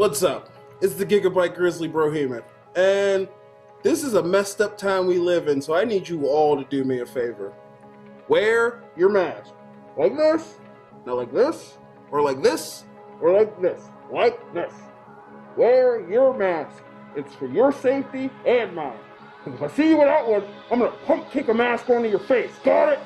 What's up? It's the Gigabyte Grizzly Brohemian, and this is a messed up time we live in, so I need you all to do me a favor. Wear your mask. Like this, not like this, or like this, or like this, like this. Wear your mask. It's for your safety and mine. Because if I see you without one, I'm gonna pump kick a mask onto your face. Got it?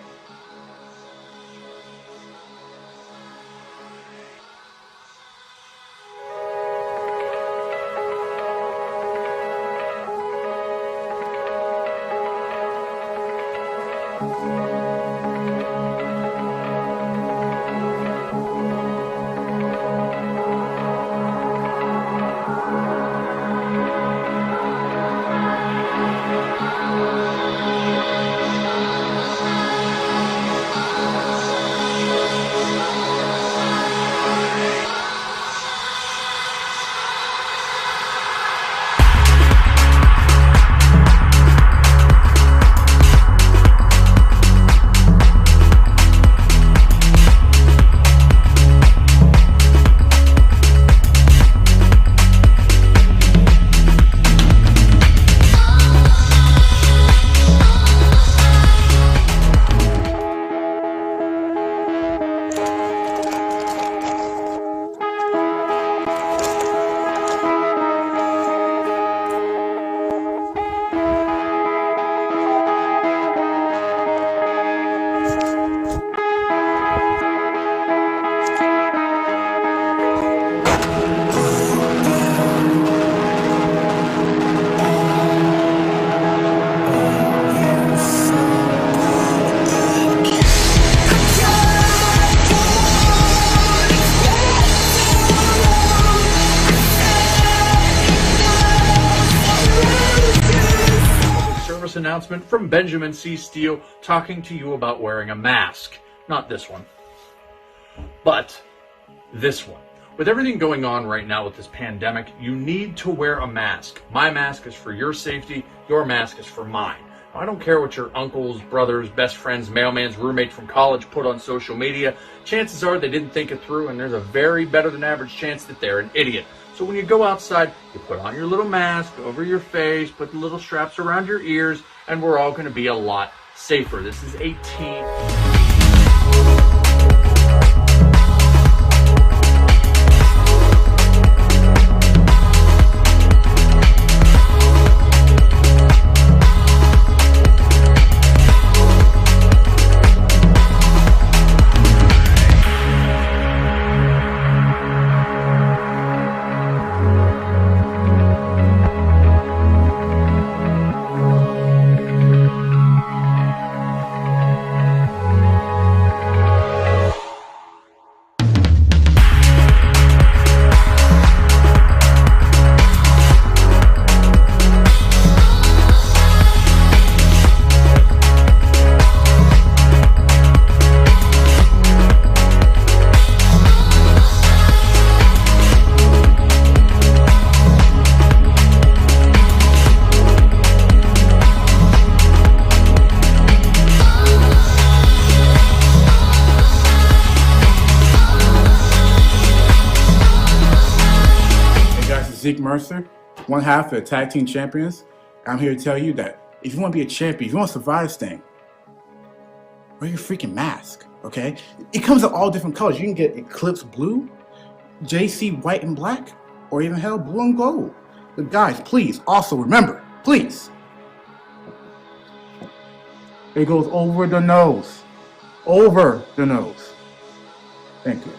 Announcement from Benjamin C. Steele talking to you about wearing a mask. Not this one, but this one. With everything going on right now with this pandemic, you need to wear a mask. My mask is for your safety. Your mask is for mine. I don't care what your uncles, brothers, best friends, mailman's roommate from college put on social media. Chances are they didn't think it through, and there's a very better than average chance that they're an idiot. So when you go outside, you put on your little mask over your face, put the little straps around your ears, and we're all going to be a lot safer. This is a team. Mercer, one half of the tag team champions. I'm here to tell you that if you want to be a champion, if you want to survive this thing, wear your freaking mask, okay? It comes in all different colors. You can get Eclipse Blue, JC White and Black, or even hell, Blue and Gold. But guys, please, also remember, please, it goes over the nose. Over the nose. Thank you.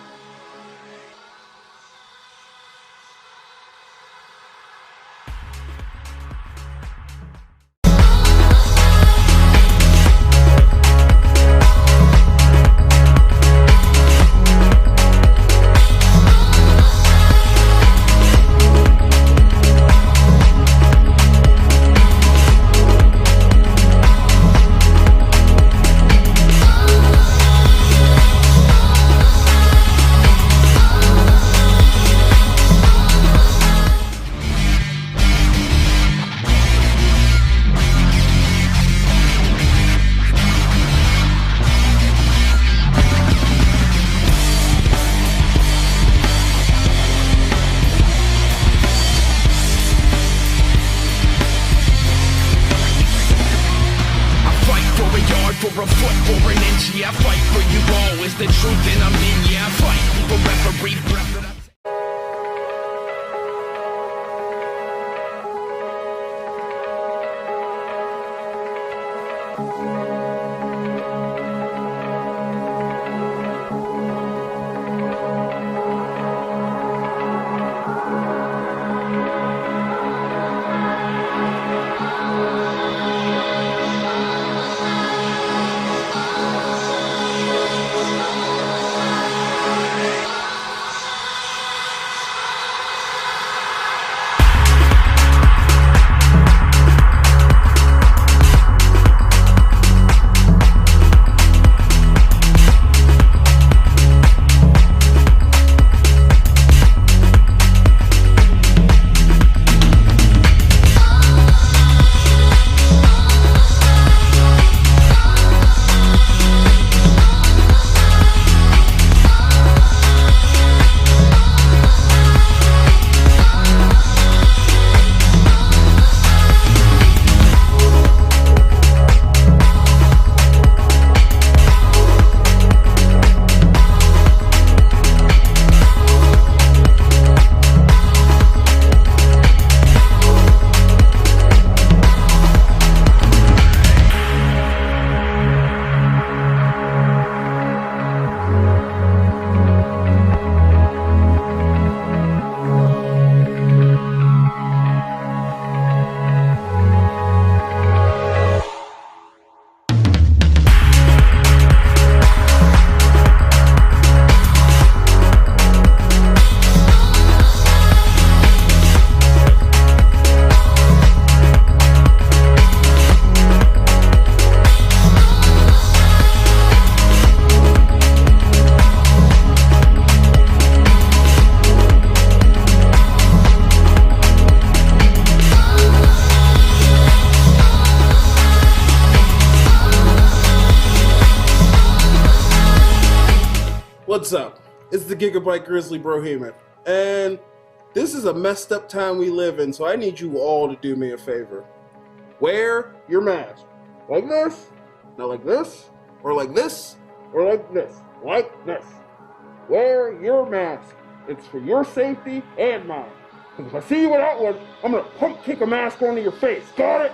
bitch. Yeah, I fight for you all. It's the truth and I'm in. Yeah, I fight for every breath that I What's up? It's the Gigabyte Grizzly Brohemian, and this is a messed up time we live in, so I need you all to do me a favor. Wear your mask. Like this, not like this, or like this, or like this, like this. Wear your mask. It's for your safety and mine. Because if I see you without one, I'm gonna pump kick a mask onto your face. Got it?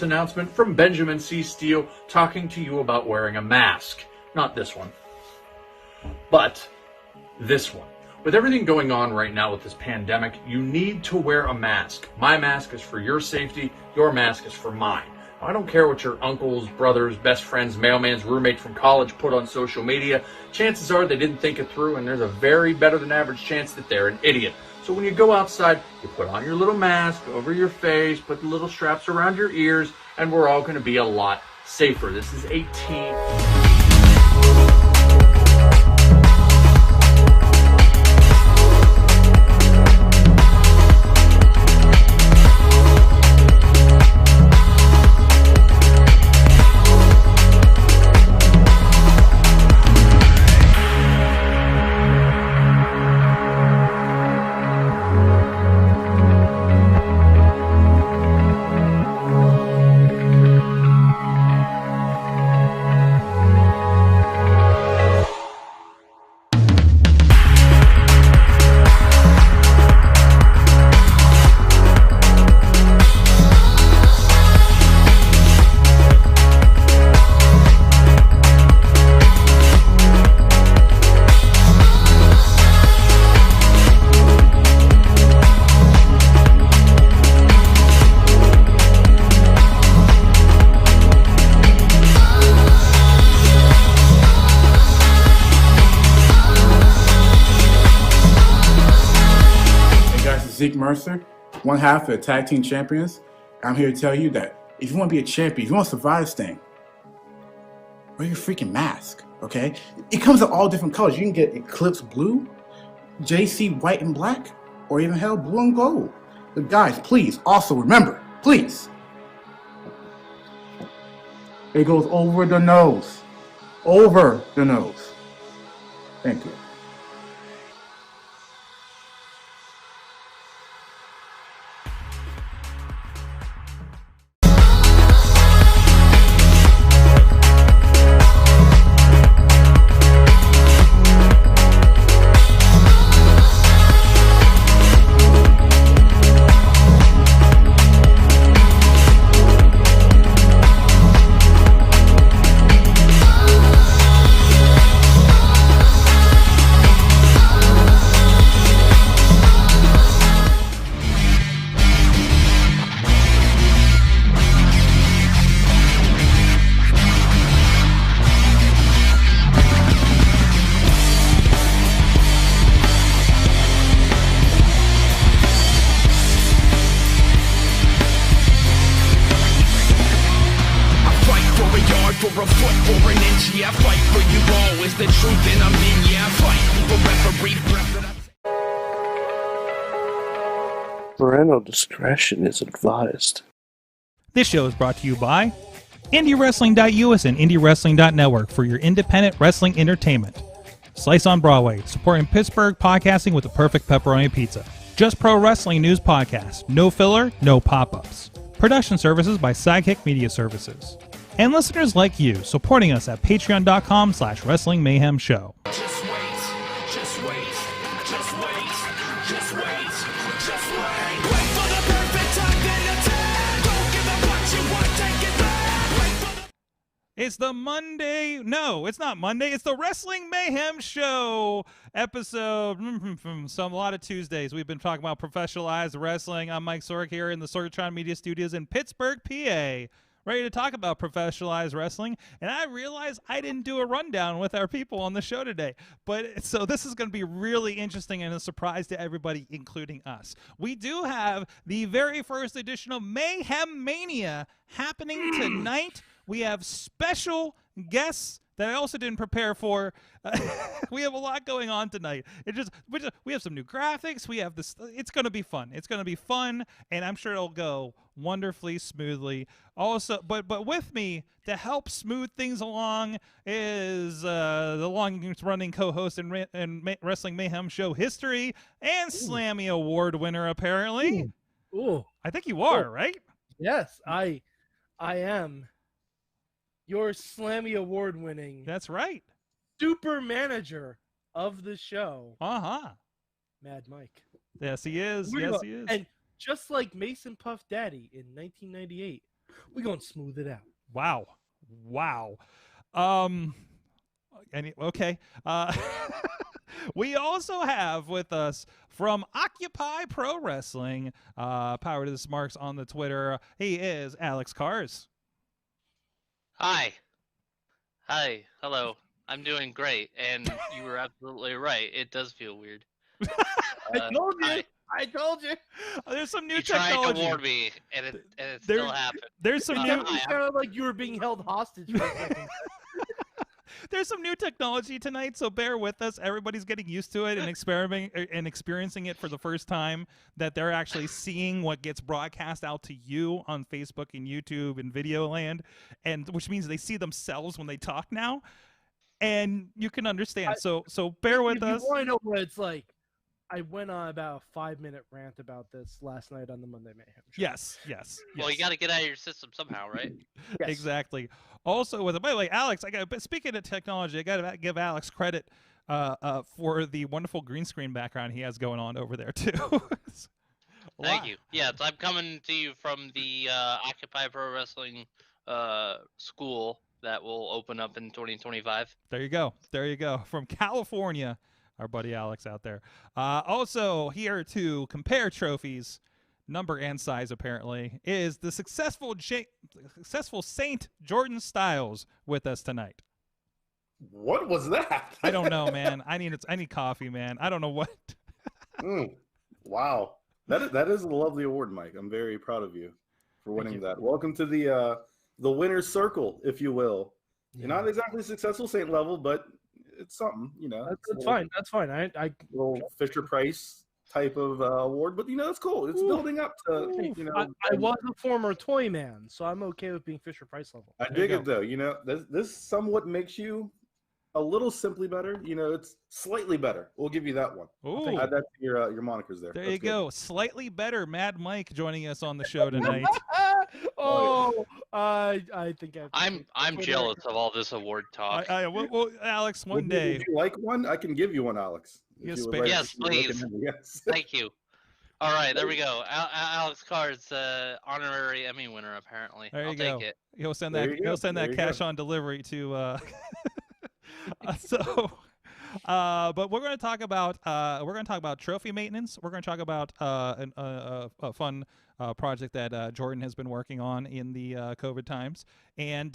Announcement from Benjamin C. Steele talking to you about wearing a mask. Not this one, but this one. With everything going on right now with this pandemic, you need to wear a mask. My mask is for your safety. Your mask is for mine. I don't care what your uncles, brothers, best friends, mailman's roommate from college put on social media. Chances are they didn't think it through, and there's a very better than average chance that they're an idiot. So when you go outside, you put on your little mask over your face, put the little straps around your ears, and we're all going to be a lot safer. This is 18. Zeke Mercer, one half of the tag team champions. I'm here to tell you that if you want to be a champion, if you want to survive this thing, wear your freaking mask, okay? It comes in all different colors. You can get Eclipse Blue, JC White and Black, or even hell, Blue and Gold. But guys, please, also remember, please, it goes over the nose. Over the nose. Thank you. For a foot or an inch, yeah, I fight for you all. Is the truth and I'm in, yeah, I fight for referee breath. Parental discretion is advised. This show is brought to you by IndieWrestling.us and IndieWrestling.network for your independent wrestling entertainment. Slice on Broadway, supporting Pittsburgh podcasting with the perfect pepperoni pizza. Just Pro Wrestling News Podcast. No filler, no pop-ups. Production services by Sidekick Media Services. And listeners like you, supporting us at patreon.com/Wrestling Mayhem Show. Just wait, just wait, just wait, just wait, just wait. Wait for the perfect time, then attack. Don't give up what you want, take it back. Wait for the... It's the Monday. No, it's not Monday. It's the Wrestling Mayhem Show episode from a lot of Tuesdays. We've been talking about professionalized wrestling. I'm Mike Sorg here in the Sorgatron Media Studios in Pittsburgh, PA. Ready to talk about professionalized wrestling, and I realized I didn't do a rundown with our people on the show today. But so this is going to be really interesting and a surprise to everybody, including us. We do have the very first edition of Mayhem Mania happening tonight. We have special guests that I also didn't prepare for. We have a lot going on tonight. We have some new graphics. We have this. It's going to be fun. It's going to be fun, and I'm sure it'll go wonderfully smoothly. Also, but with me to help smooth things along is the longest-running co-host in Wrestling Mayhem Show history and Slammy Award winner, apparently. Ooh. I think you are, right? Yes, I am your Slammy Award winning. That's right. Super manager of the show. Uh-huh. Mad Mike. Yes, he is. He is. And just like Mason Puff Daddy in 1998, we're going to smooth it out. Wow. Okay. We also have with us from Occupy Pro Wrestling, Power to the Smarks on the Twitter. He is Alex Kahrs. Hi. Hello. I'm doing great, and you were absolutely right. It does feel weird. I told you. There's some new You tried technology. to warn me, and it still happened. There's some new. It sounded like you were being held hostage for a second. There's some new technology tonight, so bear with us. Everybody's getting used to it and experiencing it for the first time, that they're actually seeing what gets broadcast out to you on Facebook and YouTube and Video Land, and which means they see themselves when they talk now, and you can understand. So bear with us. You want to know what it's like? I went on about a 5-minute rant about this last night on the Monday Mayhem Show. Yes. Well, you got to get out of your system somehow, right? Yes. Exactly. Also, by the way, Alex, speaking of technology, I got to give Alex credit for the wonderful green screen background he has going on over there too. Thank you. Yeah, so I'm coming to you from the Occupy Pro Wrestling school that will open up in 2025. There you go. From California, our buddy Alex out there. Also here to compare trophies, number and size apparently, is the successful Saint Jordan Styles with us tonight. What was that? I don't know, man. I need coffee, man. I don't know what. Wow. That is a lovely award, Mike. I'm very proud of you for winning you. that. Welcome to the winner's circle, if you will. Yeah. You're not exactly successful Saint level, but it's something, you know. That's fine. That's fine. I little Fisher Price type of award, but you know, it's cool. It's building up to, you know. I was a former toy man, so I'm okay with being Fisher Price level. I dig it though. You know, this somewhat makes you a little simply better. You know, it's slightly better. We'll give you that one. Ooh. Add that to your monikers there. There That's you good. go. Slightly better Mad Mike joining us on the show tonight. I think I'm jealous of all this award talk. Well, Alex, one day. Would you like one? I can give you one, Alex. Yes, If you would like Yes, to look please. at him. Yes. Thank you. All right, there we go. Alex Kahrs, honorary Emmy winner, apparently. There you I'll go. take it. He'll send There that. you go. He'll send There that you cash go. on delivery to. But we're going to talk about trophy maintenance. We're going to talk about a fun project that Jordan has been working on in the COVID times, and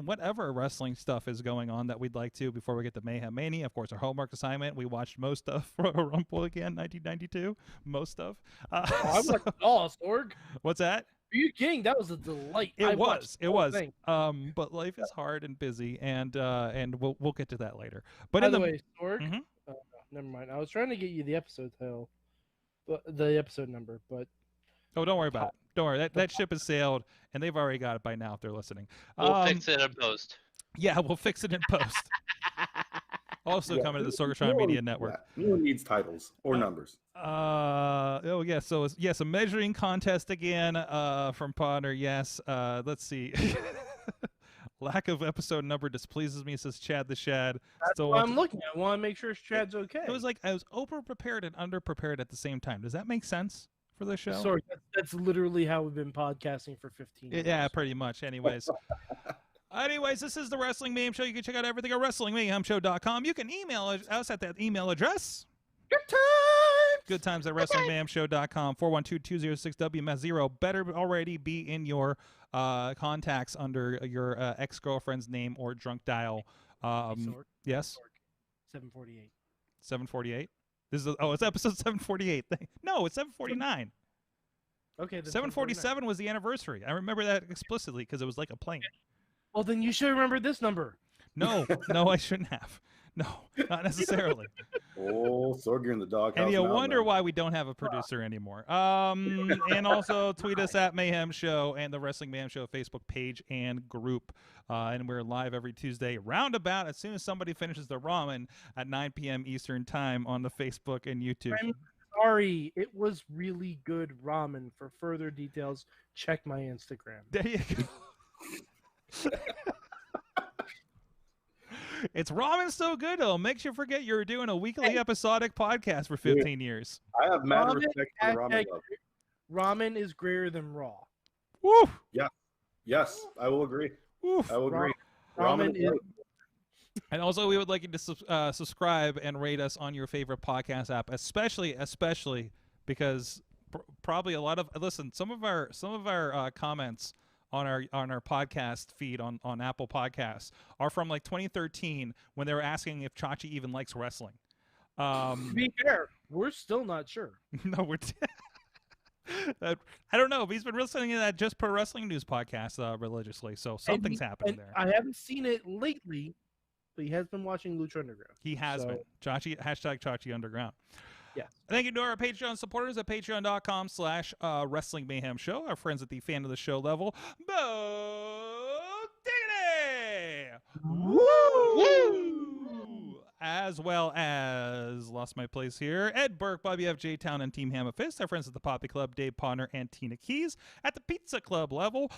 whatever wrestling stuff is going on that we'd like to before we get to Mayhem Mania. Of course, our homework assignment. We watched most of Royal Rumble again, 1992. Most of. I watched it all, Sorg. What's that? Are you kidding? That was a delight. It was. But life is hard and busy, and we'll get to that later. But By in the way, Sorg. Mhm. Never mind. I was trying to get you the episode title, but the episode number, but oh, don't worry about it. Don't worry. That ship has sailed, and they've already got it by now if they're listening. We'll fix it in post. Yeah, we'll fix it in post. Also coming to the Sorgatron Media Network. No one needs titles or numbers. Oh yeah, so yes, a measuring contest again from Potter. Yes. Let's see. Lack of episode number displeases me, says Chad the Shad. that's what I'm looking at. I want to make sure Chad's okay. It was like I was over prepared and under prepared at the same time. Does that make sense for the show? Sorry, that's literally how we've been podcasting for 15 years. Yeah, pretty much. Anyways. This is the Wrestling Mayhem Show. You can check out everything at WrestlingMayhemShow.com. You can email us at that email address. Good times at WrestlingMayhemShow.com. 412-206-WMS0. Better already be in your contacts under your ex-girlfriend's name or drunk dial. Sorg, Yes? 748. 748? This is it's episode 748. No, it's 749. Okay. then 747 was the anniversary. I remember that explicitly because it was like a plane. Well, then you should remember this number. No, I shouldn't have. No, not necessarily. Oh, Sorg, you're in the doghouse. And you now, wonder man. why we don't have a producer anymore. And also tweet us at Mayhem Show and the Wrestling Mayhem Show Facebook page and group. And we're live every Tuesday, roundabout as soon as somebody finishes their ramen at 9 p.m. Eastern time on the Facebook and YouTube. I'm sorry. It was really good ramen. For further details, check my Instagram. There you go. It's ramen so good, it'll make you forget you're doing a weekly episodic podcast for 15 years. I have mad Ramen, respect for the ramen. Love. Ramen is greater than raw. Woo! Yes, I will agree. Woof. I will agree. Ramen is great. And also, we would like you to subscribe and rate us on your favorite podcast app, especially because probably a lot of some of our comments on our podcast feed on Apple Podcasts are from like 2013 when they were asking if Chachi even likes wrestling. To be fair, we're still not sure. No, we're. I don't know. He's been listening to that Just Pro Wrestling News podcast religiously, so something's happening there. I haven't seen it lately, but he has been watching Lucha Underground. He has been. Chachi, #Chachi Underground. Yeah. Thank you to our Patreon supporters at patreon.com/Wrestling Mayhem Show. Our friends at the fan of the show level. Bo Diggity! Woo! As well as, lost my place here, Ed Burke, Bobby F. J. Town, and Team Hammer Fist. Our friends at the Poppy Club, Dave Ponder and Tina Keys. At the Pizza Club level,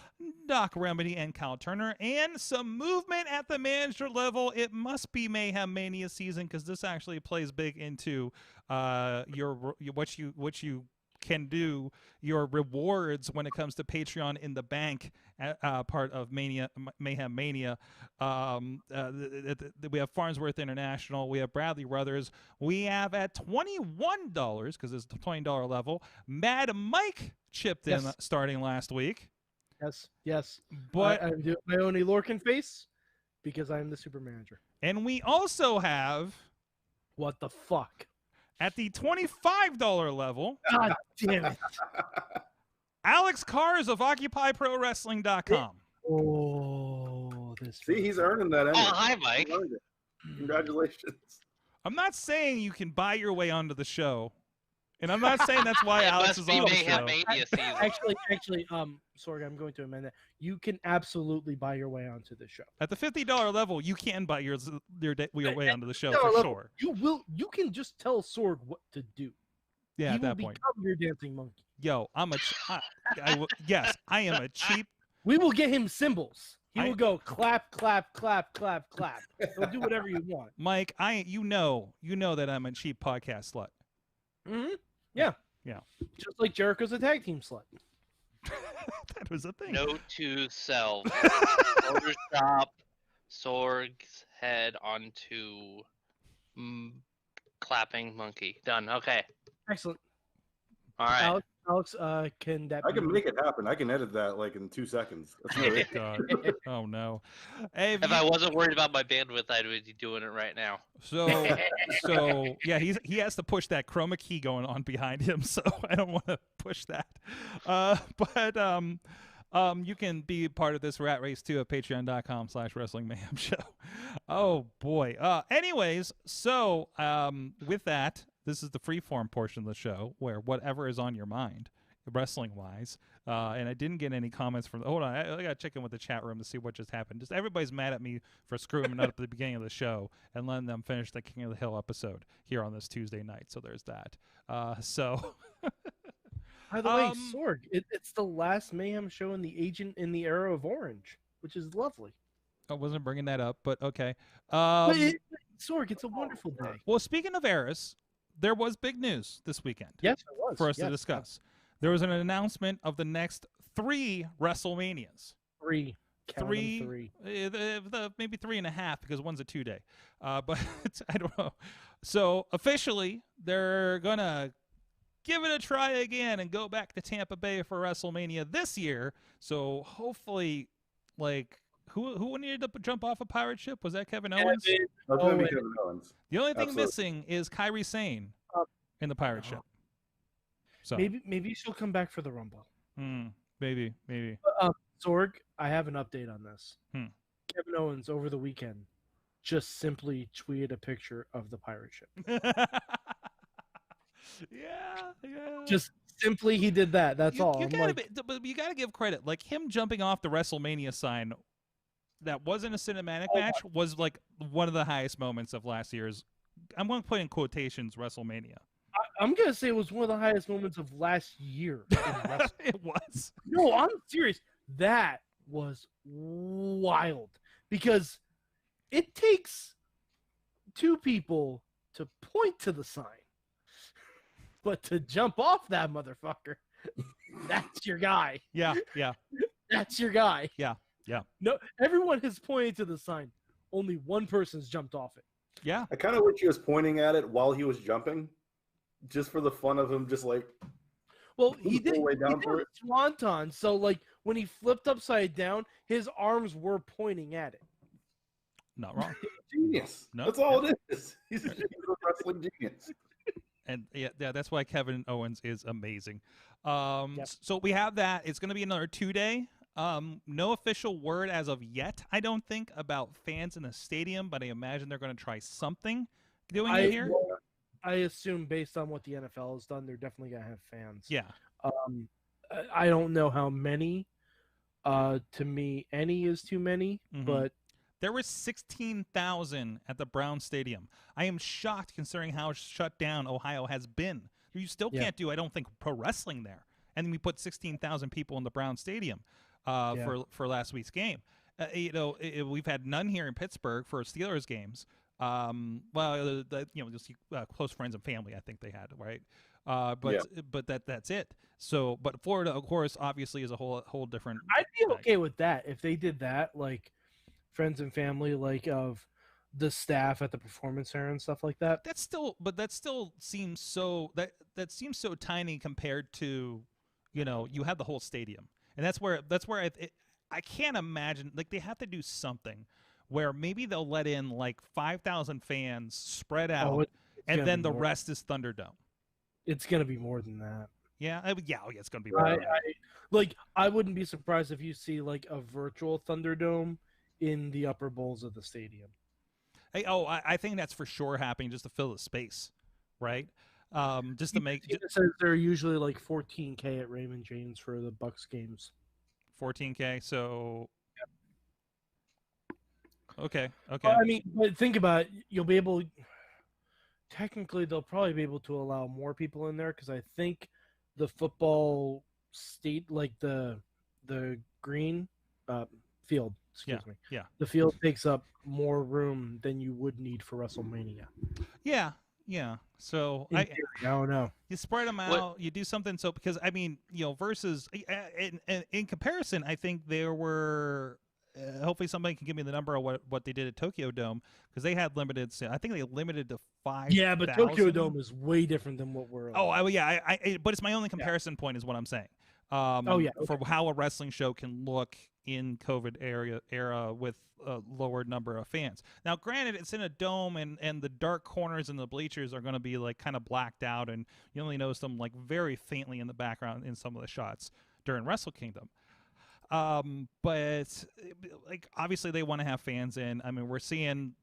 Doc Remedy and Kyle Turner. And some movement at the manager level. It must be Mayhem Mania season because this actually plays big into what you can do, your rewards when it comes to Patreon in the bank part of Mayhem Mania. We have Farnsworth International. We have Bradley Brothers. We have at $21 because it's the $20 level. Mad Mike chipped in starting last week. Yes. But I'm doing my own Lorcan face because I'm the super manager. And we also have what the fuck. At the $25 level, God damn it. Alex Kahrs of OccupyProWrestling.com. Oh, this. See, he's earning that. Oh, Emmy. hi, Mike. He earned it. Congratulations. I'm not saying you can buy your way onto the show, and I'm not saying that's why It Alex must is be on the Mayhem show. Mania season. Actually, Sorg, I'm going to amend that. You can absolutely buy your way onto the show. At the $50 level, you can buy your way onto the show $50 for level, sure. You can just tell Sorg what to do. Yeah, He at will that point. become your dancing monkey. Yo, yes, I am a cheap. We will get him cymbals. He I- will go clap, clap, clap, clap, clap. He'll do whatever you want. Mike, you know that I'm a cheap podcast slut. Mm-hmm. Yeah. Yeah. Just like Jericho's a tag team slut. That was a thing. Note to self: Photoshop Sorg's head onto clapping monkey. Done. Okay. Excellent. All right. Alex, can that? I can make it happen. I can edit that like in 2 seconds. That's no issue. God. Oh no. Hey, If I wasn't worried about my bandwidth, I'd be doing it right now. so yeah, he has to push that chroma key going on behind him, so I don't want to push that. But you can be part of this rat race too at patreon.com/wrestling mayhem show. Oh boy. Anyways, so with that, this is the freeform portion of the show where whatever is on your mind, wrestling wise. And I didn't get any comments from. Hold on, I got to check in with the chat room to see what just happened. Just everybody's mad at me for screwing them up at the beginning of the show and letting them finish the King of the Hill episode here on this Tuesday night. So there's that. So. By the way, Sorg, it's the last Mayhem show in the era of Orange, which is lovely. I wasn't bringing that up, but okay. Sorg, it's a wonderful day. Well, speaking of eras, there was big news this weekend. Yes, it was. For us to Yes, discuss. There was an announcement of the next 3 WrestleManias. Three. Count 'em, three. Maybe 3.5 because one's a 2-day. But I don't know. So officially, they're gonna give it a try again and go back to Tampa Bay for WrestleMania this year. So hopefully, like, who needed to jump off a pirate ship? Was that Kevin Owens? That's gonna be Kevin Owens. The only thing Absolutely. missing is Kairi Sane in the pirate ship. So Maybe she'll come back for the Rumble. maybe. Sorg, I have an update on this. Hmm. Kevin Owens over the weekend just simply tweeted a picture of the pirate ship. Yeah. Just simply he did that. That's all. But you gotta give credit. Like him jumping off the WrestleMania sign that wasn't a cinematic match was like one of the highest moments of last year's. I'm going to put in quotations WrestleMania. I'm gonna say it was one of the highest moments of last year. In wrestling. It was. No, I'm serious. That was wild because it takes 2 people to point to the sign, but to jump off that motherfucker, that's your guy. Yeah. That's your guy. Yeah. No, everyone has pointed to the sign. Only one person's jumped off it. Yeah. I kind of wish he was pointing at it while he was jumping, just for the fun of him, just like. Well, he did. Way down He for did a swanton, so like when he flipped upside down, his arms were pointing at it. Not wrong. Genius. No, That's all it is. He's a wrestling genius. And yeah, that's why Kevin Owens is amazing. So we have that. It's going to be another 2-day. No official word as of yet, I don't think, about fans in the stadium, but I imagine they're going to try something doing it here. I assume based on what the NFL has done, they're definitely going to have fans. Yeah. I don't know how many. To me, any is too many, but there was 16,000 at the Brown Stadium. I am shocked considering how shut down Ohio has been. You still can't do, I don't think, pro wrestling there. And then we put 16,000 people in the Brown Stadium for last week's game. We've had none here in Pittsburgh for Steelers games. You'll see close friends and family. I think they had, right? But that's it. So, but Florida, of course, obviously is a whole different. I'd be okay with that if they did that, like friends and family, like of the staff at the Performance Center and stuff like that. That still seems so that seems so tiny compared to, you have the whole stadium, and that's where I can't imagine, like, they have to do something where maybe they'll let in like 5,000 fans spread out and gonna then be the more. rest is Thunderdome. It's gonna be more than that. Yeah, it's gonna be more. Than that. I wouldn't be surprised if you see like a virtual Thunderdome in the upper bowls of the stadium. Hey, I think that's for sure happening just to fill the space, right? Just to make It says they're usually like $14K at Raymond James for the Bucks games. 14K. So okay. Well, I mean, but think about it. You'll be able. Technically, they'll probably be able to allow more people in there because I think the football state, like the green field, excuse me, yeah, the field takes up more room than you would need for WrestleMania. Yeah. So I don't know. You spread them out. You do something so because I mean, versus in comparison, I think there were. Hopefully somebody can give me the number of what they did at Tokyo Dome because they had limited. I think they limited to 5,000. Yeah, but Tokyo Dome is way different than what we're. But it's my only comparison point is what I'm saying. For how a wrestling show can look in COVID era with a lower number of fans. Now, granted, it's in a dome and the dark corners and the bleachers are going to be like kind of blacked out, and you only notice them like very faintly in the background in some of the shots during Wrestle Kingdom. But like obviously they want to have fans in. I mean, we're seeing,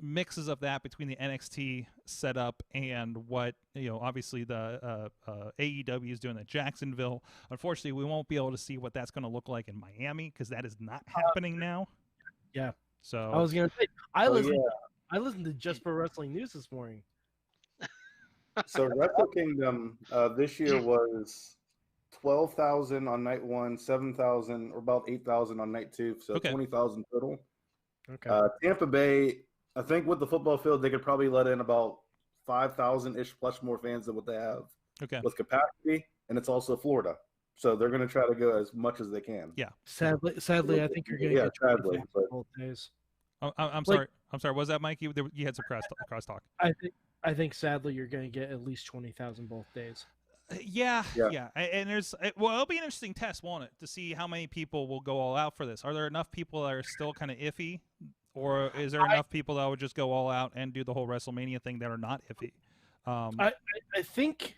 mixes of that between the NXT setup and what, obviously the AEW is doing at Jacksonville. Unfortunately, we won't be able to see what that's going to look like in Miami because that is not happening now. Yeah. So I was going to say, I listened to Just for Wrestling News this morning. So Wrestle Kingdom this year was 12,000 on night 1, 7,000 or about 8,000 on night 2, so 20,000 total. Okay. Tampa Bay, I think with the football field, they could probably let in about 5,000-ish plus more fans than what they have with capacity, and it's also Florida, so they're going to try to go as much as they can. Yeah. Sadly, I think you're going to get sadly, but both days. I'm sorry. I'm sorry. Was that Mike? You had some crosstalk. I think sadly you're going to get at least 20,000 both days. Yeah. And it'll be an interesting test, won't it, to see how many people will go all out for this. Are there enough people that are still kind of iffy, or is there enough people that would just go all out and do the whole WrestleMania thing that are not iffy? I think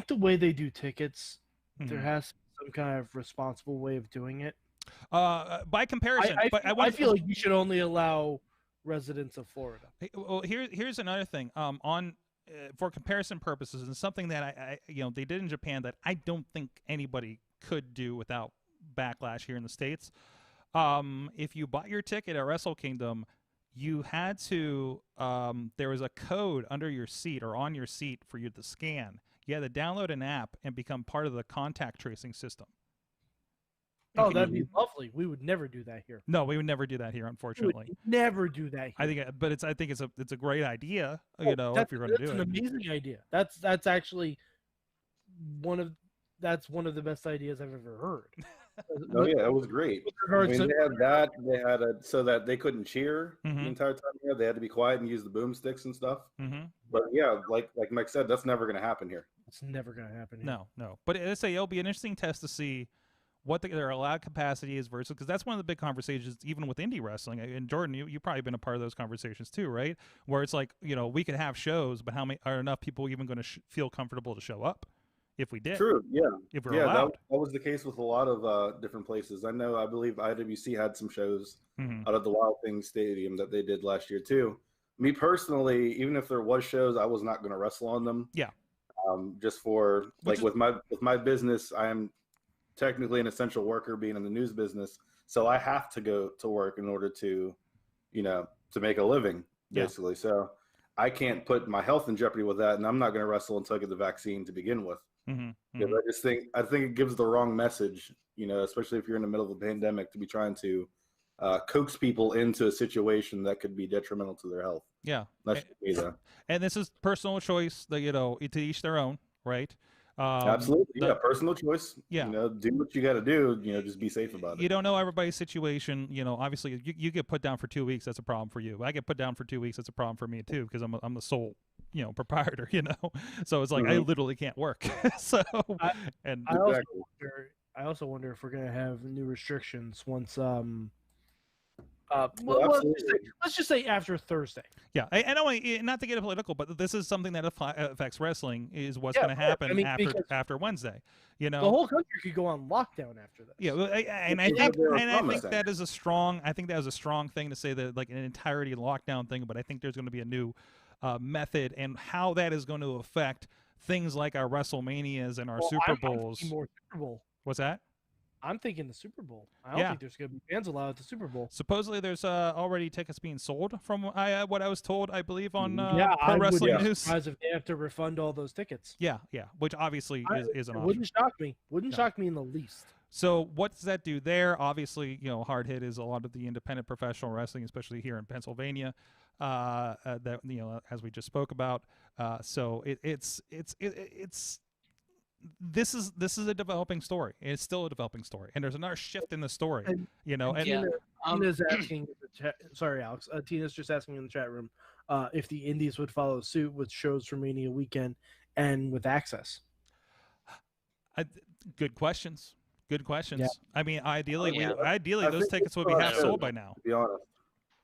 the way they do tickets, there has to be some kind of responsible way of doing it. By comparison, I feel like you should only allow residents of Florida. Well, here's another thing. For comparison purposes, and something that I they did in Japan that I don't think anybody could do without backlash here in the States. If you bought your ticket at Wrestle Kingdom, you had to there was a code under your seat or on your seat for you to scan. You had to download an app and become part of the contact tracing system. Oh, that'd be lovely. We would never do that here. No, we would never do that here, unfortunately. We would never do that here. I think it's a great idea. If you're going to do it, that's an amazing idea. That's actually one of the best ideas I've ever heard. Oh yeah, it was great. They had that. They had so that they couldn't cheer the entire time. Yeah, they had to be quiet and use the boomsticks and stuff. But yeah, like Mike said, that's never going to happen here. It's never going to happen here. No. But it'll be an interesting test to see what their allowed capacity is versus, because that's one of the big conversations even with indie wrestling. And Jordan, you've probably been a part of those conversations too, right? Where it's like, we could have shows, but how many are enough people even going to feel comfortable to show up if we did? True, yeah. If we're allowed. That was the case with a lot of different places. I believe IWC had some shows out of the Wild Things Stadium that they did last year too. Me personally, even if there was shows, I was not going to wrestle on them. Yeah. Just for with my business, I am technically an essential worker being in the news business. So I have to go to work in order to, to make a living basically. Yeah. So I can't put my health in jeopardy with that. And I'm not going to wrestle until I get the vaccine to begin with. Because I think it gives the wrong message, especially if you're in the middle of a pandemic, to be trying to coax people into a situation that could be detrimental to their health. Yeah. That should be that. And this is personal choice that, to each their own, right? Absolutely, personal choice. Yeah, do what you got to do. Just be safe about it. You don't know everybody's situation. Obviously, you get put down for 2 weeks. That's a problem for you. I get put down for 2 weeks. That's a problem for me too, because I'm the sole proprietor. So it's like I literally can't work. So I also wonder if we're gonna have new restrictions once Let's just say after Thursday. Yeah, and not to get political, but this is something that affects wrestling. Is what's going to happen after Wednesday. You know, the whole country could go on lockdown after this. Yeah, I think that is a strong. I think that is a strong thing to say that like an entirety lockdown thing. But I think there's going to be a new method and how that is going to affect things like our WrestleManias and our Super Bowls. More Super Bowl. What's that? I'm thinking the Super Bowl. I don't think there's going to be fans allowed at the Super Bowl. Supposedly, there's already tickets being sold from what I was told, I believe, on Pro Wrestling News. Surprised if they have to refund all those tickets. Yeah, which obviously is an option. Wouldn't shock me. Wouldn't shock me in the least. So what does that do there? Obviously, hard hit is a lot of the independent professional wrestling, especially here in Pennsylvania, that as we just spoke about. So it's this is a developing story. It's still a developing story, and there's another shift in the story. Tina's asking. Sorry, Alex. Tina's just asking in the chat room if the Indies would follow suit with shows for Mania weekend and with access. Good questions. Good questions. Yeah. I mean, ideally, those tickets would be half sold by now. To be honest.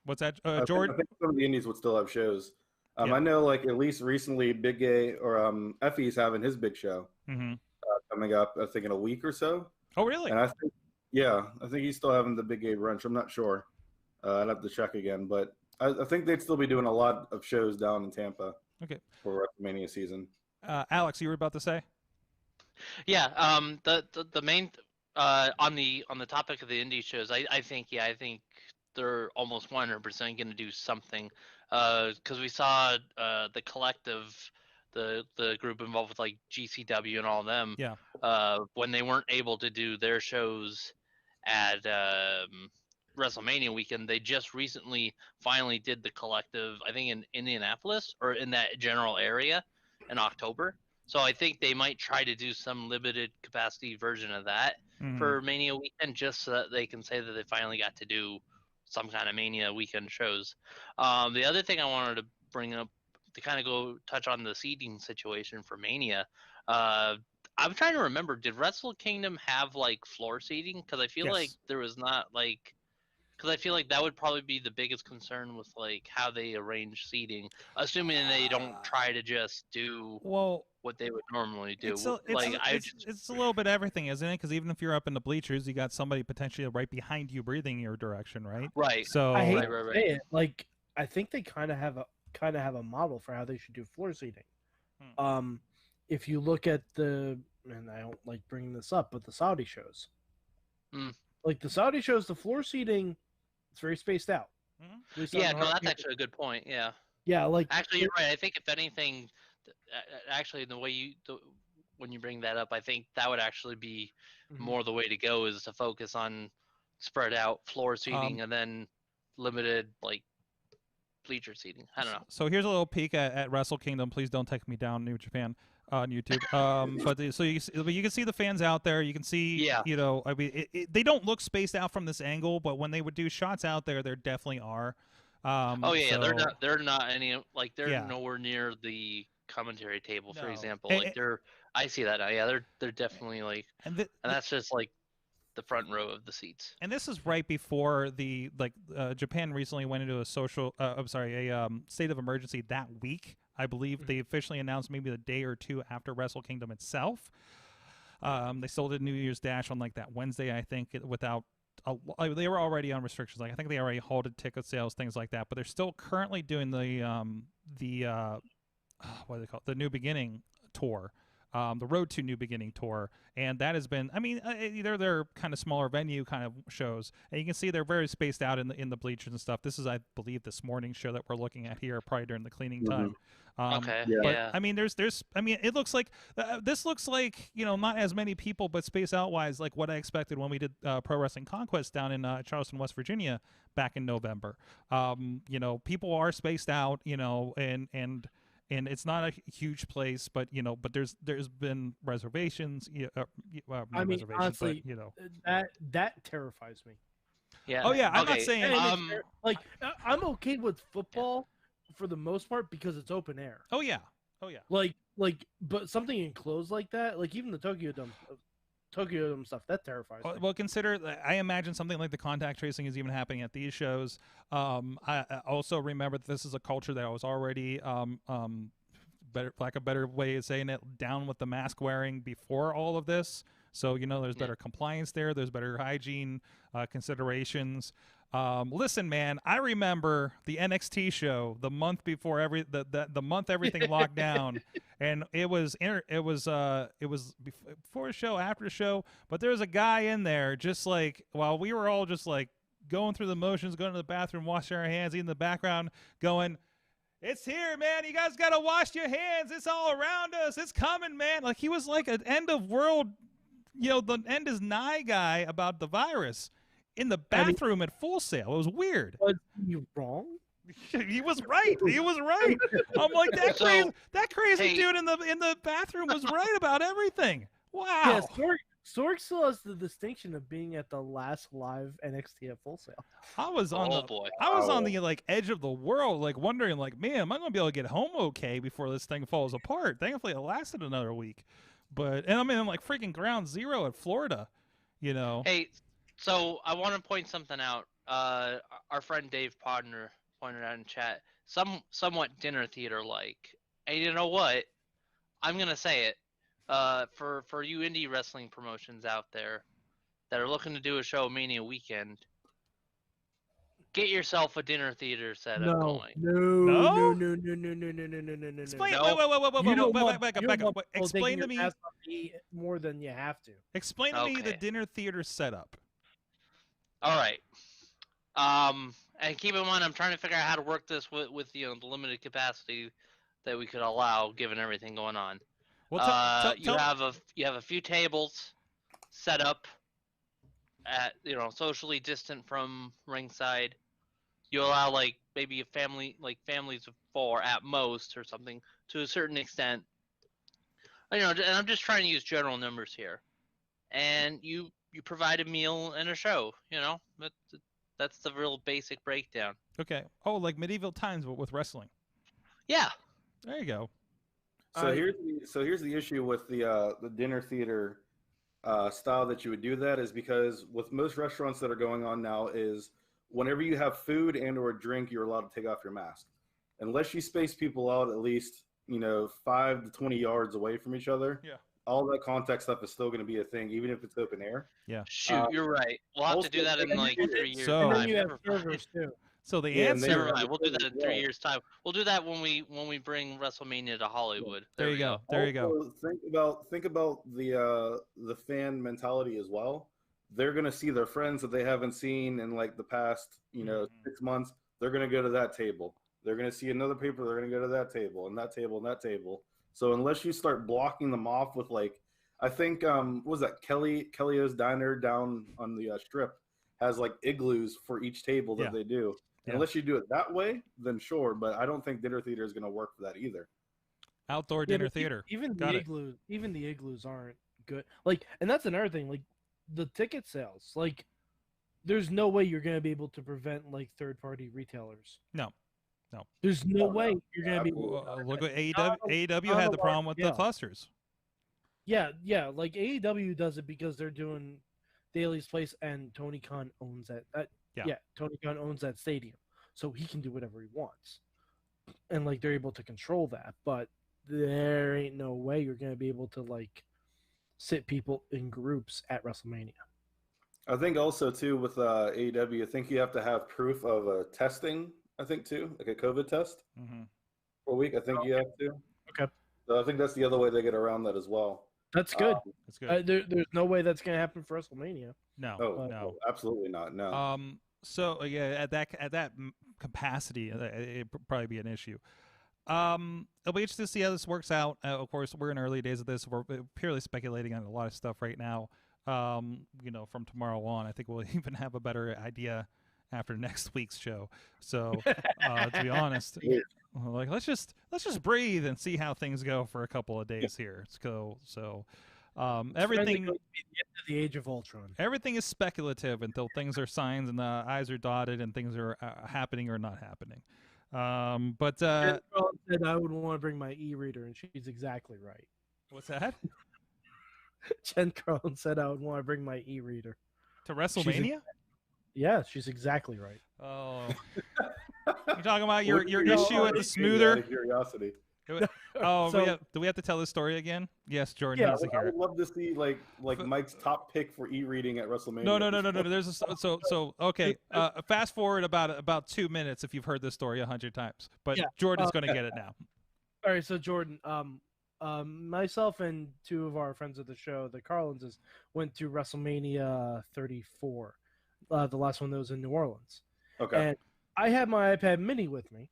What's that, George? I think some of the indies would still have shows. I know, like at least recently, Big Gay or Effie's having his big show coming up. I think in a week or so. Oh, really? And I think he's still having the Big Gay brunch. I'm not sure. I'd have to check again, but I think they'd still be doing a lot of shows down in Tampa. Okay. For WrestleMania season. Alex, you were about to say? Yeah. The main on the topic of the indie shows, I think they're almost 100% going to do something, because we saw the collective, the group involved with like GCW and all of them, when they weren't able to do their shows at WrestleMania weekend, they just recently finally did the collective, I think in Indianapolis or in that general area in October. So I think they might try to do some limited capacity version of that for Mania weekend, just so that they can say that they finally got to do some kind of Mania weekend shows. The other thing I wanted to bring up to kind of go touch on the seating situation for Mania. I'm trying to remember, did Wrestle Kingdom have like floor seating? Because I feel like there was not like, because I feel like that would probably be the biggest concern with like how they arrange seating, assuming they don't try to just do what they would normally do. It's a little bit everything, isn't it? Because even if you're up in the bleachers, you got somebody potentially right behind you breathing your direction, right? Right. So I hate to say it, like I think they kind of have a model for how they should do floor seating. If you look at and I don't like bringing this up, but the Saudi shows, like the Saudi shows, the floor seating, it's very spaced out. Yeah, no, that's actually a good point. Yeah. Yeah, like actually, you're right. I think if anything, actually, when you bring that up, I think that would actually be more the way to go, is to focus on spread out floor seating and then limited like bleacher seating. I don't know. So here's a little peek at Wrestle Kingdom. Please don't take me down, New Japan, on YouTube. But you can see the fans out there. You can see, I mean, they don't look spaced out from this angle, but when they would do shots out there, there definitely are. They're not any like they're nowhere near the commentary table, for example. Like I see that now. Yeah, they're definitely like, and that's just like the front row of the seats. And this is right before Japan recently went into a state of emergency that week. I believe they officially announced maybe a day or two after Wrestle Kingdom itself. They still did New Year's Dash on like that Wednesday, I think, they were already on restrictions. Like I think they already halted ticket sales, things like that. But they're still currently doing the what do they call it? The New Beginning tour, the Road to New Beginning tour, and that has been. I mean, they're kind of smaller venue kind of shows, and you can see they're very spaced out in the bleachers and stuff. This is, I believe, this morning show that we're looking at here, probably during the cleaning time. Yeah. I mean, it looks like this looks like not as many people, but space out wise, like what I expected when we did Pro Wrestling Conquest down in Charleston, West Virginia, back in November. People are spaced out, and it's not a huge place, but there's been reservations. I mean, honestly, that terrifies me. Yeah. Oh yeah, I'm not saying I'm okay with football for the most part because it's open air. Oh yeah. Like, but something enclosed like that, like even the Tokyo Dome Tokyo Dome stuff. That terrifies me. Well, consider, I imagine something like the contact tracing is even happening at these shows. I also remember that this is a culture that was already, better way of saying it, down with the mask wearing before all of this. So, there's better compliance there. There's better hygiene considerations. Listen, man, I remember the NXT show the month before the month everything locked down, and it was before a show, after a show, but there was a guy in there just like while we were all just like going through the motions, going to the bathroom, washing our hands, in the background, going, "It's here, man. You guys gotta wash your hands. It's all around us. It's coming, man." Like he was like an end of world, the end is nigh guy about the virus. In the bathroom at Full Sail. It was weird. Was you wrong? He was right. He was right. I'm like, that crazy dude in the bathroom was right about everything. Wow. Yeah, Sorg still has the distinction of being at the last live NXT at Full Sail. I was on the like edge of the world, like wondering, like, man, am I gonna be able to get home okay before this thing falls apart? Thankfully, it lasted another week. And I'm in like freaking ground zero at Florida. Hey. So I want to point something out. Our friend Dave Podner pointed out in chat, somewhat dinner theater like. And you know what? I'm gonna say it. For you indie wrestling promotions out there that are looking to do a show Mania weekend, get yourself a dinner theater setup going. No. Explain. Wait, Back up. Explain to me more than you have to. Explain to me the dinner theater setup. All right. And keep in mind, I'm trying to figure out how to work this with the limited capacity that we could allow, given everything going on. Well, you have a few tables set up at socially distant from ringside. You allow like maybe a family, like families of 4 at most or something to a certain extent. And I'm just trying to use general numbers here. And you provide a meal and a show, that's the real basic breakdown. Okay. Oh, like medieval times, but with wrestling. Yeah. There you go. So here's the issue with the dinner theater style that you would do that is because with most restaurants that are going on now is whenever you have food and or drink, you're allowed to take off your mask, unless you space people out at least 5 to 20 yards away from each other. Yeah. All that contact stuff is still going to be a thing, even if it's open air. Yeah. Shoot, you're right. We'll have to do that in like 3 years. So- And then you have servers too. So the Yeah, and answer. Never mind. We'll do that in 3 years' time. We'll do that when we bring WrestleMania to Hollywood. There you go. There you go. Also, think about the fan mentality as well. They're gonna see their friends that they haven't seen in like the past 6 months. They're gonna go to that table. They're gonna see another paper. They're gonna go to that table and that table and that table. So unless you start blocking them off with like, I think what was that Kelly's Diner down on the strip has like igloos for each table that they do. Yeah. Unless you do it that way, then sure. But I don't think dinner theater is going to work for that either. Outdoor dinner theater. Even Got the it. igloos, aren't good. Like, and that's another thing. Like, the ticket sales. Like, there's no way you're going to be able to prevent like third-party retailers. No. There's no way you're going to be. Look what AEW had the problem with the clusters. Yeah. Like AEW does it because they're doing Daly's Place, and Tony Khan owns that. Tony Khan owns that stadium, so he can do whatever he wants, and like they're able to control that. But there ain't no way you're gonna be able to like sit people in groups at WrestleMania. I think also too with AEW, I think you have to have proof of testing. I think too, like a COVID test for a week. I think you have to. Okay. So I think that's the other way they get around that as well. That's good. That's good. There's no way that's gonna happen for WrestleMania. No. Absolutely not. No. So at that capacity, it'd probably be an issue. It'll be interesting to see how this works out. Of course, we're in early days of this. We're purely speculating on a lot of stuff right now. From tomorrow on, I think we'll even have a better idea after next week's show. So, to be honest, like let's just breathe and see how things go for a couple of days here. Everything. The Age of Ultron. Everything is speculative until things are signed and the I's are dotted and things are happening or not happening. Said I would want to bring my e-reader, and she's exactly right. What's that? Jen Carlin said I would want to bring my e-reader To WrestleMania? Yeah, she's exactly right. Oh, you talking about your What do you issue know at the out smoother? of curiosity. Oh, So- do we have to tell this story again? Yes, Jordan Yeah, needs to I hear would it. love to see like Mike's top pick for e-reading at WrestleMania. No. There's so okay. Fast forward about 2 minutes if you've heard this story 100 times, but Yeah, Jordan's going to get it now. All right, so Jordan, myself and two of our friends of the show, the Carlinses, went to WrestleMania 34, the last one that was in New Orleans. Okay. And I had my iPad Mini with me,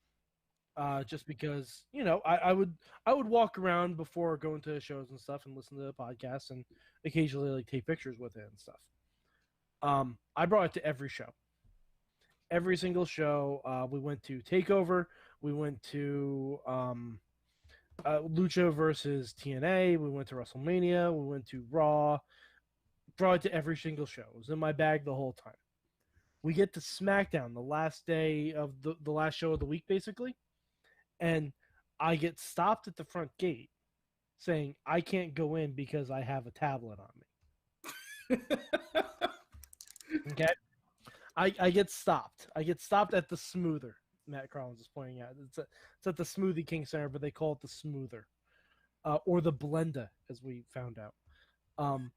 just because I would walk around before going to shows and stuff and listen to the podcasts and occasionally like take pictures with it and stuff. I brought it to every show, every single show. We went to Takeover. We went to Lucha versus TNA. We went to WrestleMania. We went to Raw. Brought it to every single show. It was in my bag the whole time. We get to SmackDown, the last day of the last show of the week, basically. And I get stopped at the front gate saying I can't go in because I have a tablet on me. Okay? I get stopped. I get stopped at the Smoother. Matt Collins is pointing out. It's at the Smoothie King Center, but they call it the Smoother. Or the Blenda, as we found out. And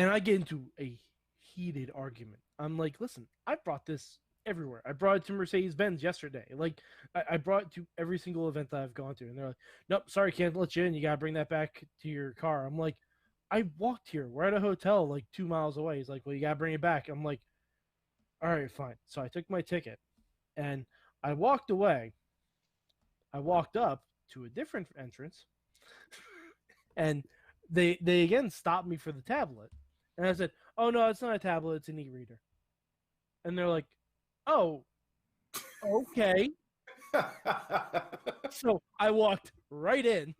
I get into a heated argument. I'm like, listen, I brought this everywhere. I brought it to Mercedes-Benz yesterday. Like, I brought it to every single event that I've gone to. And they're like, nope, sorry, can't let you in. You got to bring that back to your car. I'm like, I walked here. We're at a hotel like 2 miles away. He's like, well, you got to bring it back. I'm like, all right, fine. So I took my ticket and I walked away. I walked up to a different entrance and they again stopped me for the tablet. And I said, oh, no, it's not a tablet. It's an e-reader. And they're like, oh, okay. So I walked right in.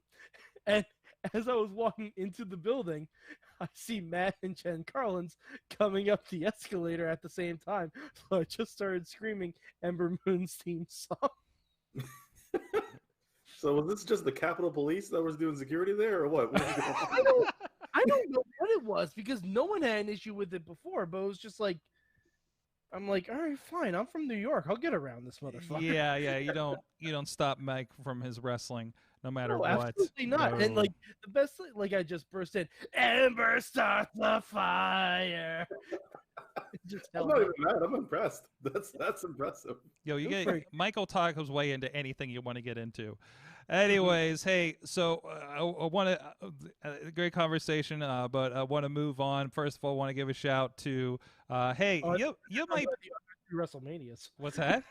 And as I was walking into the building, I see Matt and Jen Carlins coming up the escalator at the same time. So I just started screaming Ember Moon's theme song. So was this just the Capitol Police that was doing security there, or what? I don't know what it was because no one had an issue with it before, but it was just like, I'm like, all right, fine. I'm from New York. I'll get around this motherfucker. Yeah. You don't stop Mike from his wrestling, no matter what. Absolutely not. No. And like the best, like I just burst in, Ember starts the fire. Just I'm not even mad. I'm impressed. That's impressive. Yo, you Go get for it. Michael talk his way into anything you want to get into. Anyways, hey, so I want to great conversation, but I want to move on. First of all, I want to give a shout to you might WrestleManias. what's that?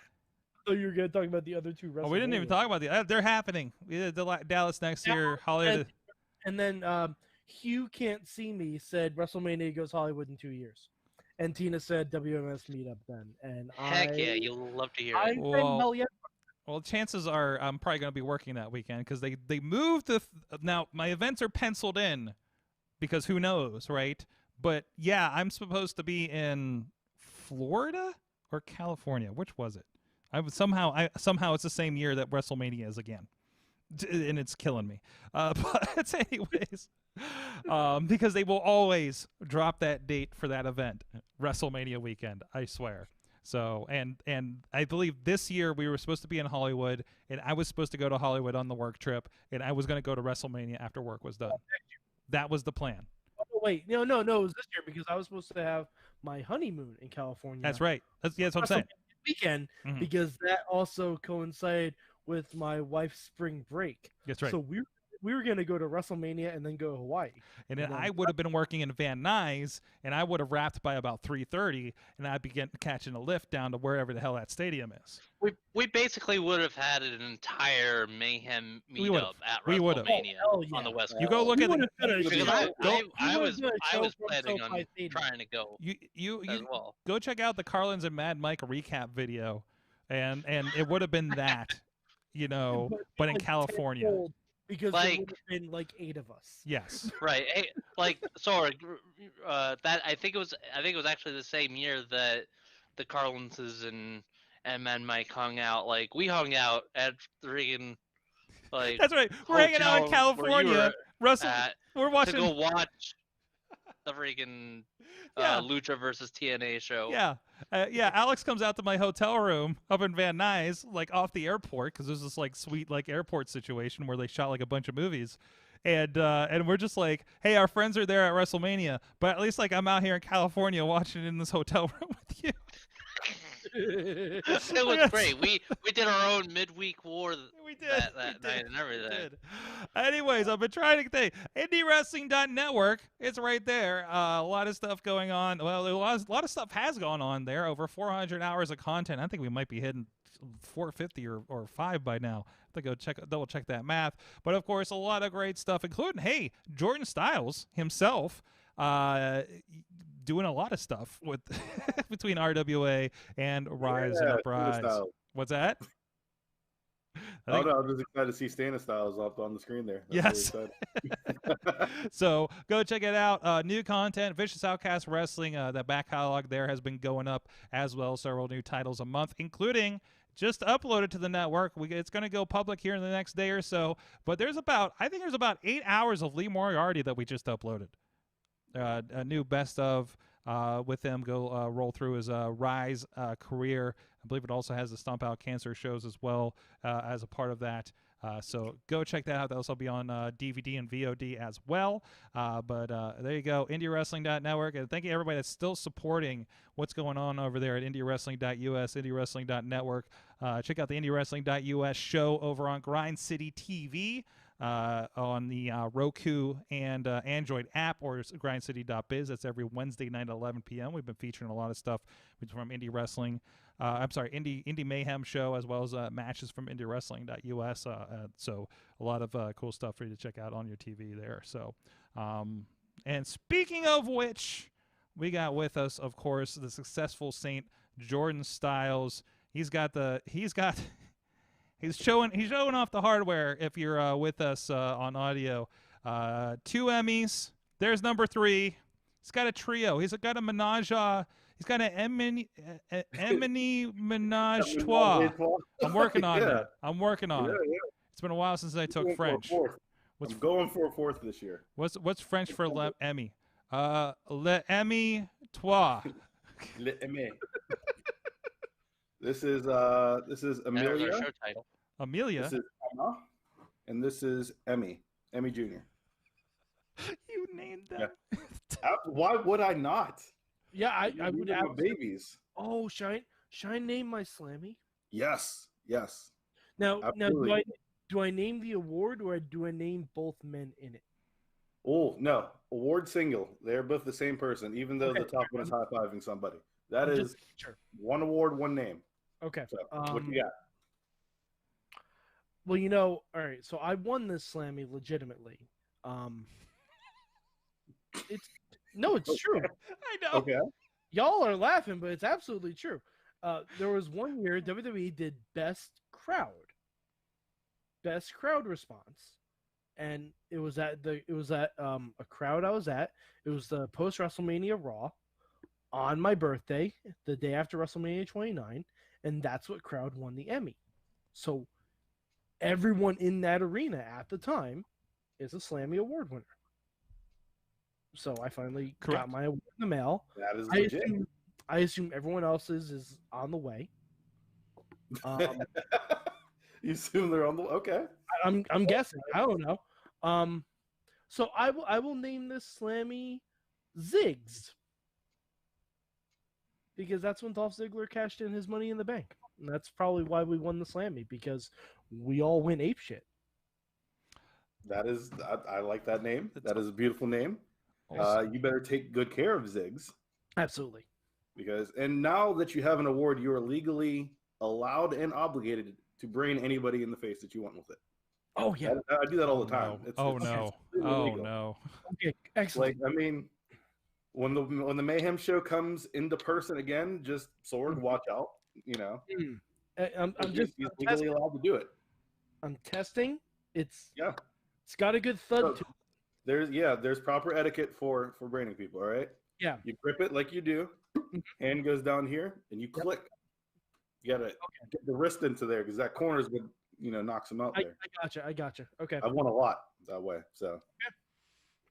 So you were going to talk about the other two WrestleManias. Oh, we didn't even talk about the. They're happening. We did Dallas next year. Hollywood. And then Hugh Can't See Me said WrestleMania goes Hollywood in 2 years. And Tina said WMS meetup then. And Heck yeah, you'll love to hear I it. said Well, hell yeah. Well, chances are I'm probably going to be working that weekend because they moved now my events are penciled in because who knows, right? But yeah, I'm supposed to be in Florida or California. Which was it? Somehow it's the same year that WrestleMania is again, and it's killing me. But anyways, because they will always drop that date for that event, WrestleMania weekend. I swear. So and I believe this year we were supposed to be in Hollywood, and I was supposed to go to Hollywood on the work trip, and I was going to go to WrestleMania after work was done. That was the plan. Oh, wait. No. It was this year because I was supposed to have my honeymoon in California. That's right. That's what I'm saying. Weekend Mhm. because that also coincided with my wife's spring break. That's right. So we were going to go to WrestleMania and then go to Hawaii. And then then- I would have been working in Van Nuys, and I would have wrapped by about 3:30, and I'd be catching a lift down to wherever the hell that stadium is. We basically would have had an entire Mayhem We would've. meetup at We would've. WrestleMania Oh, hell on the yeah. West Coast. You go look We at the, would've done a Because show- I we was would've done a I was show from planning on SoFi Stadium. trying to go you as well. go check out the Carlins and Mad Mike recap video, and it would have been that, but in Like California. tenfold because there Like- would have been like 8 of us. Yes. Right. Hey, like Sorg, that I think it was actually the same year that the Carlinses and Mad Mike hung out. Like we hung out at freaking like That's right. We're hanging out in hotel where you California. Russell, we're to watching. go watch the freaking Lucha versus TNA show. Yeah. Alex comes out to my hotel room up in Van Nuys, like off the airport, because there's this like sweet like airport situation where they shot like a bunch of movies. And we're just like, hey, our friends are there at WrestleMania, but at least like I'm out here in California watching it in this hotel room with you. It was great. We did our own midweek war We did that night and everything. We did. Anyways, I've been trying to think. IndieWrestling.network. It's right there. A lot of stuff going on. Well, a lot of stuff has gone on there. Over 400 hours of content. I think we might be hitting 450 or 5 by now. I have to go double check that math. But of course, a lot of great stuff, including Jordan Styles himself. Doing a lot of stuff with between RWA and Rise and Uprise. What's that? No, I'm just excited to see Stanislaus up on the screen there. That's yes. So go check it out. New content, Vicious Outcast Wrestling. That back catalog there has been going up as well. Several new titles a month, including just uploaded to the network. It's going to go public here in the next day or so. But there's about 8 hours of Lee Moriarty that we just uploaded. A new best of with him. Go roll through his Rise career. I believe it also has the Stomp Out Cancer shows as well as a part of that. So go check that out. That'll also be on DVD and VOD as well. But there you go, IndieWrestling.network. And thank you everybody that's still supporting what's going on over there at IndieWrestling.us, IndieWrestling.network. Check out the IndieWrestling.us show over on Grind City TV. On the Roku and Android app, or grindcity.biz. That's every Wednesday night at 11 p.m. We've been featuring a lot of stuff from Indie Wrestling. Indie Mayhem show, as well as matches from IndieWrestling.us. So a lot of cool stuff for you to check out on your TV there. So, and speaking of which, we got with us, of course, the successful Saint Jordan Styles. He's showing off the hardware if you're with us on audio. 2 Emmys. There's number 3. He's got a trio. He's got a menage. He's got an Emily menage trois. I'm working on it. Yeah. It's been a while since I took French. I'm going for a 4th this year. What's French for Emmy? Le Emmy trois. Le Emmy. This is Amelia. That was our show title. Amelia. This is Emma, and this is Emmy Jr. You named them. Yeah. Why would I not? Yeah, I would have babies. Oh, should I name my Slammy? Yes. Now, Absolutely. do I name the award or do I name both men in it? Oh no, award single. They're both the same person, even though the top one is high fiving somebody. That is one award, one name. Okay. So, what you got? Well, all right. So I won this Slammy legitimately. It's true. I know. Okay. Y'all are laughing, but it's absolutely true. There was one year WWE did best crowd response, and it was at a crowd I was at. It was the post WrestleMania Raw on my birthday, the day after WrestleMania 29, and that's what crowd won the Emmy. So everyone in that arena at the time is a Slammy Award winner. So I finally got my award in the mail. That is legit. I assume everyone else's is on the way. You assume they're on the okay. I'm guessing. I don't know. So I will name this Slammy Ziggs, because that's when Dolph Ziggler cashed in his Money in the Bank. And that's probably why we won the Slammy, because we all went apeshit. That is, I like that name. That is a beautiful name. You better take good care of Ziggs. Absolutely. And now that you have an award, you are legally allowed and obligated to brain anybody in the face that you want with it. Oh yeah, I do that all the time. No. Okay, excellent. When the Mayhem show comes into person again, just Sorg, watch out. I'm he's legally allowed to do it. I'm testing. It's got a good thud to it. There's proper etiquette for braining people. All right. Yeah. You grip it like you do. Hand goes down here, and you click. You gotta get the wrist into there, because that corner is knocks them out I there. gotcha. Okay. I've won a lot that way. So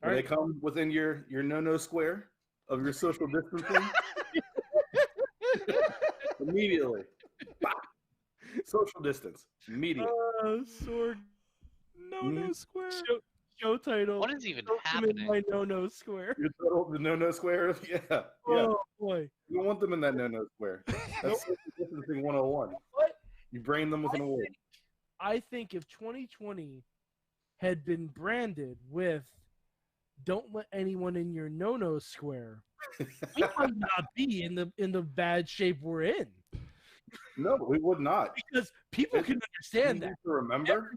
when they come within your no square of your social distancing, immediately, social distance, immediately. Sorg. No square. Show title. What is even Don't come in happening? my no square. The no square, yeah. Oh boy. You don't want them in that no square. That's social distancing 101. What? You brain them with an award. I think if 2020 had been branded with "Don't let anyone in your no square," we might not be in the bad shape we're in. No, we would not. Because people can understand You that. need to remember,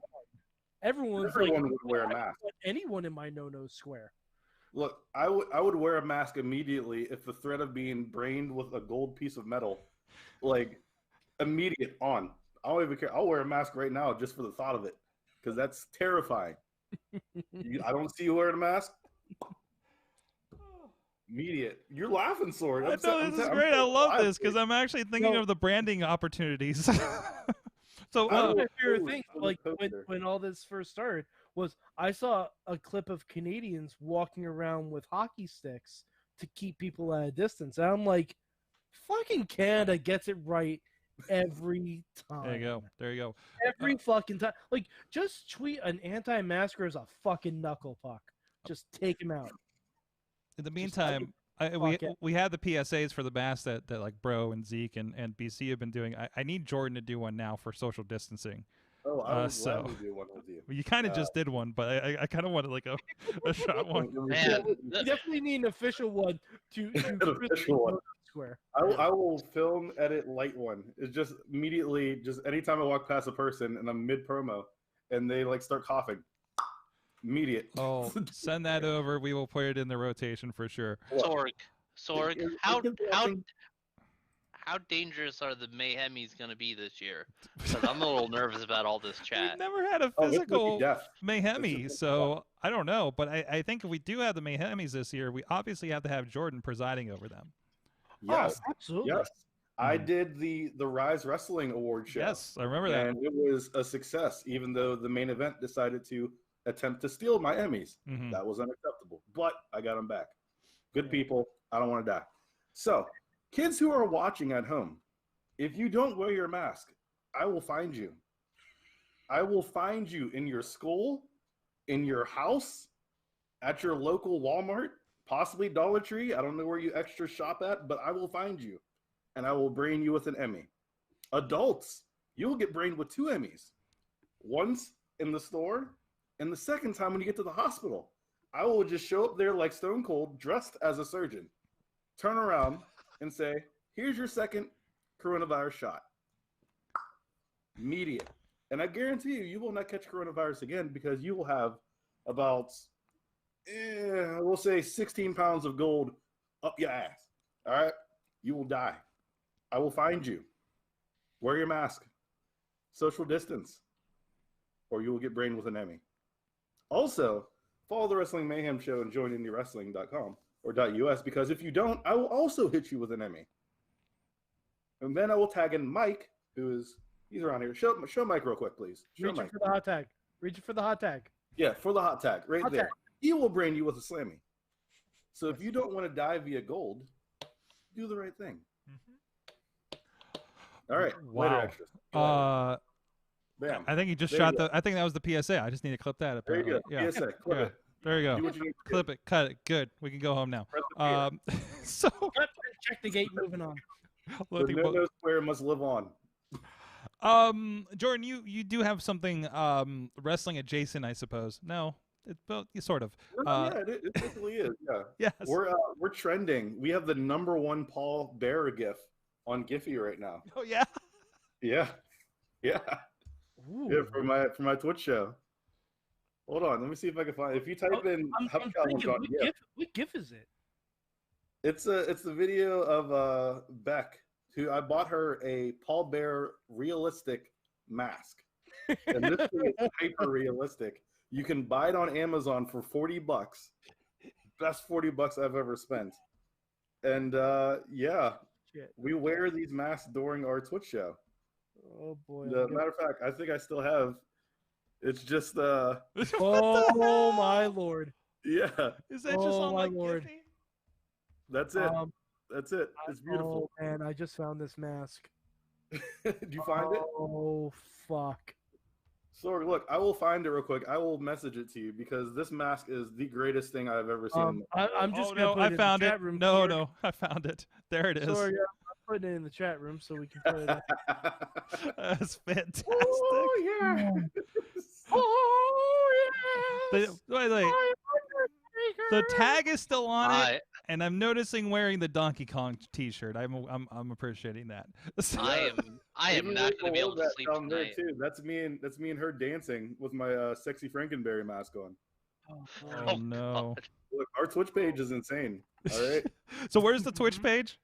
Everyone would wear a "I don't mask. want anyone in my no square." Look, I would wear a mask immediately if the threat of being brained with a gold piece of metal, like, immediate on. I don't even care. I'll wear a mask right now just for the thought of it, because that's terrifying. I don't see you wearing a mask. Immediate. You're laughing, Sorg. I know this is great. I love this because I'm actually thinking No. of the branding opportunities. So I One will of my favorite totally things, put a like poster. when all this first started, was I saw a clip of Canadians walking around with hockey sticks to keep people at a distance. And I'm like, fucking Canada gets it right every time. there you go. Every fucking time. Like, just tweet an anti-masker as a fucking knuckle puck. Just take him out. In the Just meantime, fuck we it. we had the PSAs for the masks that like Bro and Zeke and BC have been doing. I need Jordan to do one now for social distancing. Oh, I would so- gladly do one with you. You kind of just did one, but I kind of wanted like a shot one. Man, You definitely need an official one to An official one. square. I will film, edit, light one. It's just immediately, just anytime I walk past a person and I'm mid promo and they like start coughing, immediate. Oh, send that over. We will put it in the rotation for sure. Sorg, It- how it- how dangerous are the Mayhemies going to be this year? Because I'm a little nervous about all this We've chat. never had a Oh, this would be physical death. Mayhemi, This is so I don't know. But I think if we do have the Mayhemis this year, we obviously have to have Jordan presiding over them. Yes, Oh, absolutely. yes. I did the Rise Wrestling Award show. Yes, I remember that. And it was a success, even though the main event decided to attempt to steal my Emmys. Mhm. That was unacceptable. But I got them back. Good people. I don't want to die. So, kids who are watching at home, if you don't wear your mask, I will find you. I will find you in your school, in your house, at your local Walmart, possibly Dollar Tree. I don't know where you extra shop at, but I will find you. And I will brain you with an Emmy. Adults, you will get brained with 2 Emmys. Once in the store, and the second time when you get to the hospital. I will just show up there like Stone Cold, dressed as a surgeon, turn around and say, here's your second coronavirus shot. Immediate. And I guarantee you will not catch coronavirus again because you will have about, we'll say 16 pounds of gold up your ass. All right? You will die. I will find you. Wear your mask. Social distance. Or you will get brained with an Emmy. Also, follow the Wrestling Mayhem Show and join IndieWrestling.com or .us because if you don't, I will also hit you with an Emmy. And then I will tag in Mike, he's around here. Show Mike real quick, please. Show Reaching Mike. for the hot tag. Reaching for the hot tag. Yeah, for the hot tag, right Hot there. tag. He will brain you with a Slammy. So if you don't want to die via gold, do the right thing. All right. Later Wow. extras. Go ahead. I think he just There shot you go. I think that was the PSA. I just need to clip that. There you Apparently. go. Yeah. PSA. Clip Yeah. it. There you Do go. what you need to do. Clip it. Cut it. Good. We can go home now. Press the So Check the gate. Moving on. The no square must live on. Jordan, you do have something wrestling adjacent, I suppose. No, sort of. Yeah, it definitely is. Yeah. Yes. We're trending. We have the #1 Paul Bearer gif on Giphy right now. Oh yeah. Yeah. Yeah. Ooh. Yeah, for my Twitch show. Hold on, let me see if I can find. If you type in I'm Hub Challenge thinking, on GIF, what GIF is it? it's the video of Beck, who I bought her a Paul Bear realistic mask, and this thing is hyper realistic. You can buy it on Amazon for $40. Best $40 I've ever spent. And yeah, Shit. we wear these masks during our Twitch show. Oh boy. Matter of fact, I think I still have. It's just Oh my lord. yeah. Is that just Oh on my like lord. Giphy? That's it. That's it. It's beautiful. Oh man, I just found this mask. Did you find it? Oh fuck. Sorg, look, I will find it real quick. I will message it to you because this mask is the greatest thing I've ever seen. I'm just Oh gonna no, put I it in found the it. chat room. No, Sorg. no, I found it. There it is. Sorg, I'm putting it in the chat room so we can put it up. That's fantastic. Oh yeah. Wait. The tag is still on it, I and I'm noticing wearing the Donkey Kong T-shirt. I'm appreciating that. I am Even not we going to be able hold to that sleep down there, tonight. too. That's me and her dancing with my sexy Frankenberry mask on. Oh no. Look, our Twitch page is insane. All right. So where's the Twitch page?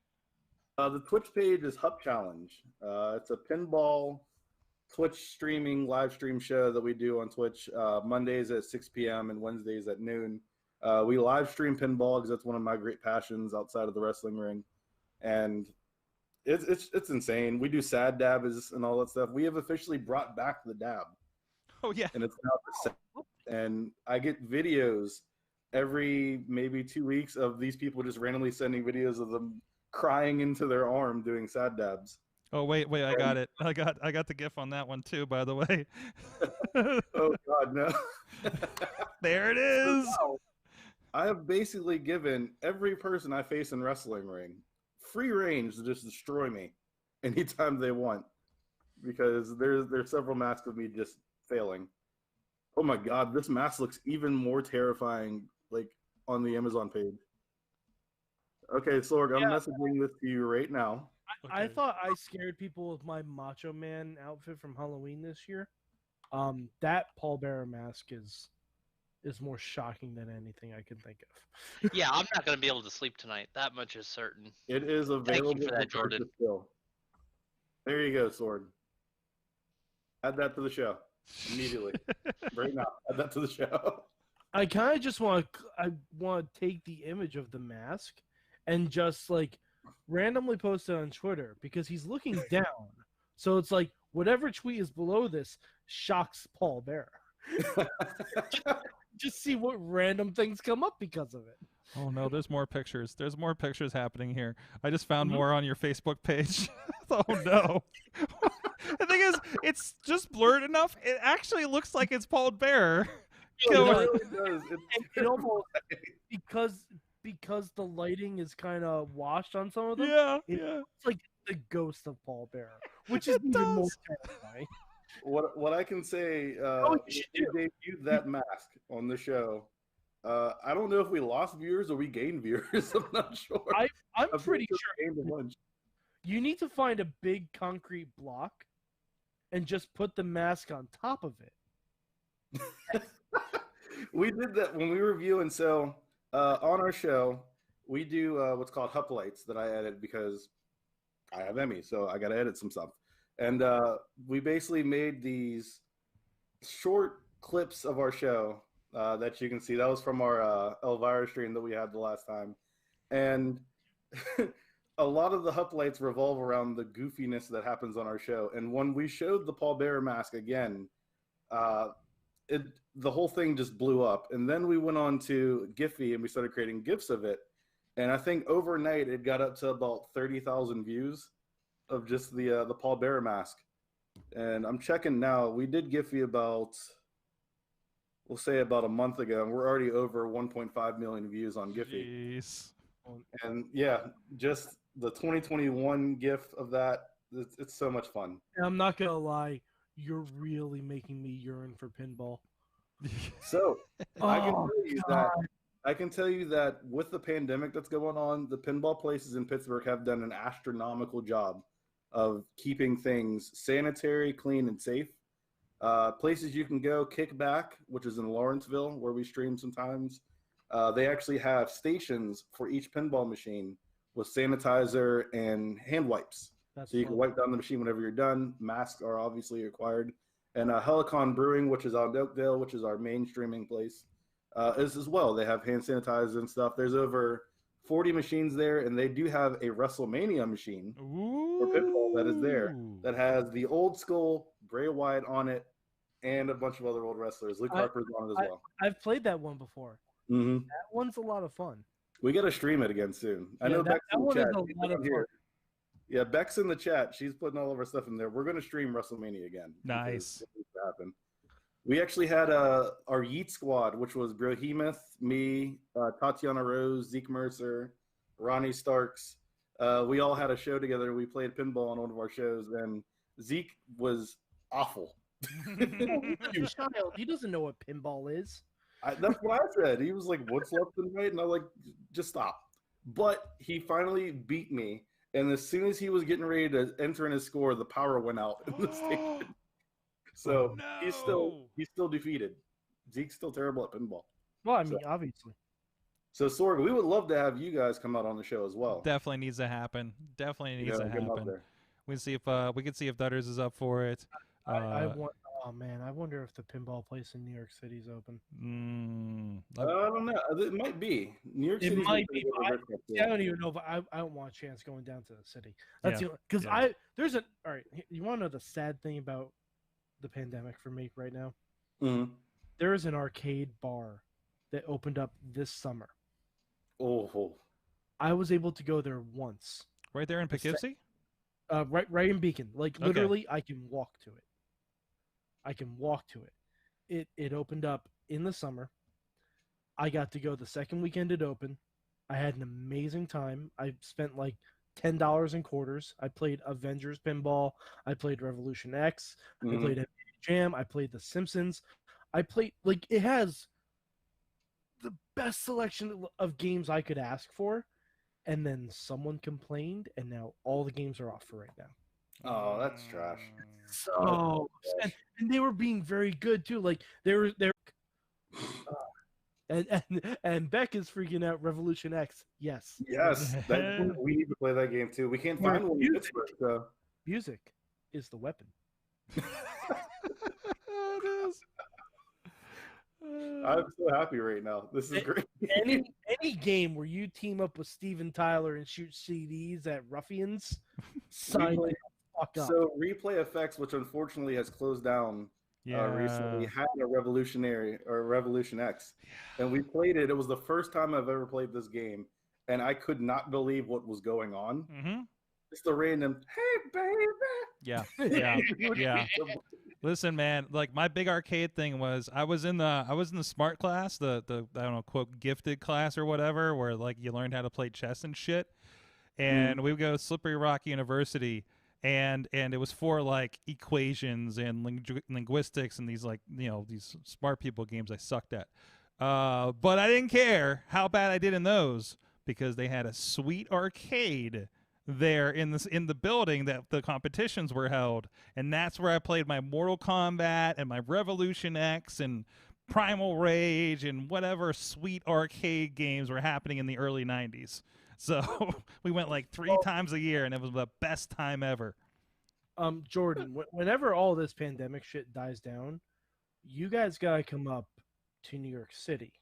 The Twitch page is Hup Challenge. It's a pinball Twitch streaming live stream show that we do on Twitch Mondays at 6 p.m. and Wednesdays at noon. We live stream pinball because that's one of my great passions outside of the wrestling ring, and it's insane. We do sad dabs and all that stuff. We have officially brought back the dab. Oh yeah. And it's now the sad, and I get videos every maybe 2 weeks of these people just randomly sending videos of them crying into their arm doing sad dabs. Oh wait, I got it. I got the GIF on that one too, by the way. Oh God, no! There it is. So now, I have basically given every person I face in wrestling ring free range to just destroy me anytime they want, because there's several masks of me just failing. Oh my God, this mask looks even more terrifying, like on the Amazon page. Okay, Sorg, I'm messaging this to you right now. I thought I scared people with my Macho Man outfit from Halloween this year. That Paul Bearer mask is more shocking than anything I can think of. Yeah, I'm not going to be able to sleep tonight. That much is certain. It is available. Thank you for that, Jordan. Still. There you go, Sorg. Add that to the show immediately, right now. Add that to the show. I kind of just want to take the image of the mask and just like randomly post it on Twitter because he's looking down. So it's like whatever tweet is below this shocks Paul Bearer. Just see what random things come up because of it. Oh no, there's more pictures. There's more pictures happening here. I just found more on your Facebook page. Oh no. The thing is, it's just blurred enough. It actually looks like it's Paul Bearer. It really does. It almost because the lighting is kind of washed on some of them. Yeah. It's like the ghost of Paul Bearer, which is even more terrifying. What I can say, we debuted that mask on the show. I don't know if we lost viewers or we gained viewers. I'm not sure. I'm pretty sure gained a bunch. you need to find a big concrete block and just put the mask on top of it. We did that when we were reviewing. So on our show, we do what's called Hup Lights that I edit because I have Emmys, so I got to edit some stuff. And we basically made these short clips of our show that you can see. That was from our Elvira stream that we had the last time. And a lot of the Hup Lights revolve around the goofiness that happens on our show. And when we showed the Paul Bearer mask again, the whole thing just blew up. And then we went on to Giphy and we started creating GIFs of it. And I think overnight it got up to about 30,000 views of just the Paul Bearer mask. And I'm checking now. We did Giphy about, we'll say about a month ago, and we're already over 1.5 million views on Giphy. Jeez. And yeah, just the 2021 GIF of that, it's so much fun. And I'm not gonna lie, you're really making me yearn for pinball. So I can tell you that with the pandemic that's going on, the pinball places in Pittsburgh have done an astronomical job of keeping things sanitary, clean, and safe. Places you can go, Kickback, which is in Lawrenceville, where we stream sometimes. They actually have stations for each pinball machine with sanitizer and hand wipes. So you can wipe down the machine whenever you're done. Masks are obviously required. And Helicon Brewing, which is out in Oakdale, which is our main streaming place, is as well. They have hand sanitizer and stuff. There's over 40 machines there, and they do have a WrestleMania machine for pinball that is there that has the old school Bray Wyatt on it and a bunch of other old wrestlers. Luke Harper's on it as well. I've played that one before. Mm-hmm. That one's a lot of fun. We got to stream it again soon. I know that Beck's in the one chat. is a She's lot of here. fun. Yeah, Beck's in the chat. She's putting all of our stuff in there. We're going to stream WrestleMania again. Nice. It needs to happen. We actually had our Yeet squad, which was Brohemoth, me, Tatiana Rose, Zeke Mercer, Ronnie Starks. We all had a show together. We played pinball on one of our shows, and Zeke was awful. He's a child. He doesn't know what pinball is. That's what I said. He was like, "What's left and right?" And I was like, "Just stop." But he finally beat me, and as soon as he was getting ready to enter in his score, the power went out in the station. So he's still defeated. Zeke's still terrible at pinball. Well, I mean, obviously. So Sorg, we would love to have you guys come out on the show as well. Definitely needs to happen. Definitely needs to get 'em up happen. there. We can see if Dutters is up for it. Oh man, I wonder if the pinball place in New York City's open. I don't know. It might be. New York City. It might be. I don't even know if I don't want a chance going down to the city. That's Yeah. because there's an all right. You want to know the sad thing about the pandemic for me right now? Mm-hmm. There is an arcade bar that opened up this summer. Oh, I was able to go there once. Right there in Poughkeepsie? Right in Beacon. Like Okay. literally, I can walk to it. It opened up in the summer. I got to go the second weekend it opened. I had an amazing time. I spent like $10 in quarters. I played Avengers Pinball. I played Revolution X. I played NBA Jam. I played The Simpsons. I played it has the best selection of games I could ask for. And then someone complained, and now all the games are off for right now. Oh, that's trash. So, and they were being very good too. Like they're and Beck is freaking out. Revolution X, yes, we need to play that game too. We can't find one in Pittsburgh. So. Music is the weapon. It is. I'm so happy right now. This is great. Any game where you team up with Steven Tyler and shoot CDs at Ruffians, sign the fuck up. So Replay Effects, which unfortunately has closed down recently, had a Revolution X, and we played it. It was the first time I've ever played this game, and I could not believe what was going on. Mm-hmm. Just the random, hey baby. Yeah. Listen, man, like my big arcade thing was I was in the smart class, the I don't know, quote, gifted class or whatever, where like you learned how to play chess and shit. And we would go to Slippery Rock University, and it was for like equations and linguistics and these like, you know, these smart people games I sucked at. But I didn't care how bad I did in those because they had a sweet arcade there in the building that the competitions were held, and that's where I played my Mortal Kombat and my Revolution X and Primal Rage and whatever sweet arcade games were happening in the early 90s. So we went like 3 times a year, and it was the best time ever. Jordan, whenever all this pandemic shit dies down, you guys gotta come up to New York City.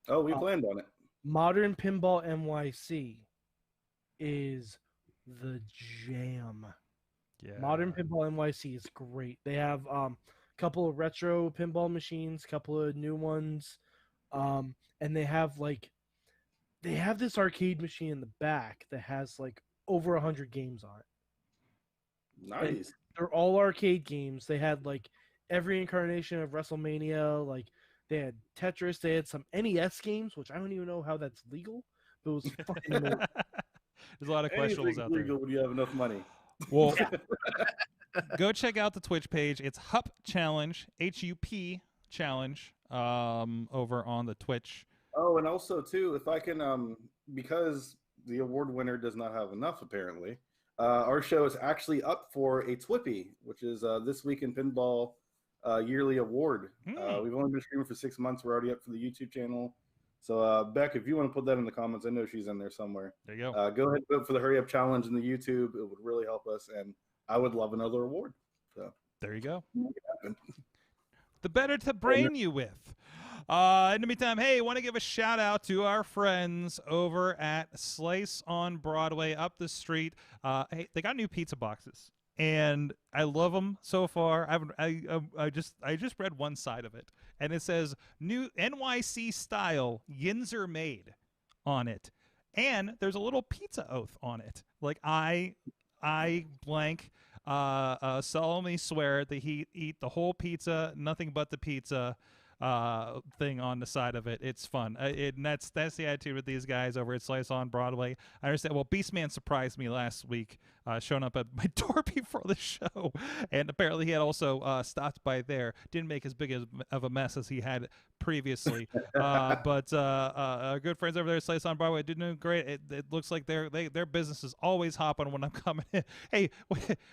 Oh, we planned on it. Modern Pinball NYC is the jam. Yeah. Modern Pinball NYC is great. They have a couple of retro pinball machines, couple of new ones, and they have this arcade machine in the back that has like over 100 games on it. Nice. And they're all arcade games. They had like every incarnation of WrestleMania. Like they had Tetris. They had some NES games, which I don't even know how that's legal, but it was fucking amazing. There's a lot of questions out there. Legal when you have enough money. Well, go check out the Twitch page. It's HUP Challenge, HUP Challenge, over on the Twitch. Oh, and also too, if I can, because the award winner does not have enough apparently, our show is actually up for a TWIPY, which is This Week in Pinball yearly award. We've only been streaming for 6 months. We're already up for the YouTube channel. So, Beck, if you want to put that in the comments, I know she's in there somewhere. There you go. Go ahead and vote for the Hurry Up Challenge in the YouTube. It would really help us, and I would love another award. So there you go. The better to brain you with. In the meantime, hey, want to give a shout out to our friends over at Slice on Broadway up the street. Hey, they got new pizza boxes, and I love them so far. I just read one side of it, and it says new NYC style Yinzer made on it, and there's a little pizza oath on it. Like I blank solemnly swear that he eat the whole pizza, nothing but the pizza thing on the side of it. It's fun. And that's the attitude with these guys over at Slice on Broadway. I understand. Well, Beastman surprised me last week, showing up at my door before the show, and apparently he had also stopped by there. Didn't make as big of a mess as he had previously, but our good friends over there at Slice on Broadway did do great. It looks like their business is always hopping when I'm coming in. Hey,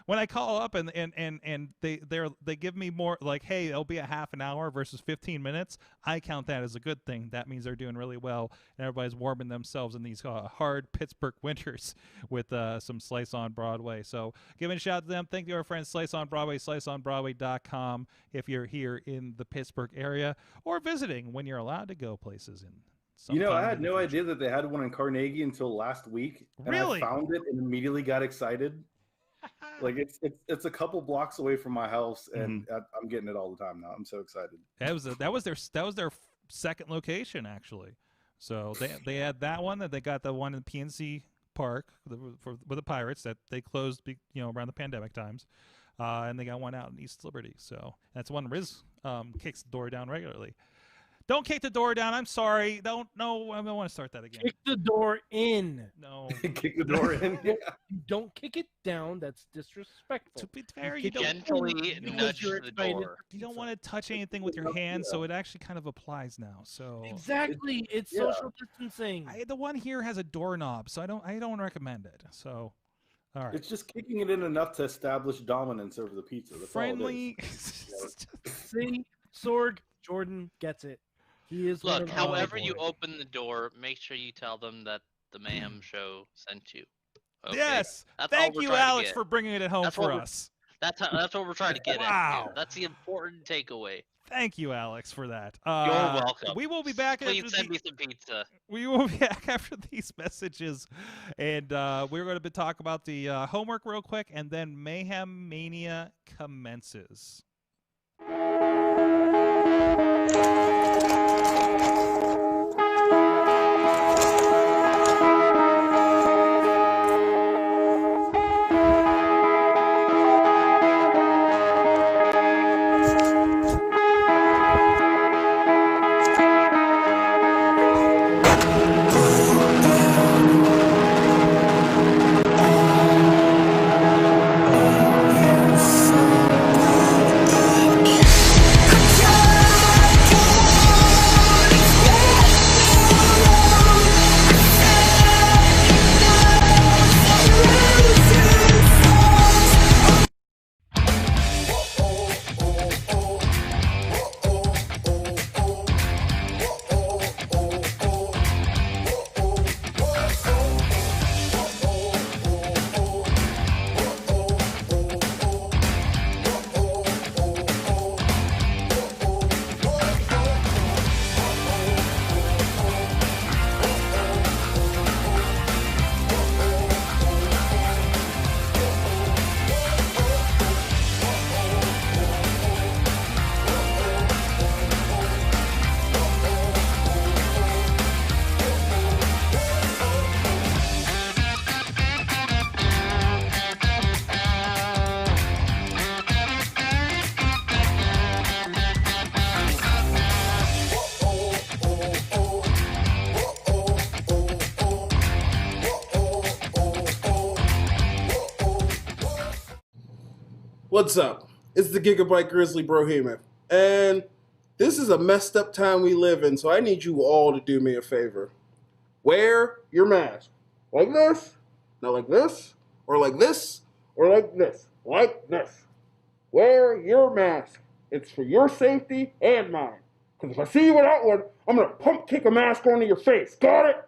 when I call up and they give me more, like, hey, it'll be a half an hour versus 15 minutes, I count that as a good thing. That means they're doing really well, and everybody's warming themselves in these hard Pittsburgh winters with some Slice on Broadway. So giving a shout out to them. Thank you to our friends Slice on Broadway, sliceonbroadway.com if you're here in the Pittsburgh area, or visiting when you're allowed to go places in. I had no idea that they had one in Carnegie until last week. And Really? I found it and immediately got excited. Like it's a couple blocks away from my house, and I'm getting it all the time now. I'm so excited. That was their second location, actually. So they had that one, that they got the one in PNC Park with the Pirates that they closed around the pandemic times, and they got one out in East Liberty. So that's one Riz kicks the door down regularly. Don't kick the door down. I'm sorry. I don't want to start that again. Kick the door in. No. Kick the door in. You don't kick it down. That's disrespectful. To be fair, You you don't Gently nudge you're the excited. door. you don't want to touch anything with your hands, so it actually kind of applies now. So Exactly. It's Yeah. social distancing. the one here has a doorknob, so I don't recommend it. So all right. It's just kicking it in enough to establish dominance over the pizza. That's all it Friendly. See, Sorg, Jordan gets it. He is one Look, of our however you boys. open the door, make sure you tell them that the Mayhem Show sent you. Okay? Yes. That's all Thank we're you, trying to Alex, get. for bringing it home That's for what we're- us. That's what we're trying to get at. Wow. Here. That's the important takeaway. Thank you, Alex, for that. You're welcome. We will be back Please after send me some pizza. We will be back after these messages, and we're going to talk about the homework real quick, and then Mayhem Mania commences. What's up? It's the Gigabyte Grizzly Brohemian, and this is a messed up time we live in, so I need you all to do me a favor. Wear your mask. Like this, not like this, or like this, or like this, like this. Wear your mask. It's for your safety and mine. Because if I see you without one, I'm going to pump kick a mask onto your face. Got it?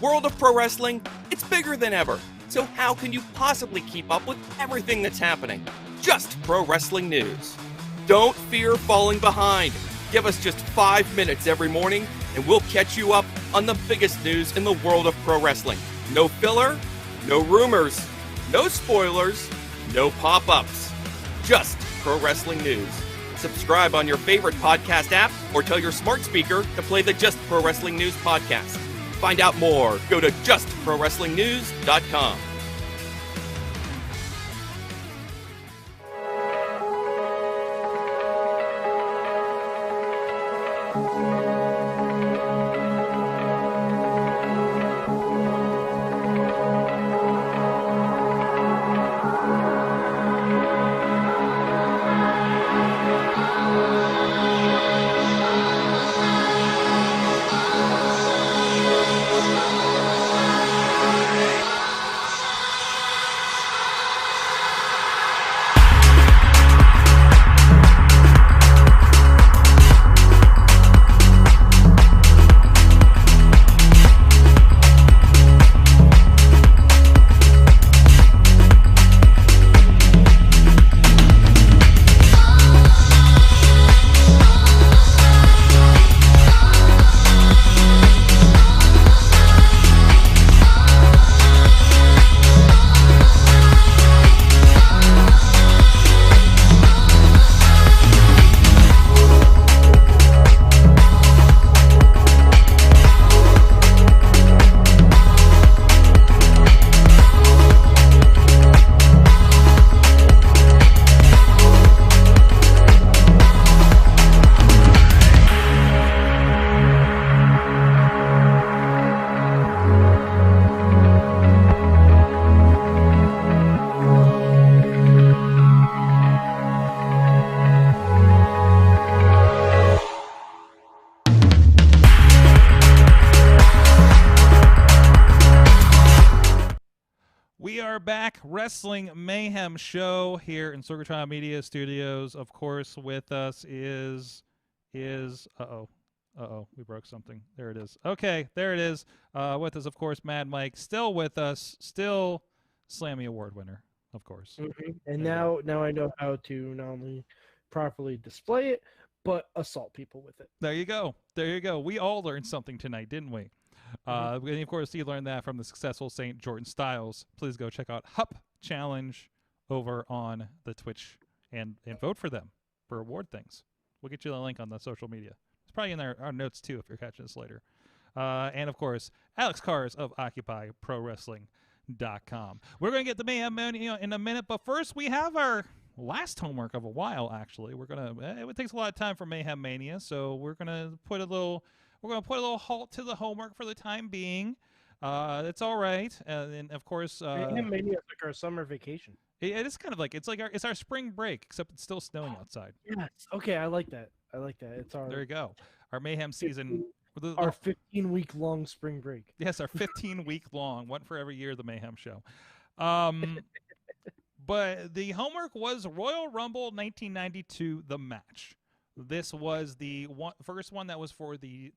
world of pro wrestling, it's bigger than ever. So how can you possibly keep up with everything that's happening? Just pro wrestling news. Don't fear falling behind. Give us just 5 minutes every morning, and we'll catch you up on the biggest news in the world of pro wrestling. No filler, no rumors, no spoilers, no pop-ups. Just pro wrestling news. Subscribe on your favorite podcast app or tell your smart speaker to play the Just Pro Wrestling News podcast. Find out more. Go to justprowrestlingnews.com. Wrestling Mayhem show here in Sorgatron Media Studios. Of course, with us is we broke something. There it is. Okay, there it is. With us, of course, Mad Mike. Still with us. Still Slammy Award winner, of course. Mm-hmm. And now I know how to not only properly display it, but assault people with it. There you go. There you go. We all learned something tonight, didn't we? And of course, you learned that from the successful St. Jordan Styles. Please go check out Hup Challenge over on the Twitch and vote for them for award things. We'll get you the link on the social media. It's probably in our notes too if you're catching this later. And of course, Alex Kahrs of OccupyProWrestling.com. We're going to get the Mayhem Mania in a minute, but first we have our last homework of a while. Actually, it takes a lot of time for Mayhem Mania, so we're gonna put a little halt to the homework for the time being. It's all right, and of course, Mayhem Mania is like our summer vacation. It is kind of like it's our spring break, except it's still snowing outside. Yes. Okay, I like that. It's our there you go. Our Mayhem season. Our 15-week long spring break. Yes, our 15-week long, one for every year, the Mayhem show. But the homework was Royal Rumble 1992, the match. This was the first one that was for the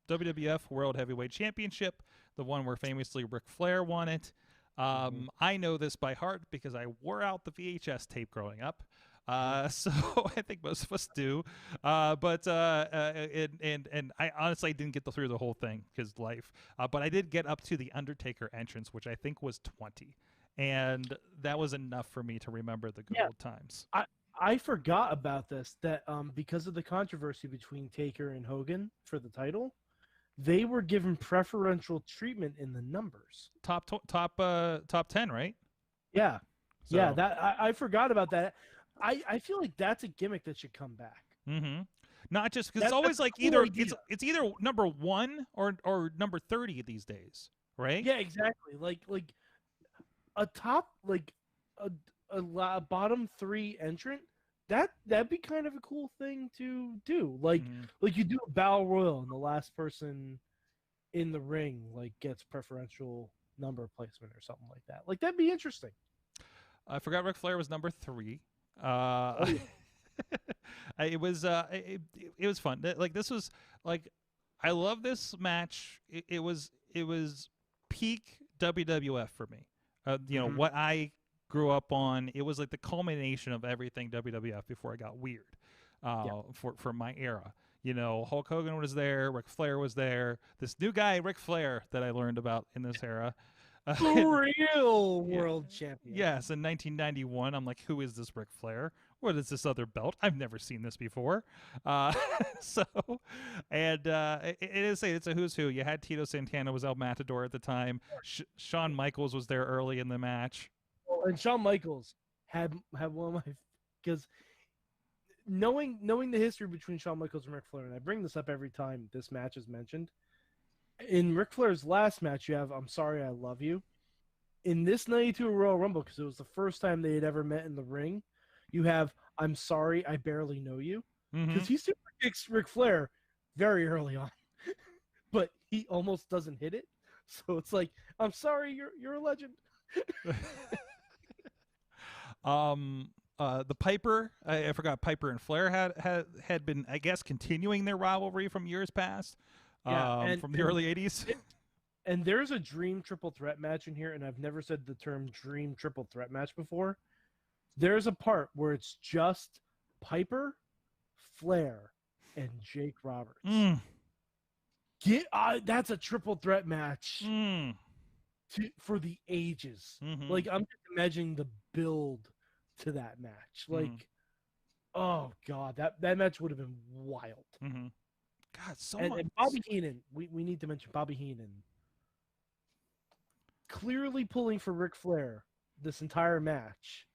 WWF World Heavyweight Championship, the one where famously Ric Flair won it. I know this by heart because I wore out the VHS tape growing up. So I think most of us do. But I honestly didn't get through the whole thing because life. But I did get up to the Undertaker entrance, which I think was 20. And that was enough for me to remember the good old times. I forgot about this, that because of the controversy between Taker and Hogan for the title, they were given preferential treatment in the numbers. Top 10, right? Yeah. So. Yeah, that I forgot about that. I feel like that's a gimmick that should come back. Mm-hmm. Not just because it's always like cool it's either number 1 or number 30 these days, right? Yeah, exactly. Like a top a bottom 3 entrant, that'd be kind of a cool thing to do. Like you do a battle royal and the last person in the ring gets preferential number placement or something like that. Like that'd be interesting. I forgot Ric Flair was number 3. It was fun. Like this was like I love this match. It was peak WWF for me. You know what I grew up on. It was like the culmination of everything WWF before it got weird. For my era. You know, Hulk Hogan was there, Ric Flair was there. This new guy, Ric Flair, that I learned about in this era. Real world champion. Yes, in 1991, I'm like, who is this Ric Flair? What is this other belt? I've never seen this before. It's a who's who. You had Tito Santana was El Matador at the time. Shawn Michaels was there early in the match. Well, and Shawn Michaels had one of my, because knowing the history between Shawn Michaels and Ric Flair, and I bring this up every time this match is mentioned. In Ric Flair's last match, you have "I'm Sorry, I Love You." In this 92 Royal Rumble, because it was the first time they had ever met in the ring, you have "I'm Sorry, I Barely Know You," because he super kicks Ric Flair very early on, but he almost doesn't hit it. So it's like, "I'm sorry, you're a legend." The Piper, I forgot Piper and Flair had been, I guess, continuing their rivalry from years past, from the early 80s. And there's a dream triple threat match in here, and I've never said the term dream triple threat match before. There's a part where it's just Piper, Flair, and Jake Roberts. That's a triple threat match for the ages. Like, I'm just imagining the build to that match. Like, oh god, that match would have been wild. God, much. And Bobby Heenan, we need to mention Bobby Heenan clearly pulling for Ric Flair this entire match.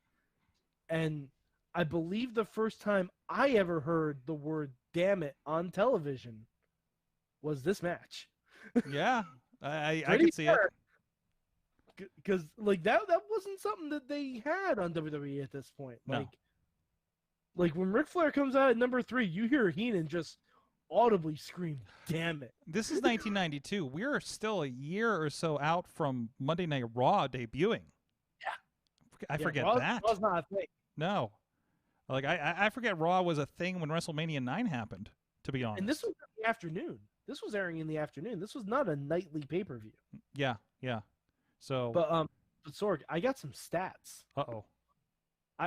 And I believe the first time I ever heard the word "damn it" on television was this match. Yeah, I can see it. Because like that wasn't something that they had on WWE at this point. No. Like when Ric Flair comes out at number 3, you hear Heenan just audibly scream, "Damn it!" This is 1992. We're still a year or so out from Monday Night Raw debuting. Yeah, I forget Raw, that. Raw's not a thing. No, like I forget Raw was a thing when WrestleMania 9 happened. To be honest, And this was in the afternoon. This was airing in the afternoon. This was not a nightly pay-per-view. Yeah. So, but Sorg, I got some stats.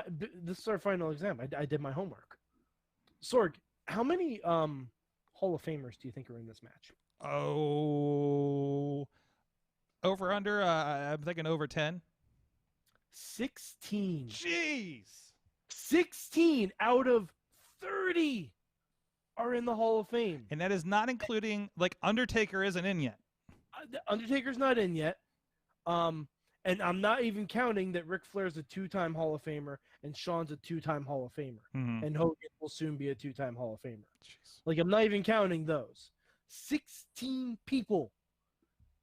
This is our final exam. I did my homework. Sorg, how many Hall of Famers do you think are in this match? Oh, over under. I'm thinking over 10. 16. Jeez. 16 out of 30 are in the Hall of Fame, and that is not including like Undertaker isn't in yet. Undertaker's not in yet. And I'm not even counting that Ric Flair's a 2-time Hall of Famer and Shawn's a 2-time Hall of Famer. And Hogan will soon be a 2-time Hall of Famer. Jeez. Like, I'm not even counting those. 16 people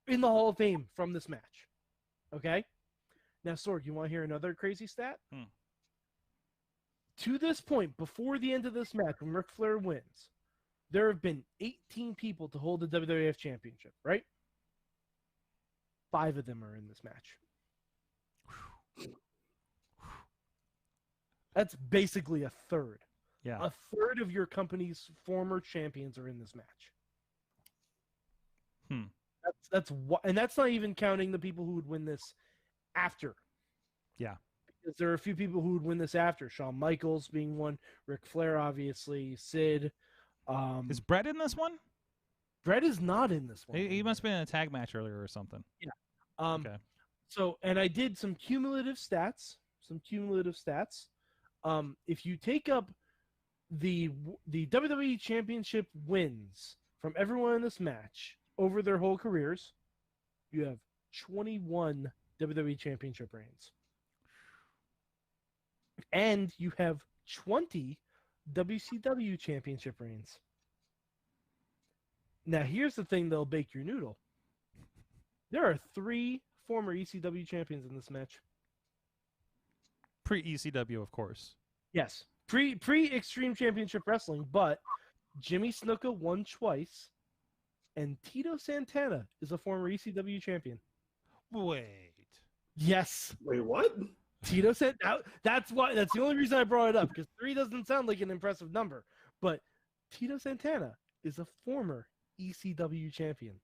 in the Hall of Fame from this match. Okay? Now, Sorg, you want to hear another crazy stat? To this point, before the end of this match, when Ric Flair wins, there have been 18 people to hold the WWF Championship, right? 5 of them are in this match. That's basically a third. Yeah. A third of your company's former champions are in this match. And that's not even counting the people who would win this after. Yeah. Because there are a few people who would win this after. Shawn Michaels being one, Ric Flair, obviously, Sid. Is Bret in this one? Bret is not in this one. He must have been in a tag match earlier or something. Yeah. Okay. So, and I did some cumulative stats. If you take up the WWE Championship wins from everyone in this match over their whole careers, you have 21 WWE Championship reigns. And you have 20 WCW Championship reigns. Now, here's the thing that'll bake your noodle. There are 3 former ECW champions in this match. Pre-ECW, of course. Yes. Pre-Extreme Championship Wrestling, but Jimmy Snuka won twice, and Tito Santana is a former ECW champion. Wait. Yes. Wait, what? Tito Santana. That's the only reason I brought it up, because 3 doesn't sound like an impressive number, but Tito Santana is a former ECW champion.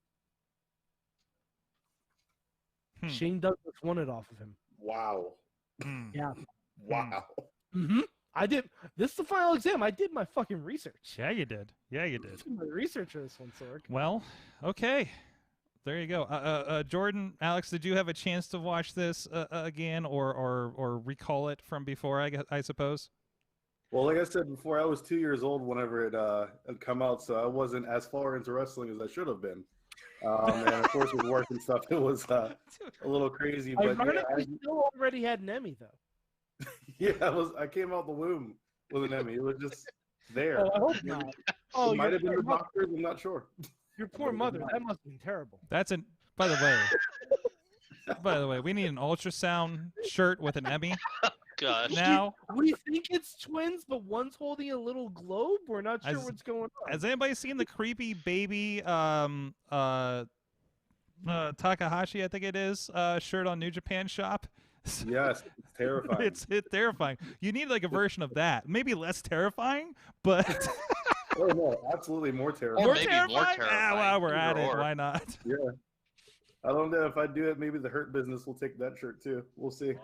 Hmm. Shane Douglas won it off of him. Wow. Hmm. Yeah. Wow. Mm-hmm. I did. This is the final exam. I did my fucking research. Yeah, you did. Yeah, you did. I did my research for this one, Sorg. Well, okay. There you go. Jordan, Alex, did you have a chance to watch this again or recall it from before, I suppose? Well, like I said before, I was 2 years old whenever it had come out, so I wasn't as far into wrestling as I should have been. And of course, with work and stuff, it was a little crazy. But Ironically, still already had an Emmy though. yeah, I came out the womb with an Emmy. It was just there. Oh, I hope not. Oh, it might have been your the doctors. I'm not sure. Your poor mother. That must have been terrible. That's an. By the way, we need an ultrasound shirt with an Emmy. Gosh. Now, we think it's twins, but one's holding a little globe. We're not sure what's going on. has anybody seen the creepy baby Takahashi, I think it is, shirt on New Japan Shop? Yes, it's terrifying. It's terrifying. You need like a version of that. Maybe less terrifying, but Oh no, absolutely more terrifying. Or maybe more terrifying. Ah, while we're at it, Or- why not? Yeah. I don't know if I do it. Maybe the Hurt Business will take that shirt too. We'll see.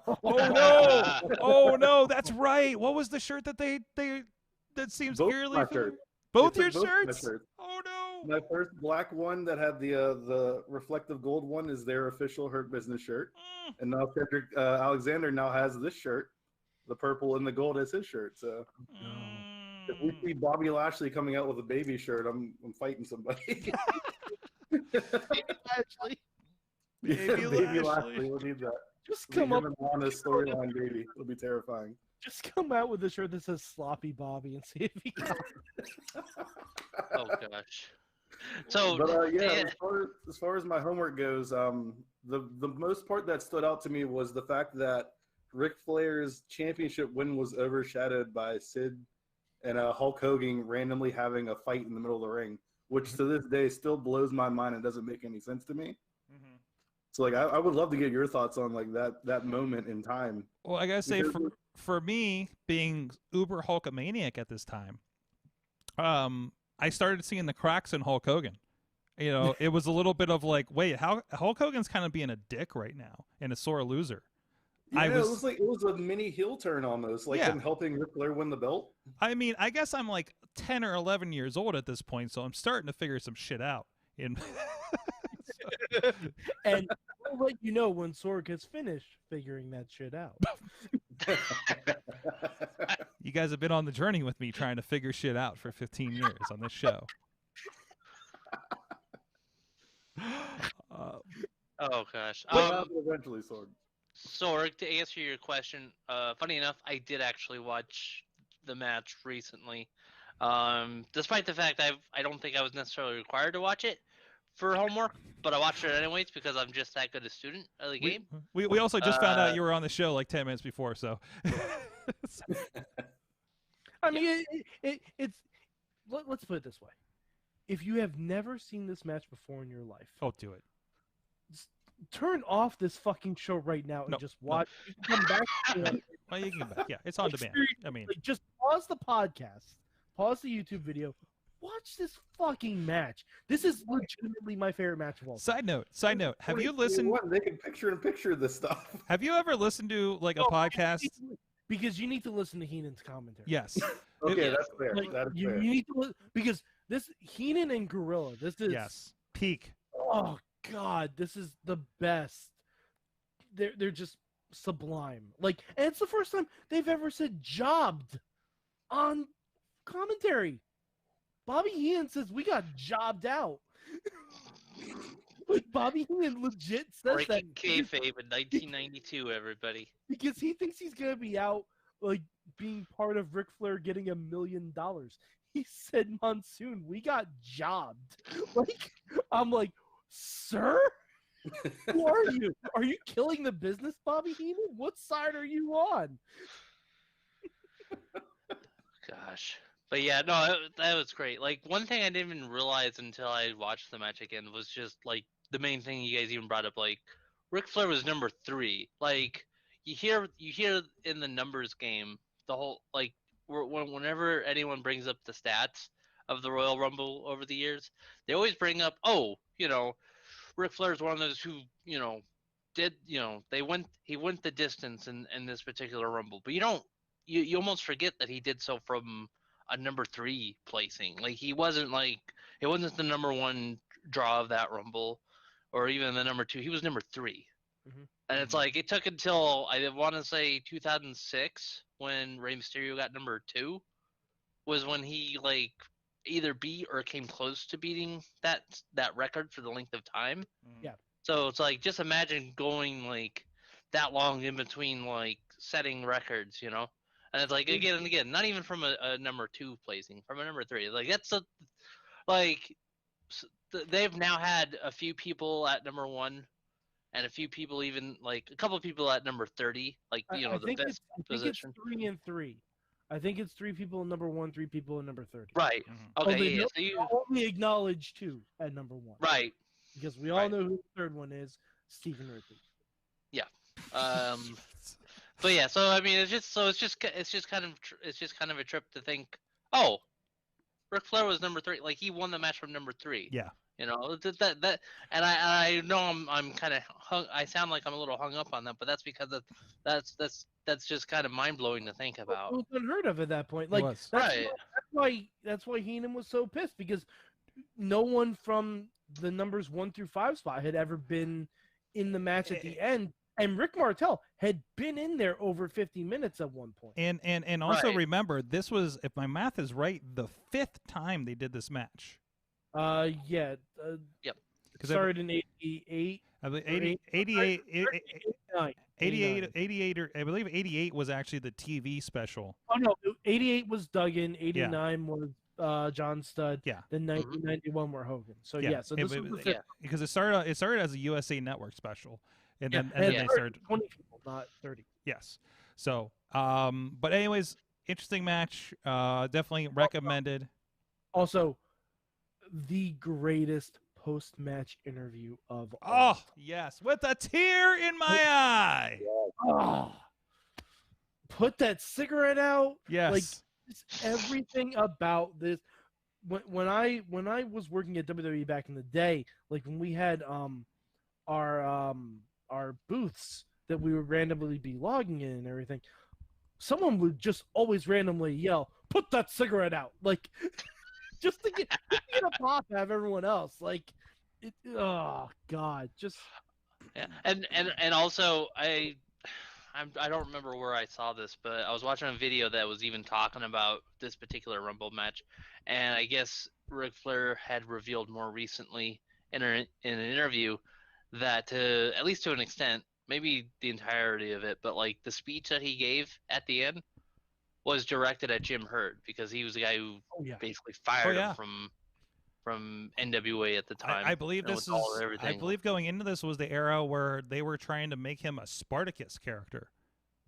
Oh no! Oh no! That's right. What was the shirt that they that seems Both eerily my familiar? shirts. Both They your took both my shirts? shirts. Oh no! My first black one that had the reflective gold one is their official Hurt Business shirt, and now Cedric Alexander now has this shirt, the purple and the gold as his shirt. So if we see Bobby Lashley coming out with a baby shirt, I'm fighting somebody. Actually, Baby Baby Lashley. Lashley will need that. just Come come up. on a storyline, baby. It'll be terrifying. Just come out with a shirt that says "Sloppy Bobby" and see if he got it. Oh gosh. So But yeah, Dan- as far as my homework goes, the most part that stood out to me was the fact that Ric Flair's championship win was overshadowed by Sid and Hulk Hogan randomly having a fight in the middle of the ring, which to this day still blows my mind and doesn't make any sense to me. So like, I would love to get your thoughts on like that moment in time. Well, I gotta say, Because- for me, being uber Hulkamaniac at this time, I started seeing the cracks in Hulk Hogan. You know, it was a little bit of like, wait, how Hulk Hogan's kind of being a dick right now and a sore loser. Yeah, it was a mini heel turn almost, like Yeah. him helping Ric Flair win the belt. I mean, I guess I'm like 10 or 11 years old at this point, so I'm starting to figure some shit out. And I'll let you know when Sorg has finished figuring that shit out. You guys have been on the journey with me trying to figure shit out for 15 years on this show. oh gosh. What happened eventually, Sorg? Sorg, to answer your question, funny enough, I did actually watch the match recently. Despite the fact I don't think I was necessarily required to watch it for homework, but I watched it anyways because I'm just that good a student of the game. We also just found out you were on the show like 10 minutes before, so. I mean, it's. Let's put it this way: if you have never seen this match before in your life, Oh, do it. turn off this fucking show right now and No, just no. watch. You can come back. To it. Well, you can get back. Yeah, it's on demand. I mean, Like, just pause the podcast, pause the YouTube video, watch this fucking match. This is legitimately my favorite match of all time. side note. Have you listened? They can picture this stuff. Have you ever listened to like a No, podcast? Because you need to listen to Heenan's commentary. Yes. Okay, that's fair. Like, That is you fair. need to because this Heenan and Gorilla. This is Yes. Peak. Oh God, this is the best. They're just sublime. Like, and it's the first time they've ever said "jobbed" on commentary. Bobby Heenan says we got jobbed out. Like Bobby Heenan legit says that Breaking kayfabe in 1992, everybody. because he thinks he's gonna be out, like being part of Ric Flair getting $1 million. He said, "Monsoon, we got jobbed." Like, I'm like, sir. Who are you? Are you killing the business, Bobby Heenan? What side are you on? Gosh. But yeah, no, that was great. Like, one thing I didn't even realize until I watched the match again was just, like, the main thing you guys even brought up, like, Ric Flair was number 3. Like, you hear in the numbers game, the whole, like, whenever anyone brings up the stats, of the Royal Rumble over the years, they always bring up, Ric Flair's one of those who, he went the distance in this particular Rumble. But you almost forget that he did so from a number 3 placing. Like, it wasn't the number 1 draw of that Rumble, or even the number 2. He was number 3. Mm-hmm. And it's like, it took until, I want to say 2006, when Rey Mysterio got number 2, was when he, either beat or came close to beating that record for the length of time. Yeah. So it's like, just imagine going, that long in between, setting records, And it's like, again and again, not even from a number 2 placing, from a number 3. They've now had a few people at number 1, and a few people even, a couple of people at number 30, the best position. It's 3 and 3. I think it's 3 people in number 1, 3 people in number 30. Right. Okay. Only, Yeah. only acknowledge 2 at number 1. Right. Because we all know who the third one is, Stephen Ripley. Yeah. But yeah. So I mean, it's just kind of a trip to think. Oh, Ric Flair was number 3. He won the match from number 3. Yeah. That, and I know I'm kind of I sound like I'm a little hung up on that, but that's because that's just kind of mind blowing to think about. It was unheard of at that point. Was. That's why Heenan was so pissed, because no one from the numbers 1 through 5 spot had ever been in the match at the end, and Rick Martel had been in there over 50 minutes at one point. And also remember, this was, if my math is right, the 5th time they did this match. Yep. Started in 88. I believe 88, I believe 88 was actually the TV special. Oh no, 88 was Duggan, 89 was John Studd. Yeah. Then 1991 were Hogan. So so this was the 5th. Because it started as a USA Network special, and then they started 20 people, not 30. Yes. So, but anyways, interesting match. Definitely recommended. Also, the greatest post-match interview of all. Oh, yes, with a tear in my eye. Oh, put that cigarette out. Yes. Everything about this. When I was working at WWE back in the day, when we had our booths that we would randomly be logging in and everything, someone would just always randomly yell, "Put that cigarette out!" Just to get a pop out of everyone else. Oh God, just yeah. And also I don't remember where I saw this, but I was watching a video that was even talking about this particular Rumble match, and I guess Ric Flair had revealed more recently in an interview that, at least to an extent, maybe the entirety of it, but the speech that he gave at the end was directed at Jim Herd, because he was the guy who basically fired him from NWA at the time. I believe I believe going into this was the era where they were trying to make him a Spartacus character.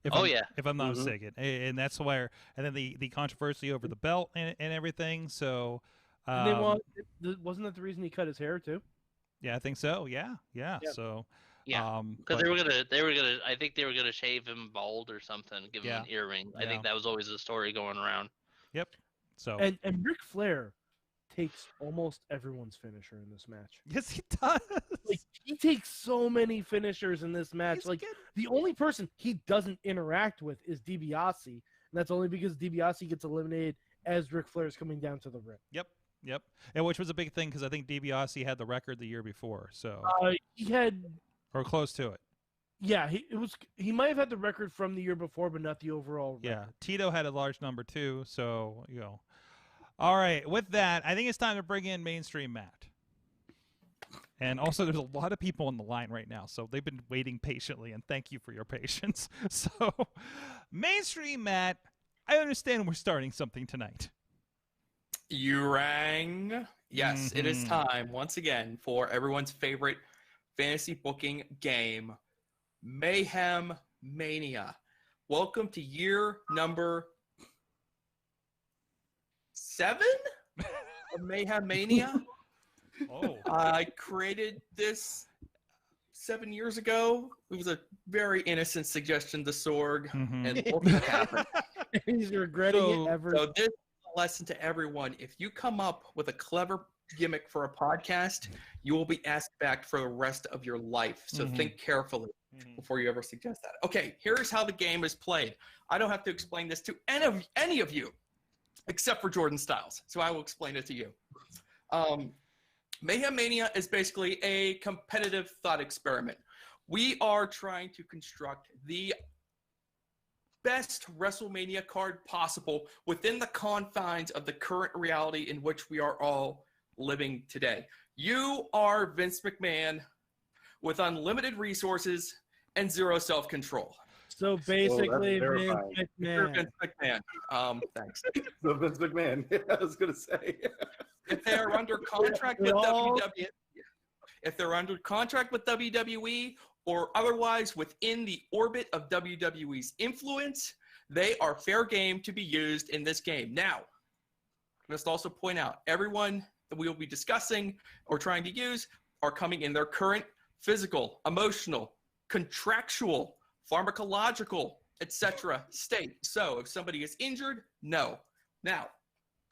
If I'm not mistaken, and that's where, and then the controversy over the belt and everything. So, wasn't that the reason he cut his hair too? Yeah, I think so. Yeah. So. Yeah, because they were gonna. I think they were gonna shave him bald or something, give him an earring. I think that was always the story going around. Yep. So and Ric Flair takes almost everyone's finisher in this match. Yes, he does. He takes so many finishers in this match. The only person he doesn't interact with is DiBiase, and that's only because DiBiase gets eliminated as Ric Flair is coming down to the ring. Yep. And which was a big thing, because I think DiBiase had the record the year before. So he had. Or close to it. Yeah, he might have had the record from the year before, but not the overall record. Yeah, Tito had a large number too, so All right, with that, I think it's time to bring in Mainstream Matt. And also, there's a lot of people on the line right now, so they've been waiting patiently, and thank you for your patience. So, Mainstream Matt, I understand we're starting something tonight. You rang. Yes, it is time once again for everyone's favorite fantasy booking game, Mayhem Mania. Welcome to year number 7 of Mayhem Mania. I created this 7 years ago. It was a very innocent suggestion to Sorg, and look what happened. He's regretting it ever. So this lesson to everyone. If you come up with a clever gimmick for a podcast, you will be asked back for the rest of your life. So think carefully before you ever suggest that. Okay, here's how the game is played. I don't have to explain this to any of you, except for Jordan Styles. So I will explain it to you. Mayhem Mania is basically a competitive thought experiment. We are trying to construct the best WrestleMania card possible within the confines of the current reality in which we are all living today. You are Vince McMahon with unlimited resources and zero self-control. So basically, Whoa, Vince You're McMahon. Vince McMahon. Thanks. So Vince McMahon. I was gonna say. If they're under contract with WWE, if they're under contract with WWE or otherwise within the orbit of WWE's influence, they are fair game to be used in this game. Now, I must also point out, everyone that we will be discussing or trying to use are coming in their current physical, emotional, contractual, pharmacological, etc. state. So if somebody is injured, no. Now,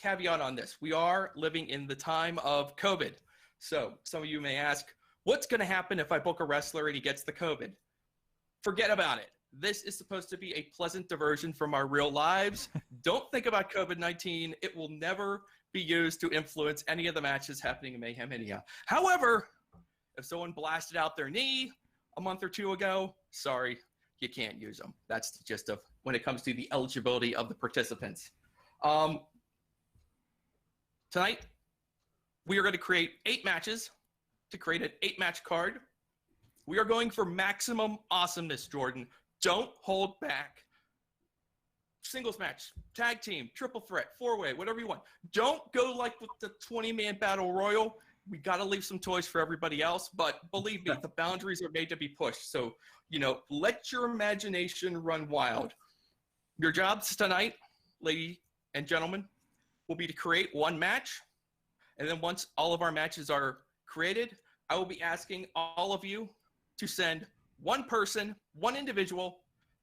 caveat on this, we are living in the time of COVID. So some of you may ask, what's going to happen if I book a wrestler and he gets the COVID? Forget about it. This is supposed to be a pleasant diversion from our real lives. Don't think about COVID-19. It will never be used to influence any of the matches happening in Mayhem Mania. However, if someone blasted out their knee a month or two ago, sorry, you can't use them. That's the gist of when it comes to the eligibility of the participants. Tonight, we are going to create 8 matches to create an 8-match card. We are going for maximum awesomeness, Jordan. Don't hold back. Singles match, tag team, triple threat, 4-way, whatever you want. Don't go like with the 20-man battle royal. We got to leave some toys for everybody else, but believe me, the boundaries are made to be pushed. So, let your imagination run wild. Your jobs tonight, ladies and gentlemen, will be to create 1 match. And then once all of our matches are created, I will be asking all of you to send 1 person, 1 individual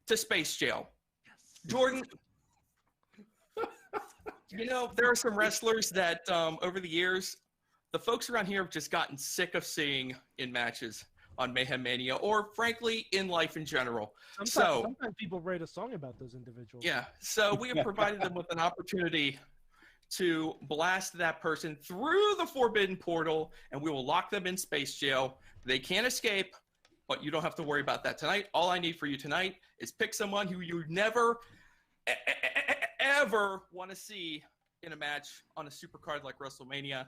to space jail. Jordan, there are some wrestlers that over the years, the folks around here have just gotten sick of seeing in matches on Mayhem Mania, or frankly, in life in general. Sometimes people write a song about those individuals. Yeah, so we have provided them with an opportunity to blast that person through the forbidden portal, and we will lock them in space jail. They can't escape, but you don't have to worry about that tonight. All I need for you tonight is pick someone who you never, ever want to see in a match on a super card like WrestleMania,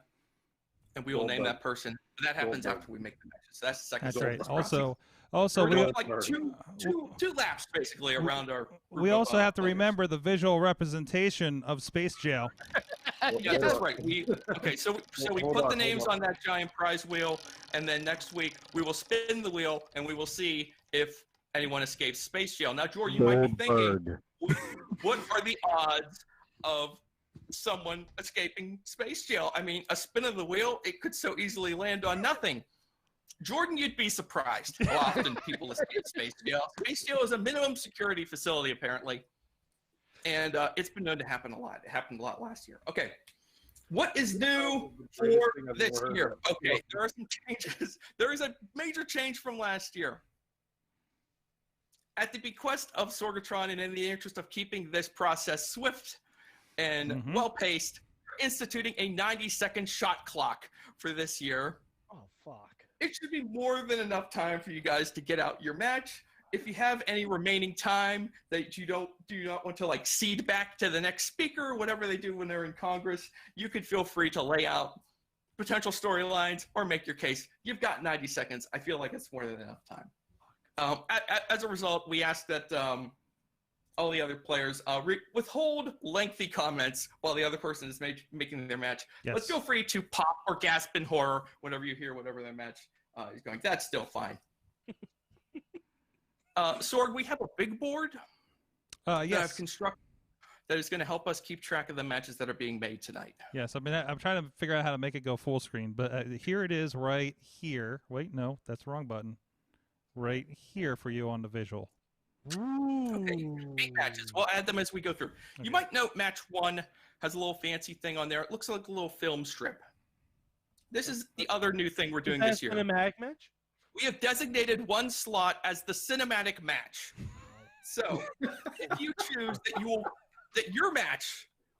and we will name that person. That happens after we make the matches. So that's the second. That's right. process. Also, we we have like two laps basically around our. We also have to remember the visual representation of Space Jail. Yeah, that's right. So we put the names on that giant prize wheel, and then next week we will spin the wheel and we will see if anyone escapes space jail. Now, George, you might be thinking, what are the odds of someone escaping space jail? I mean, a spin of the wheel, it could so easily land on nothing. Jordan, you'd be surprised how often people escape space jail. Space jail is a minimum security facility, apparently. And it's been known to happen a lot. It happened a lot last year. Okay. What is new for this year? Okay, there are some changes. There is a major change from last year. At the bequest of Sorgatron and in the interest of keeping this process swift and well-paced, we're instituting a 90-second shot clock for this year. Oh, fuck. It should be more than enough time for you guys to get out your match. If you have any remaining time that you do not want to like cede back to the next speaker or whatever they do when they're in Congress, you could feel free to lay out potential storylines or make your case. You've got 90 seconds. I feel like it's more than enough time. As a result, we ask that all the other players withhold lengthy comments while the other person is making their match. Yes. But feel free to pop or gasp in horror whenever you hear whatever their match is going. That's still fine. Sorg, we have a big board that yes. I've constructed that is going to help us keep track of the matches that are being made tonight. Yes, I mean, I'm trying to figure out how to make it go full screen, but here it is right here. Wait, no, that's the wrong button. Right here for you on the visual. Okay, 8 matches. We'll add them as we go through. You might note match 1 has a little fancy thing on there. It looks like a little film strip. This is the other new thing we're doing this year. Cinematic match? We have designated one slot as the cinematic match. So if you choose that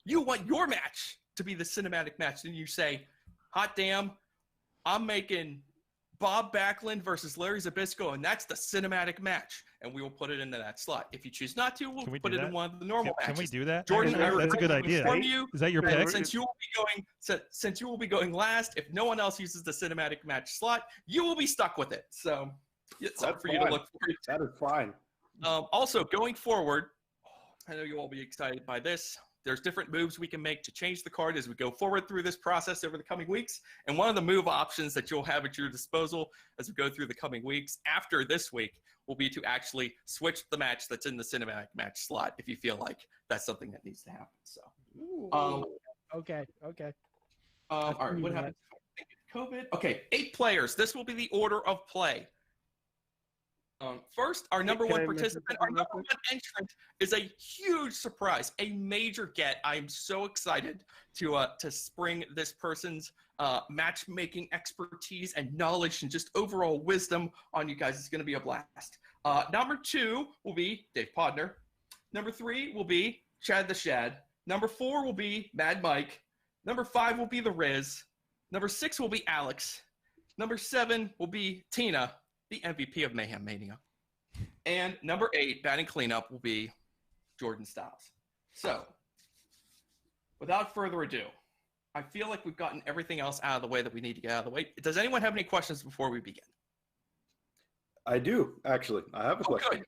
you want your match to be the cinematic match, then you say, hot damn, I'm making Bob Backlund versus Larry Zbyszko, and that's the cinematic match, and we will put it into that slot. If you choose not to, we'll put it in one of the normal matches. Can we do that? Jordan, that's a good idea. Is that your pick? Since you will be going last, if no one else uses the cinematic match slot, you will be stuck with it. So it's up for you to look forward to. That is fine. Also, going forward, I know you'll all be excited by this. There's different moves we can make to change the card as we go forward through this process over the coming weeks. And one of the move options that you'll have at your disposal as we go through the coming weeks after this week will be to actually switch the match that's in the cinematic match slot if you feel like that's something that needs to happen. So, Okay. all right, what happens? COVID. Okay, 8 players. This will be the order of play. First, our number one participant, our number one entrant is a huge surprise, a major get. I'm so excited to spring this person's matchmaking expertise and knowledge and just overall wisdom on you guys. It's going to be a blast. Number 2 will be Dave Podner. Number 3 will be Chad the Shad. Number 4 will be Mad Mike. Number 5 will be The Riz. Number 6 will be Alex. Number 7 will be Tina, the MVP of Mayhem Mania. And number 8, batting cleanup, will be Jordan Styles. So, without further ado, I feel like we've gotten everything else out of the way that we need to get out of the way. Does anyone have any questions before we begin? I do, actually. I have a question. Good.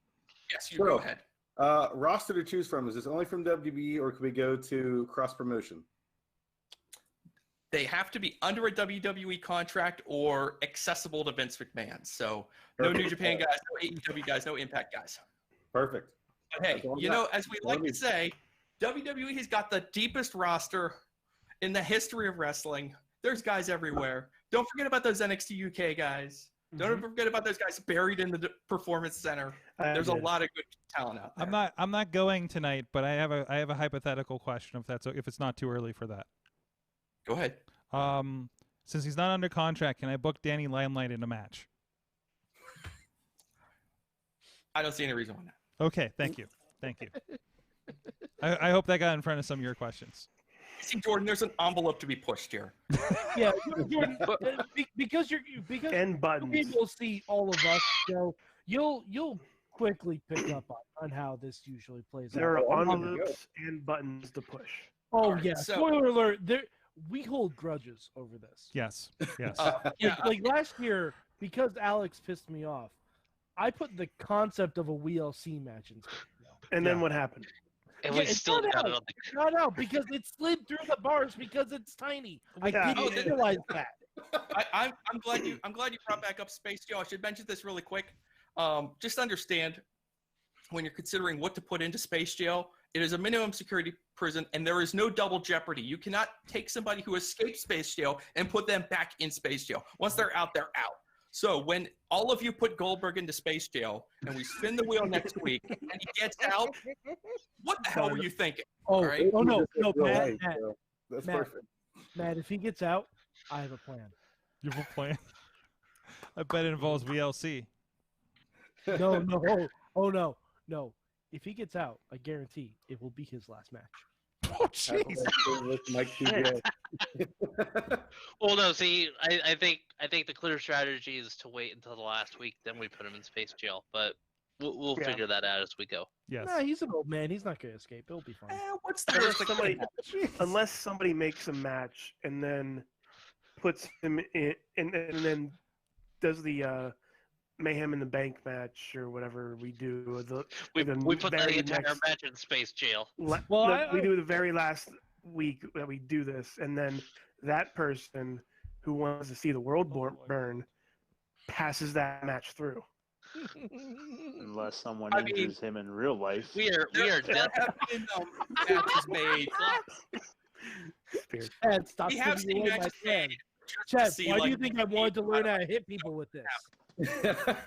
Yes, you go ahead. Roster to choose from. Is this only from WWE, or could we go to cross promotion? They have to be under a WWE contract or accessible to Vince McMahon. So no New Japan guys, no AEW guys, no Impact guys. Perfect. But hey, as we like to say, WWE has got the deepest roster in the history of wrestling. There's guys everywhere. Don't forget about those NXT UK guys. Don't forget about those guys buried in the Performance Center. There's a lot of good talent out there. I'm not going tonight, but I have a hypothetical question if it's not too early for that. Go ahead. Since he's not under contract, can I book Danny Limelight in a match? I don't see any reason why not. Okay, thank you. I hope that got in front of some of your questions. See, Jordan, there's an envelope to be pushed here. Yeah, Jordan, because and buttons. People see all of us, so you'll quickly pick up on how this usually plays out. There are envelopes and buttons to push. Oh yeah. Spoiler alert. We hold grudges over this. Yes. Like last year, because Alex pissed me off, I put the concept of a WLC match in. And then what happened? And we still got it on the not out because it slid through the bars because it's tiny. I didn't realize that. I'm glad you brought back up Space Joe. I should mention this really quick. Just understand, when you're considering what to put into Space Jail, it is a minimum security prison, and there is no double jeopardy. You cannot take somebody who escaped Space Jail and put them back in Space Jail. Once they're out, they're out. So when all of you put Goldberg into Space Jail and we spin the wheel next week and he gets out, what the hell were you thinking? Oh, right? no, Matt, That's perfect. Matt, if he gets out, I have a plan. You have a plan? I bet it involves VLC. No. Oh, no. If he gets out, I guarantee it will be his last match. Oh, jeez. Well, no. See, I think the clear strategy is to wait until the last week, then we put him in Space Jail. But we'll figure that out as we go. Yes. Nah, he's an old man. He's not gonna escape. He'll be fine. What's the worst? Unless somebody makes a match and then puts him in, and then does the Mayhem in the Bank match or whatever we do. We put the entire match in Space Jail. We do the very last week that we do this, and then that person who wants to see the world burn passes that match through. Unless someone injures him in real life. We are dead. Matches made. Chad, stop We have seen matches made. Chad, why do you think I wanted to learn how to hit people with this?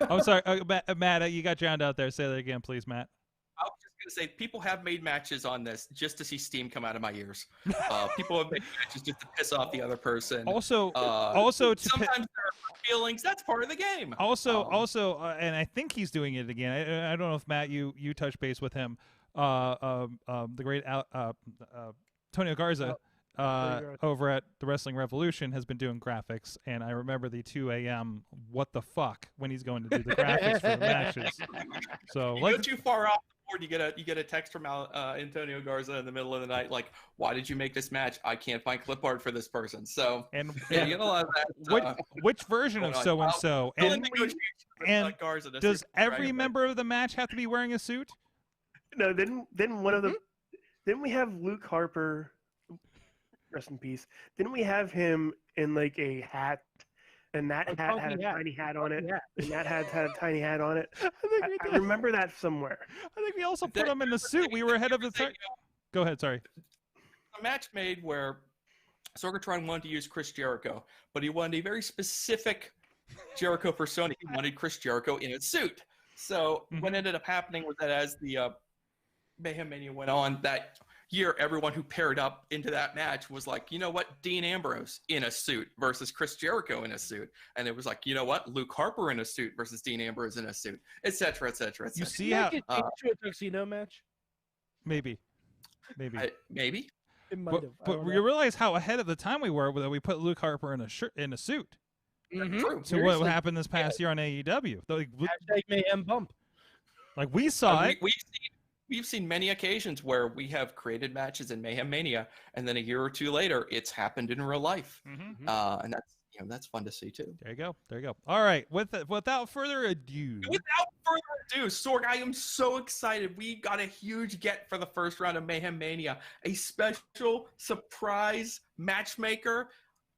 I'm sorry, Matt. You got drowned out there. Say that again, please, Matt. I was just gonna say people have made matches on this just to see steam come out of my ears. People have made matches just to piss off the other person. Also, sometimes there are feelings. That's part of the game. Also, and I think he's doing it again. I don't know if Matt, you touched base with him. The great Antonio Garza over at the Wrestling Revolution has been doing graphics, and I remember the 2 a.m. what the fuck when he's going to do the graphics for the matches. So you go too far off the board, you get a text from Antonio Garza in the middle of the night, like, "Why did you make this match? I can't find clip art for this person." So and yeah, you get a lot of that. Which version of so and so? And Garza does every member of the match have to be wearing a suit? No, then one of the then we have Luke Harper, rest in peace. Then we have him in like a hat, and that hat had a tiny hat on it. And that hat had a tiny hat on it. I remember that somewhere. I think we also put him in the suit. We were ahead of the time. Go ahead, sorry. A match made where Sorgatron wanted to use Chris Jericho, but he wanted a very specific Jericho persona. He wanted Chris Jericho in a suit. So what ended up happening was that as the Mayhem Mania went on that year, everyone who paired up into that match was like, you know what, Dean Ambrose in a suit versus Chris Jericho in a suit. And it was like, you know what, Luke Harper in a suit versus Dean Ambrose in a suit, et cetera, et cetera, et cetera. You see how to a tuxedo match? Maybe. Maybe. It might have. But you realize how ahead of the time we were that we put Luke Harper in a suit. True. So what happened this past year on AEW? Hashtag Mayhem bump. Like we saw it. We've seen many occasions where we have created matches in Mayhem Mania, and then a year or two later, it's happened in real life, and that's fun to see too. There you go. All right, without further ado, Sorg, I am so excited. We got a huge get for the first round of Mayhem Mania, a special surprise matchmaker.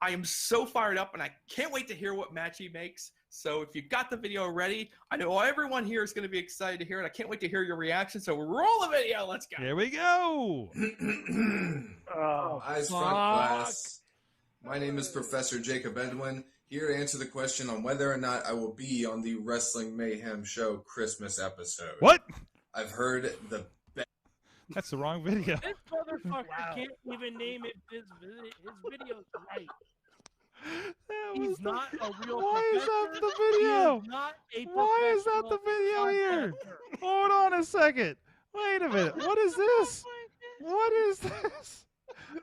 I am so fired up, and I can't wait to hear what match he makes. So if you got the video ready, I know everyone here is going to be excited to hear it. I can't wait to hear your reaction. So roll the video. Let's go. Here we go. Eyes front class. My name is Professor Jacob Edwin, here to answer the question on whether or not I will be on the Wrestling Mayhem Show Christmas episode. What? I've heard the best. That's the wrong video. This motherfucker can't even name it. His video's right. He's not a real Why is that professor. the video? He is not a Why is that the video here? Hold on a second. Wait a minute. What is this? What is this?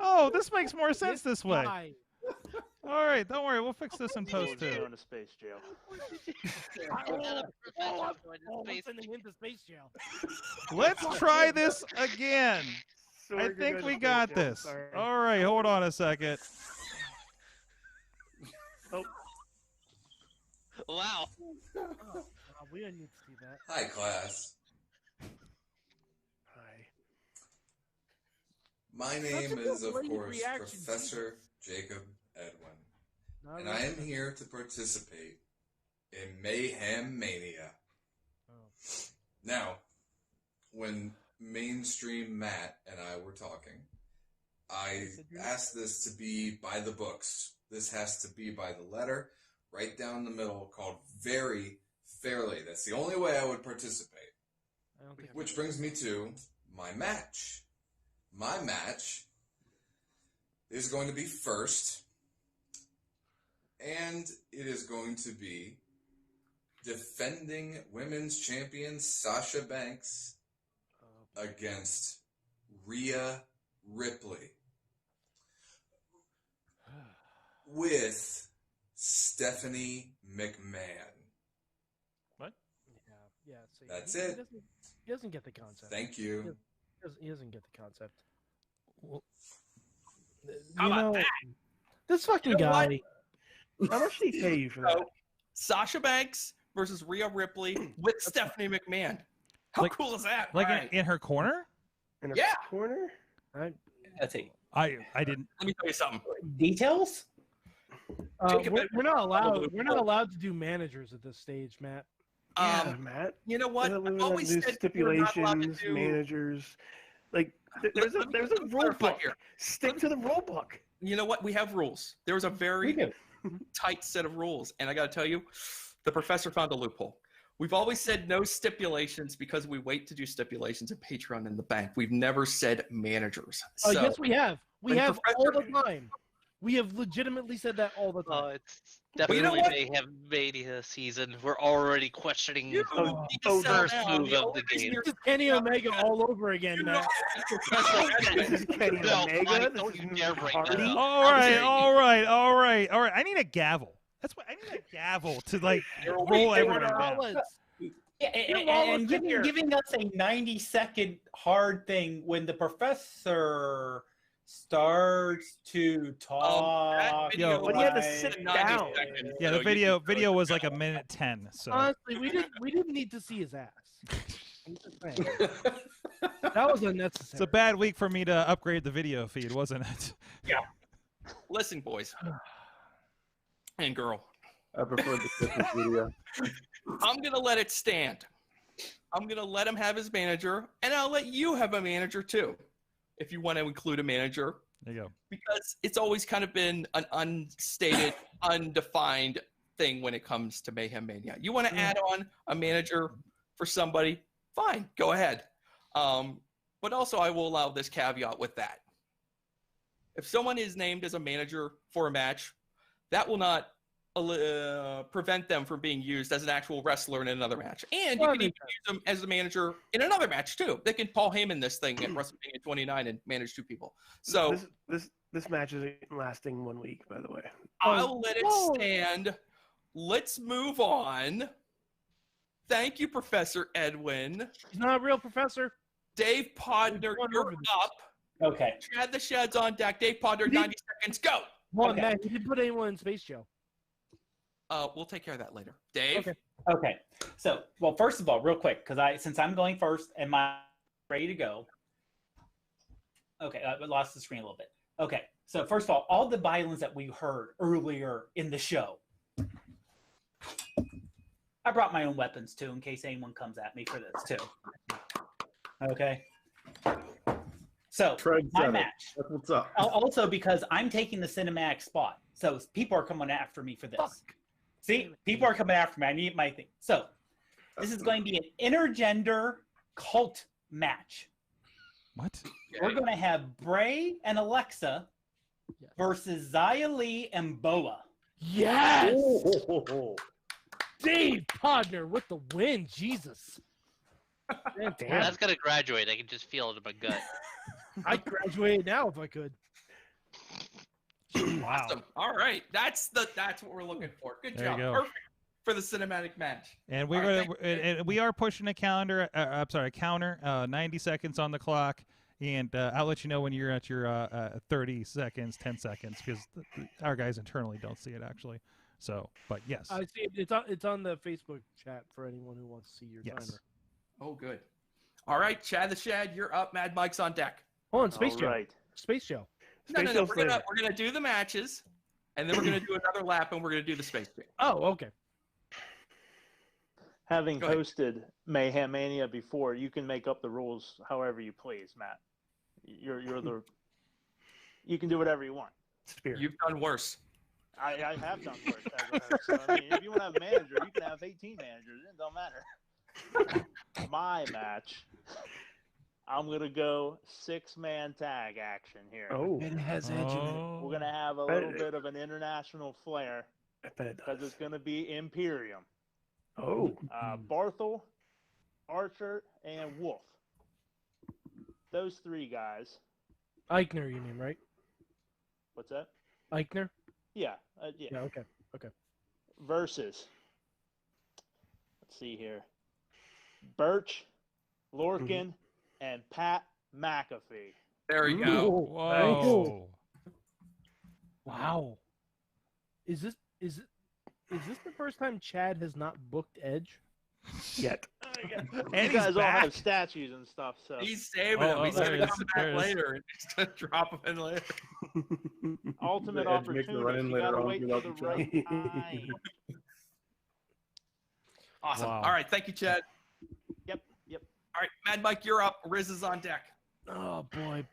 Oh, this makes more sense this way. All right, don't worry. We'll fix this in post too. Going to space jail. Sending him to space jail. Let's try this again. I think we got this. All right, hold on a second. Oh. Wow. Oh, we didn't need to see that. Hi, class. Hi. My name is, of course, Professor Jacob Edwin, and I am here to participate in Mayhem Mania. Now, when Mainstream Matt and I were talking, I asked this to be by the books. This has to be by the letter, right down the middle, called very fairly. That's the only way I would participate. Which brings me to my match. My match is going to be first, and it is going to be defending women's champion Sasha Banks against Rhea Ripley with Stephanie McMahon. What? Yeah. So That's it. He doesn't get the concept. Thank you. He doesn't get the concept. Well, How about that? This fucking guy. How much did he pay you for that? Sasha Banks versus Rhea Ripley with Stephanie McMahon. How cool is that? Like in her corner? In her Yeah. corner? That's it. I didn't. Let me tell you something. Details? We're not allowed. We're not allowed to do managers at this stage, Matt. Matt. You know what? I've always said stipulations, managers. Like there's a rule book. Stick to the rule book. You know what? We have rules. There was a very tight set of rules, and I got to tell you, the professor found a loophole. We've always said no stipulations because we wait to do stipulations at Patreon and the bank. We've never said managers. Oh, So, yes, we have. We when have Professor- all the time. We have legitimately said that all the time. Oh, it's Well, you know definitely what? Mayhem Mania season. We're already questioning You the need to settle first down. move The of only the reason game. you're- This is Kenny Omega all over again, You man. know, This is Kenny No, Omega. Mike, This don't is you Mick dare bring that Hardy. up. All How right, dare you. all right, all right, all right. I need a gavel. That's what I need, a gavel to like roll everyone down. Rollins. Yeah, You're and Wallace giving, here. giving us a 90-second hard thing when the professor starts to talk. Yo, But you had to sit down. Yeah, the video was like a minute 10. So Honestly, we didn't need to see his ass. I'm just saying. That was unnecessary. it's a bad week for me to upgrade the video feed, wasn't it? Yeah. Listen, boys and girl, I prefer the Christmas video. I'm gonna let it stand. I'm gonna let him have his manager, and I'll let you have a manager too, if you want to include a manager. There you go. Because it's always kind of been an unstated, undefined thing when it comes to Mayhem Mania. You want to add on a manager for somebody? Fine, go ahead. But also, I will allow this caveat with that. If someone is named as a manager for a match, that will not prevent them from being used as an actual wrestler in another match. And you can even use them as a manager in another match too. They can Paul Heyman this thing at WrestleMania 29 and manage 2 people. So this match isn't lasting 1 week, by the way. I'll let it stand. Let's move on. Thank you, Professor Edwin. He's not a real professor. Dave Podner, you're up. Okay. Chad the Shad's on deck. Dave Podner, 90 seconds, go. Well, Okay. man, he didn't put anyone in Space Joe. We'll take care of that later. Dave? Okay. So, well, first of all, real quick, because since I'm going first, am I ready to go? Okay, I lost the screen a little bit. Okay, so first of all the violence that we heard earlier in the show, I brought my own weapons too, in case anyone comes at me for this too. Okay. So, my match. That's what's up. Also, because I'm taking the cinematic spot, so people are coming after me for this. See, people are coming after me. I need my thing. So, this is going to be an intergender cult match. What? We're going to have Bray and Alexa versus Xia Li and Boa. Yes! Dave Podner with the win. Jesus. Man, damn. That's gonna graduate. I can just feel it in my gut. I'd graduate now if I could. Wow. Awesome. All right. That's what we're looking for. Good There job. you go. Perfect for the cinematic match. And we're All right, gonna, and we are pushing a calendar. I'm sorry, a counter. 90 seconds on the clock, and I'll let you know when you're at your 30 seconds, 10 seconds, because our guys internally don't see it actually. So, but yes. I see it. It's on the Facebook chat for anyone who wants to see your timer. Oh, good. All right, Chad the Shad, you're up. Mad Mike's on deck. Hold on, Space All Joe. right. Space Joe. No. We're gonna do the matches, and then we're gonna do another lap, and we're gonna do the space jam. Oh, okay. Having Go ahead. hosted Mayhem Mania before, you can make up the rules however you please, Matt. You're the you can do whatever you want. You've done worse. I have done work as a host. So, I mean, if you want to have a manager, you can have 18 managers. It don't matter. My match, I'm going to go 6-man tag action here. Oh. It has edge in it. We're going to have a little bit of an international flair because it's going to be Imperium. Oh. Barthel, Archer, and Wolf. Those 3 guys. Eichner, you mean, right? What's that? Eichner? Yeah. Yeah, okay. Okay. Versus, let's see here, Birch, Lorcan, and Pat McAfee. There you go. Whoa. Wow. Is this the first time Chad has not booked Edge? Yet. You guys all have statues and stuff, so He's saving them. He's there gonna it is. come There back it is. later and just gonna drop them in later. ultimate The Edge makes the run opportunity. in You later gotta on, wait you for love the each other. right time. Awesome. Wow. All right, thank you, Chad. Yep. All right, Mad Mike, you're up. Riz is on deck. Oh boy.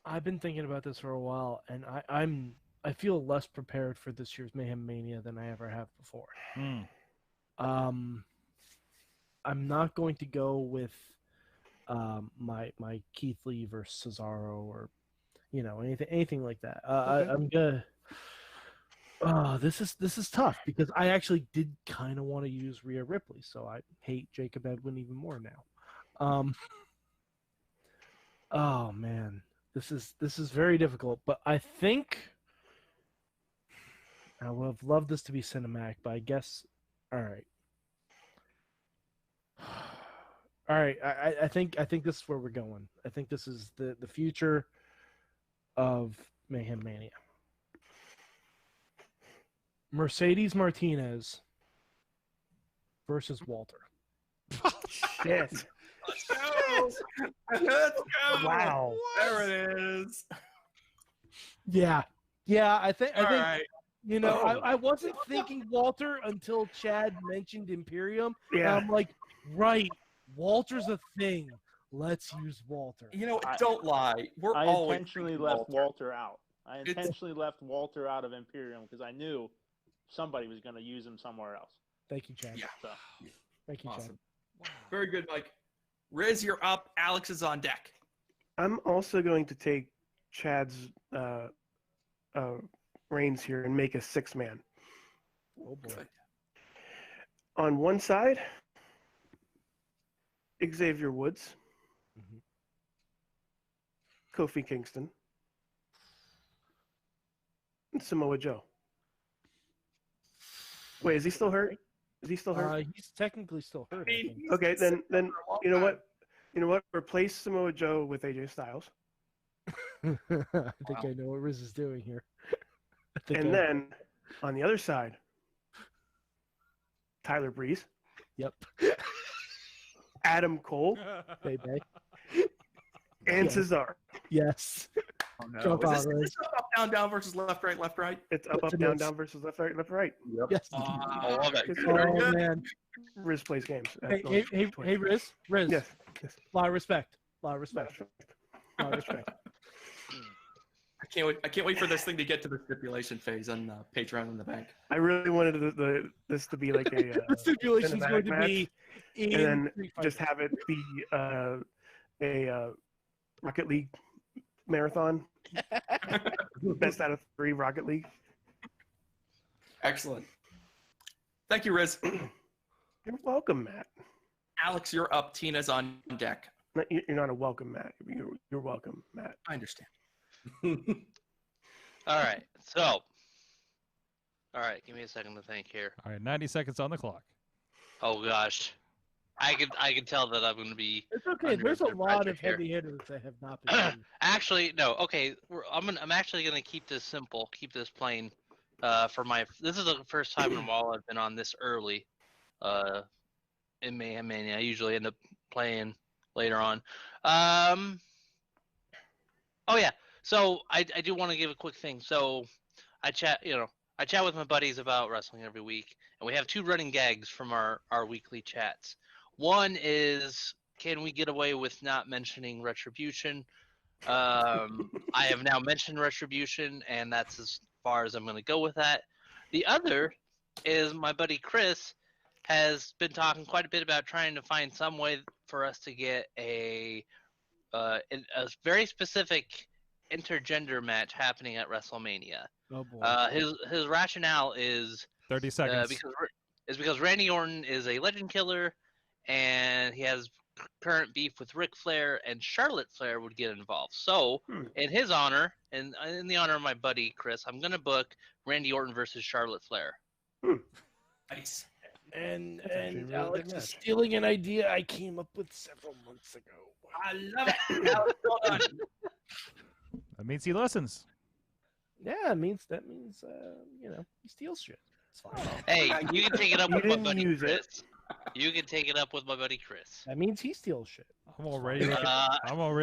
I've been thinking about this for a while, and I feel less prepared for this year's Mayhem Mania than I ever have before. I'm not going to go with my Keith Lee versus Cesaro or anything like that. Okay. I'm gonna. This is tough because I actually did kind of want to use Rhea Ripley, so I hate Jacob Edwin even more now. Oh man, this is very difficult, but I think I would have loved this to be cinematic, but I guess all right. I think this is where we're going. I think this is the future of Mayhem Mania. Mercedes Martinez versus Walter. Shit. Let's go. Let's go. Wow. There it is. Yeah. I think right. I wasn't thinking Walter until Chad mentioned Imperium. Yeah. And I'm like, right, Walter's a thing. Let's use Walter. Don't lie. We're I always intentionally thinking left Walter out. I intentionally left Walter out of Imperium because I knew somebody was going to use him somewhere else. Thank you, Chad. Yeah. So, Thank you, Awesome. Very good, Mike. Riz, you're up. Alex is on deck. I'm also going to take Chad's reins here and make a 6-man. Oh boy. On one side, Xavier Woods, Kofi Kingston, and Samoa Joe. Wait, is he still hurt? Is he still hurt? He's technically still hurt. I think. Okay, then you know what? You know what? Replace Samoa Joe with AJ Styles. I think I know what Riz is doing here. Then on the other side, Tyler Breeze. Yep. Adam Cole. Baby. And Cesaro. Yes. Oh, no. Jump Is on, this Riz. up, down versus left, right? It's up, it down, is. down versus left, right. Yep. Yes. I love it. Oh man. Riz plays games. Hey, Riz. Yes. A lot of respect. A lot of respect. I can't wait for this thing to get to the stipulation phase on Patreon in the bank. I really wanted this to be like a The stipulation's cinematic going to match, be in and then Street just Fighter. have it be a Rocket League marathon. Best out of 3 Rocket League. Excellent. Thank you, Riz. You're welcome, Matt. Alex, you're up. Tina's on deck. You're not a welcome, Matt. You're welcome, Matt. I understand. All right. So, all right. Give me a second to think here. All right, 90 seconds on the clock. Oh gosh, I could tell that I'm going to be. It's okay. under There's a lot pressure of here. heavy hitters that have not been. done. Actually, no. Okay, I'm actually going to keep this simple. Keep this plain. This is the first time in a while I've been on this early. In Mayhem Mania, I usually end up playing later on. Oh yeah. So I do want to give a quick thing. So I chat with my buddies about wrestling every week, and we have 2 running gags from our weekly chats. One is, can we get away with not mentioning Retribution? I have now mentioned Retribution, and that's as far as I'm going to go with that. The other is my buddy Chris has been talking quite a bit about trying to find some way for us to get a very specific intergender match happening at WrestleMania. Oh boy. His rationale is 30 seconds. because Randy Orton is a legend killer, and he has current beef with Ric Flair, and Charlotte Flair would get involved. So, in his honor, and in the honor of my buddy Chris, I'm gonna book Randy Orton versus Charlotte Flair. Nice. And actually a really Alex good is match. stealing an idea I came up with several months ago. I love it. Alex, well done. That means he listens. Yeah, that means he steals shit. It's fine. Hey, you can take it up You with my didn't buddy use it. Chris. You can take it up with my buddy Chris. That means he steals shit. I'm already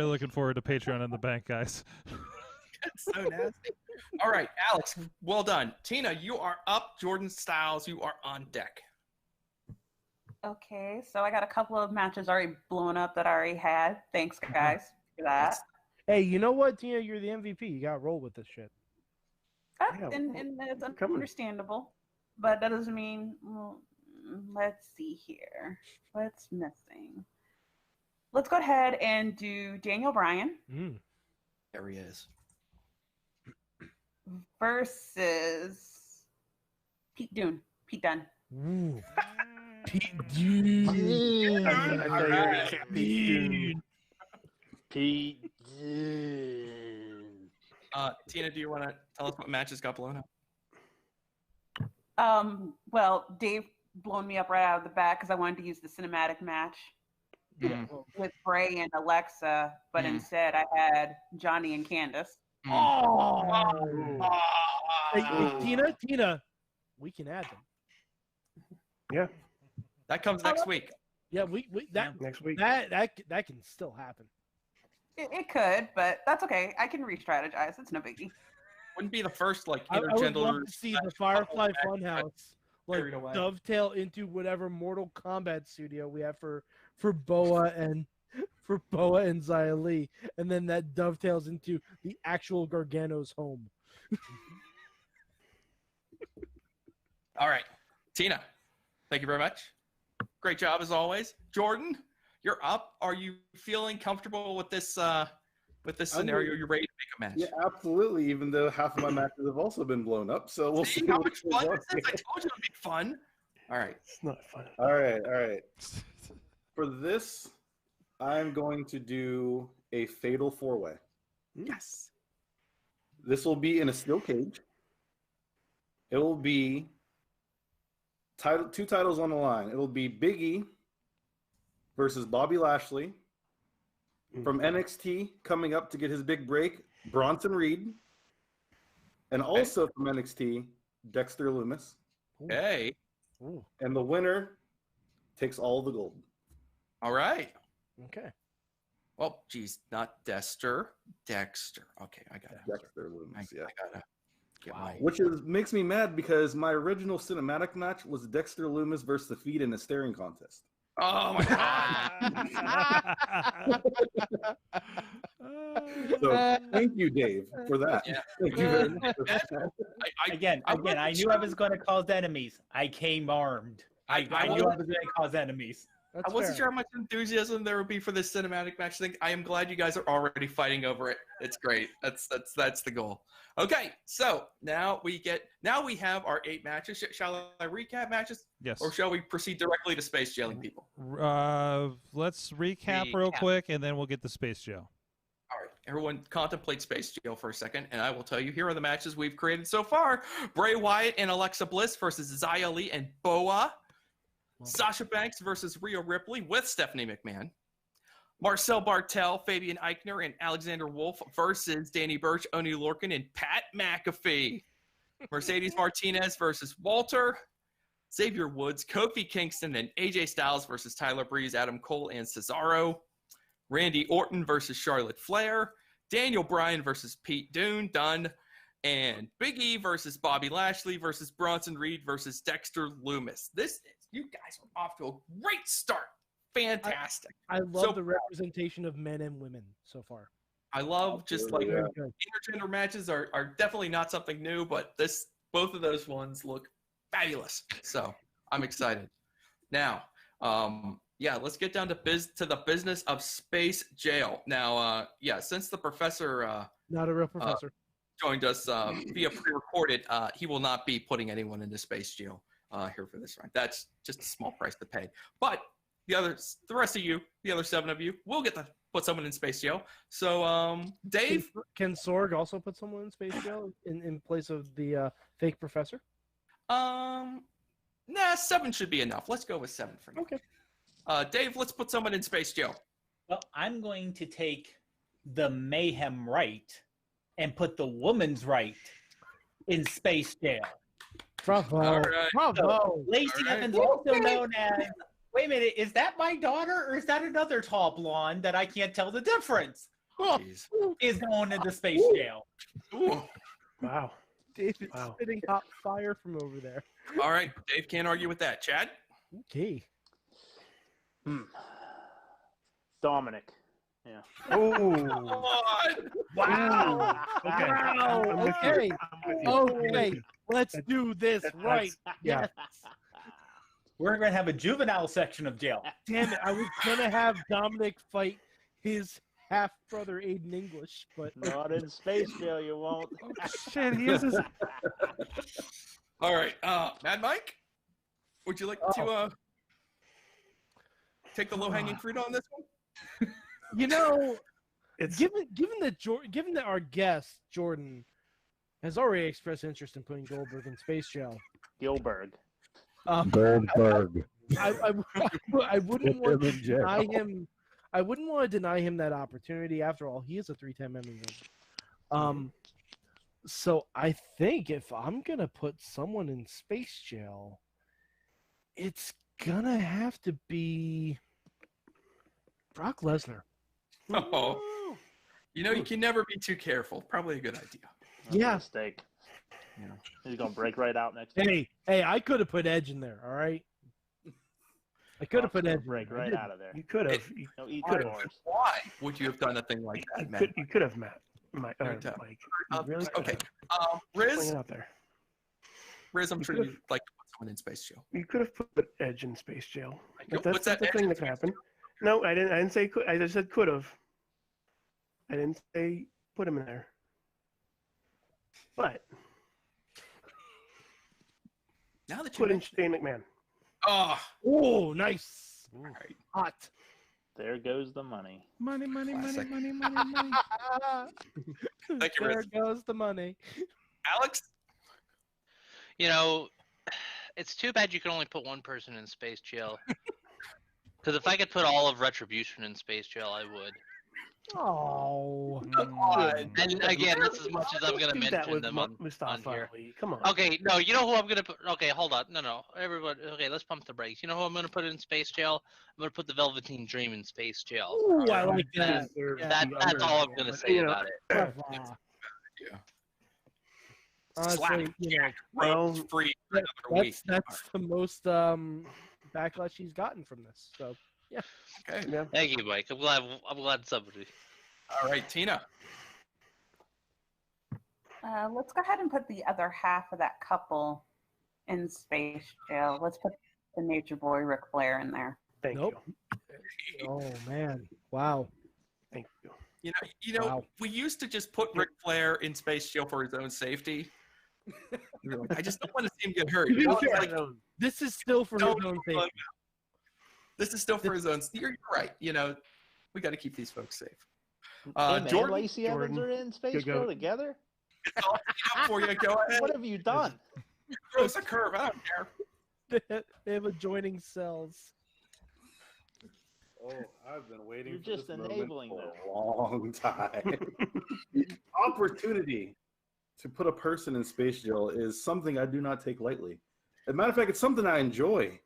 looking forward to Patreon in the bank, guys. That's so nasty. All right, Alex, well done. Tina, you are up. Jordan Styles, you are on deck. Okay, so I got a couple of matches already blown up that I already had. Thanks, guys, for that. Hey, you know what, Tina? You're the MVP. You got to roll with this shit. And it's understandable, but that doesn't mean Let's see here. What's missing? Let's go ahead and do Daniel Bryan There he is. versus Pete Dunne. Pete Dunne. Pete Dunne. I thought you were gonna say Pete Dunne. Pete Dunne. Tina, do you want to tell us what matches got blown up? Well, Dave blown me up right out of the bat because I wanted to use the cinematic match with Bray and Alexa, but instead I had Johnny and Candace. Hey, Tina, we can add them. Yeah. That comes next week. Yeah, we that next week. That can still happen. It could, but that's okay. I can re-strategize. It's no biggie. Wouldn't be the first like I would love intergender. to see the Firefly Funhouse carried away. dovetail into whatever Mortal Kombat studio we have for Boa and Xia Li, and then that dovetails into the actual Gargano's home. All right, Tina, thank you very much. Great job as always. Jordan, you're up. Are you feeling comfortable with this scenario? You're ready to make a match? Yeah, absolutely. Even though half of my matches have also been blown up, so we'll see how what much goes fun on this is. I here. told you it'd be fun. All right. It's not fun. All right. For this, I'm going to do a fatal four-way. Yes. This will be in a steel cage. It will be two titles on the line. It'll be Big E versus Bobby Lashley. From NXT, coming up to get his big break, Bronson Reed. And also from NXT, Dexter Lumis. Hey. And the winner takes all the gold. All right. Okay. Well, geez, not Dexter. Okay, I got it. Dexter Lumis, yeah. I gotta get my... Which makes me mad because my original cinematic match was Dexter Lumis versus The Fiend in a staring contest. Oh my god! So thank you, Dave, for that. Yeah. Thank you very much. For that. Again, I knew I was going to cause enemies. I came armed. I knew I was going to cause enemies. I wasn't sure how much enthusiasm there would be for this cinematic match thing. I am glad you guys are already fighting over it. It's great. That's the goal. Okay, so now we have our 8 matches. Shall I recap matches? Yes. Or shall we proceed directly to space jailing people? Let's recap real quick, and then we'll get the space jail. All right, everyone contemplate space jail for a second, and I will tell you, here are the matches we've created so far. Bray Wyatt and Alexa Bliss versus Xia Li and Boa. Sasha Banks versus Rhea Ripley with Stephanie McMahon. Marcel Bartel, Fabian Eichner, and Alexander Wolf versus Danny Burch, Oney Lorcan, and Pat McAfee. Mercedes Martinez versus Walter. Xavier Woods, Kofi Kingston, and AJ Styles versus Tyler Breeze, Adam Cole, and Cesaro. Randy Orton versus Charlotte Flair. Daniel Bryan versus Pete Dunne, done. And Big E versus Bobby Lashley versus Bronson Reed versus Dexter Lumis. You guys are off to a great start. Fantastic. I love the representation of men and women so far. I love just like intergender matches are definitely not something new, but both of those ones look fabulous. So I'm excited. Now, let's get down to the business of space jail. Now, since the professor not a real professor joined us via pre-recorded, he will not be putting anyone into space jail here for this round. That's just a small price to pay. But the rest of you, the other 7 of you, will get to put someone in space jail. So, Dave, can Sorg also put someone in space jail in place of the fake professor? 7 should be enough. Let's go with 7 for now. Okay. Dave, let's put someone in space jail. Well, I'm going to take the mayhem right and put the woman's right in space jail. Bravo. All right. Bravo. So, Lacey Evans, also known as... Wait a minute, is that my daughter or is that another tall blonde that I can't tell the difference? Is going into space jail. Wow. Dave is spitting hot fire from over there. All right, Dave can't argue with that. Chad? Okay. Dominic. Yeah. Oh. Wow. Okay. Wow. Okay. Okay. Let's do this right. Yes. We're going to have a juvenile section of jail. Damn it! I was gonna have Dominic fight his half brother Aiden English, but Not in Space Jail, you won't. Shit, he is his... All right, Mad Mike, would you like to take the low-hanging fruit on this one? You know, given that our guest Jordan has already expressed interest in putting Goldberg in Space Jail. Gilbert. Goldberg. I wouldn't want to deny him. I wouldn't want to deny him that opportunity. After all, he is a 3-time Emmy winner. So I think if I'm gonna put someone in Space Jail, it's gonna have to be Brock Lesnar. Oh, you can never be too careful. Probably a good idea. Yeah. Mistake. Yeah. He's gonna break right out next time. Hey, I could have put Edge in there. All right. I could have put Edge break in. right out of there. You could have. Why would you have done a thing like that, You could have, Matt. Mike. Really? Okay. Bring Riz, it out there. Riz, I'm sure you'd like to put someone in Space Jail. You could have put Edge in Space Jail. But What's that's that the thing that happened. No, I didn't say could. I just said could have. I didn't say put him in there. But now that you put in Shane McMahon. Oh, nice. All right. Hot. There goes the money. Money. Thank you, There Riz. goes the money. Alex? You know, it's too bad you can only put one person in Space Jail. Because if I could put all of Retribution in Space Jail, I would. Oh. And again, that's as much as I'm going to Do that mention with them on Mustafa here. Ali. Come on. Okay, no, you know who I'm going to put? Okay, hold on. No. Everybody, okay, let's pump the brakes. You know who I'm going to put in Space Jail? I'm going to put the Velveteen Dream in Space Jail. Ooh, I like that. That's all I'm going to say about it. Honestly, Rose free for another week. That's the most backlash he's gotten from this. So yeah. Okay. Yeah. Thank you, Mike. I'm glad somebody. All right, Tina. Let's go ahead and put the other half of that couple in Space Jail. Let's put the Nature Boy Ric Flair in there. Thank you. Oh man! Wow. Thank you. You know, Wow. we used to just put Ric Flair in Space Jail for his own safety. We were like, I just don't want to see him get hurt. To be Now it's fair, like, this is still for his own safety. This is still for his own. You're right. We got to keep these folks safe. Hey, man, Jordan, Lacey Evans are in Space Jail together? it's all out for you. Go ahead. What have you done? Throws a curve. I don't care. They have adjoining cells. Oh, I've been waiting. You're for just this moment enabling for them. a long time. The opportunity to put a person in Space Jail is something I do not take lightly. As a matter of fact, it's something I enjoy,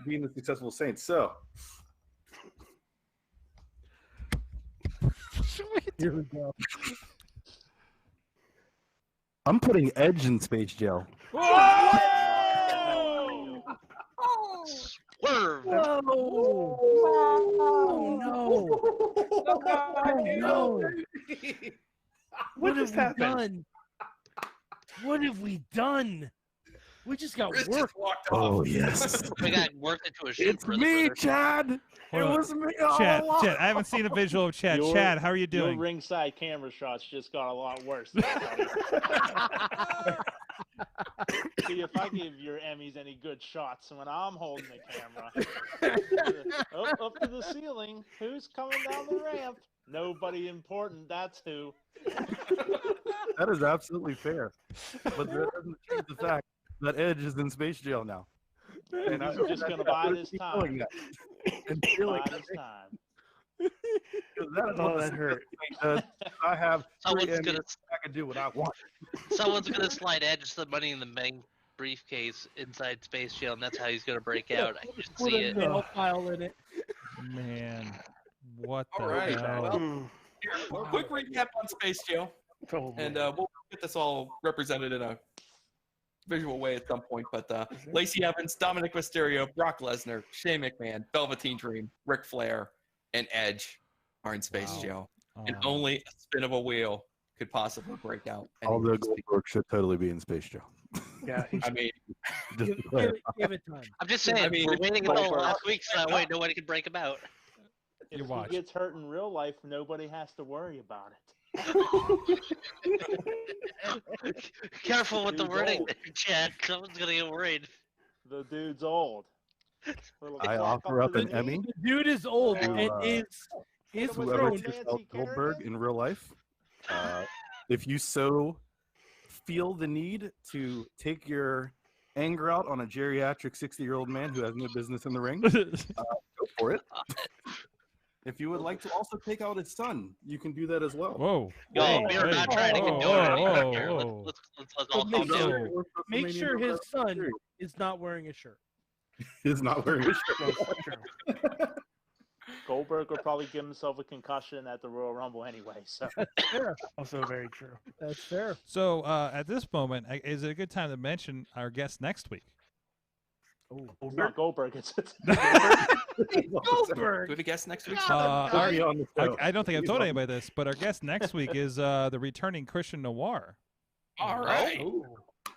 being a successful saint. So, Here we go. I'm putting Edge in Space Jail. Swerve. Whoa! Oh no! Oh no! What just have we happened? done? What have we done? We just got Riz worked. just walked Oh off. yes. We got worked into a shit. It's me, Chad. It Hold on. was me all Chad, along. Chad, I haven't seen a visual of Chad. Your- Chad, how are you doing? Your ringside camera shots just got a lot worse. See if I give your Emmys any good shots when I'm holding the camera. Up to the ceiling. Who's coming down the ramp? Nobody important. That's who. That is absolutely fair. But that doesn't change the fact that Edge is in Space Jail now. And I'm just going to buy this time. Feeling Buy this time. that is Oh, what the that hurt. does. I have Someone's three gonna- Emmys. I can do what I want. Someone's gonna slide Edge the Money in the Bank briefcase inside Space Jail, and that's how he's gonna break out. I can Put see a it. nail file in it. Man, what the All right. hell? Well, here, quick recap on Space Jail. Probably. And we'll get this all represented in a visual way at some point. But Lacey Evans, Dominic Mysterio, Brock Lesnar, Shane McMahon, Velveteen Dream, Ric Flair, and Edge are in Space Jail. And only a spin of a wheel could possibly break out. Although Goldberg should totally be in Space Jail. Yeah, I mean, Just give it time. I'm just saying, I mean, we're waiting until Goldberg. last week so that way nobody can break him out. If watch. he gets hurt in real life, nobody has to worry about it. Careful with the Dude's wording, old. there, Chad. Someone's gonna get worried. The dude's old. I offer up an Emmy. The dude is old, To, and his whoever Whoever throne. takes out Goldberg in real life, if you so feel the need to take your anger out on a geriatric 60-year-old man who has no business in the ring, go for it. If you would like to also take out his son, you can do that as well. Whoa. No, we are not trying to condone anything here. whoa. Let's all Make calm down. sure, make sure his son is not wearing a shirt. Is not wearing a shirt. Goldberg will probably give himself a concussion at the Royal Rumble anyway. So Fair. Also very true. That's fair. So at this moment, is it a good time to mention our guest next week? it's not Goldberg. It's Goldberg. Do we have a guest next week? I don't think I've told anybody this, but our guest next week is the returning Christian Noir. All right.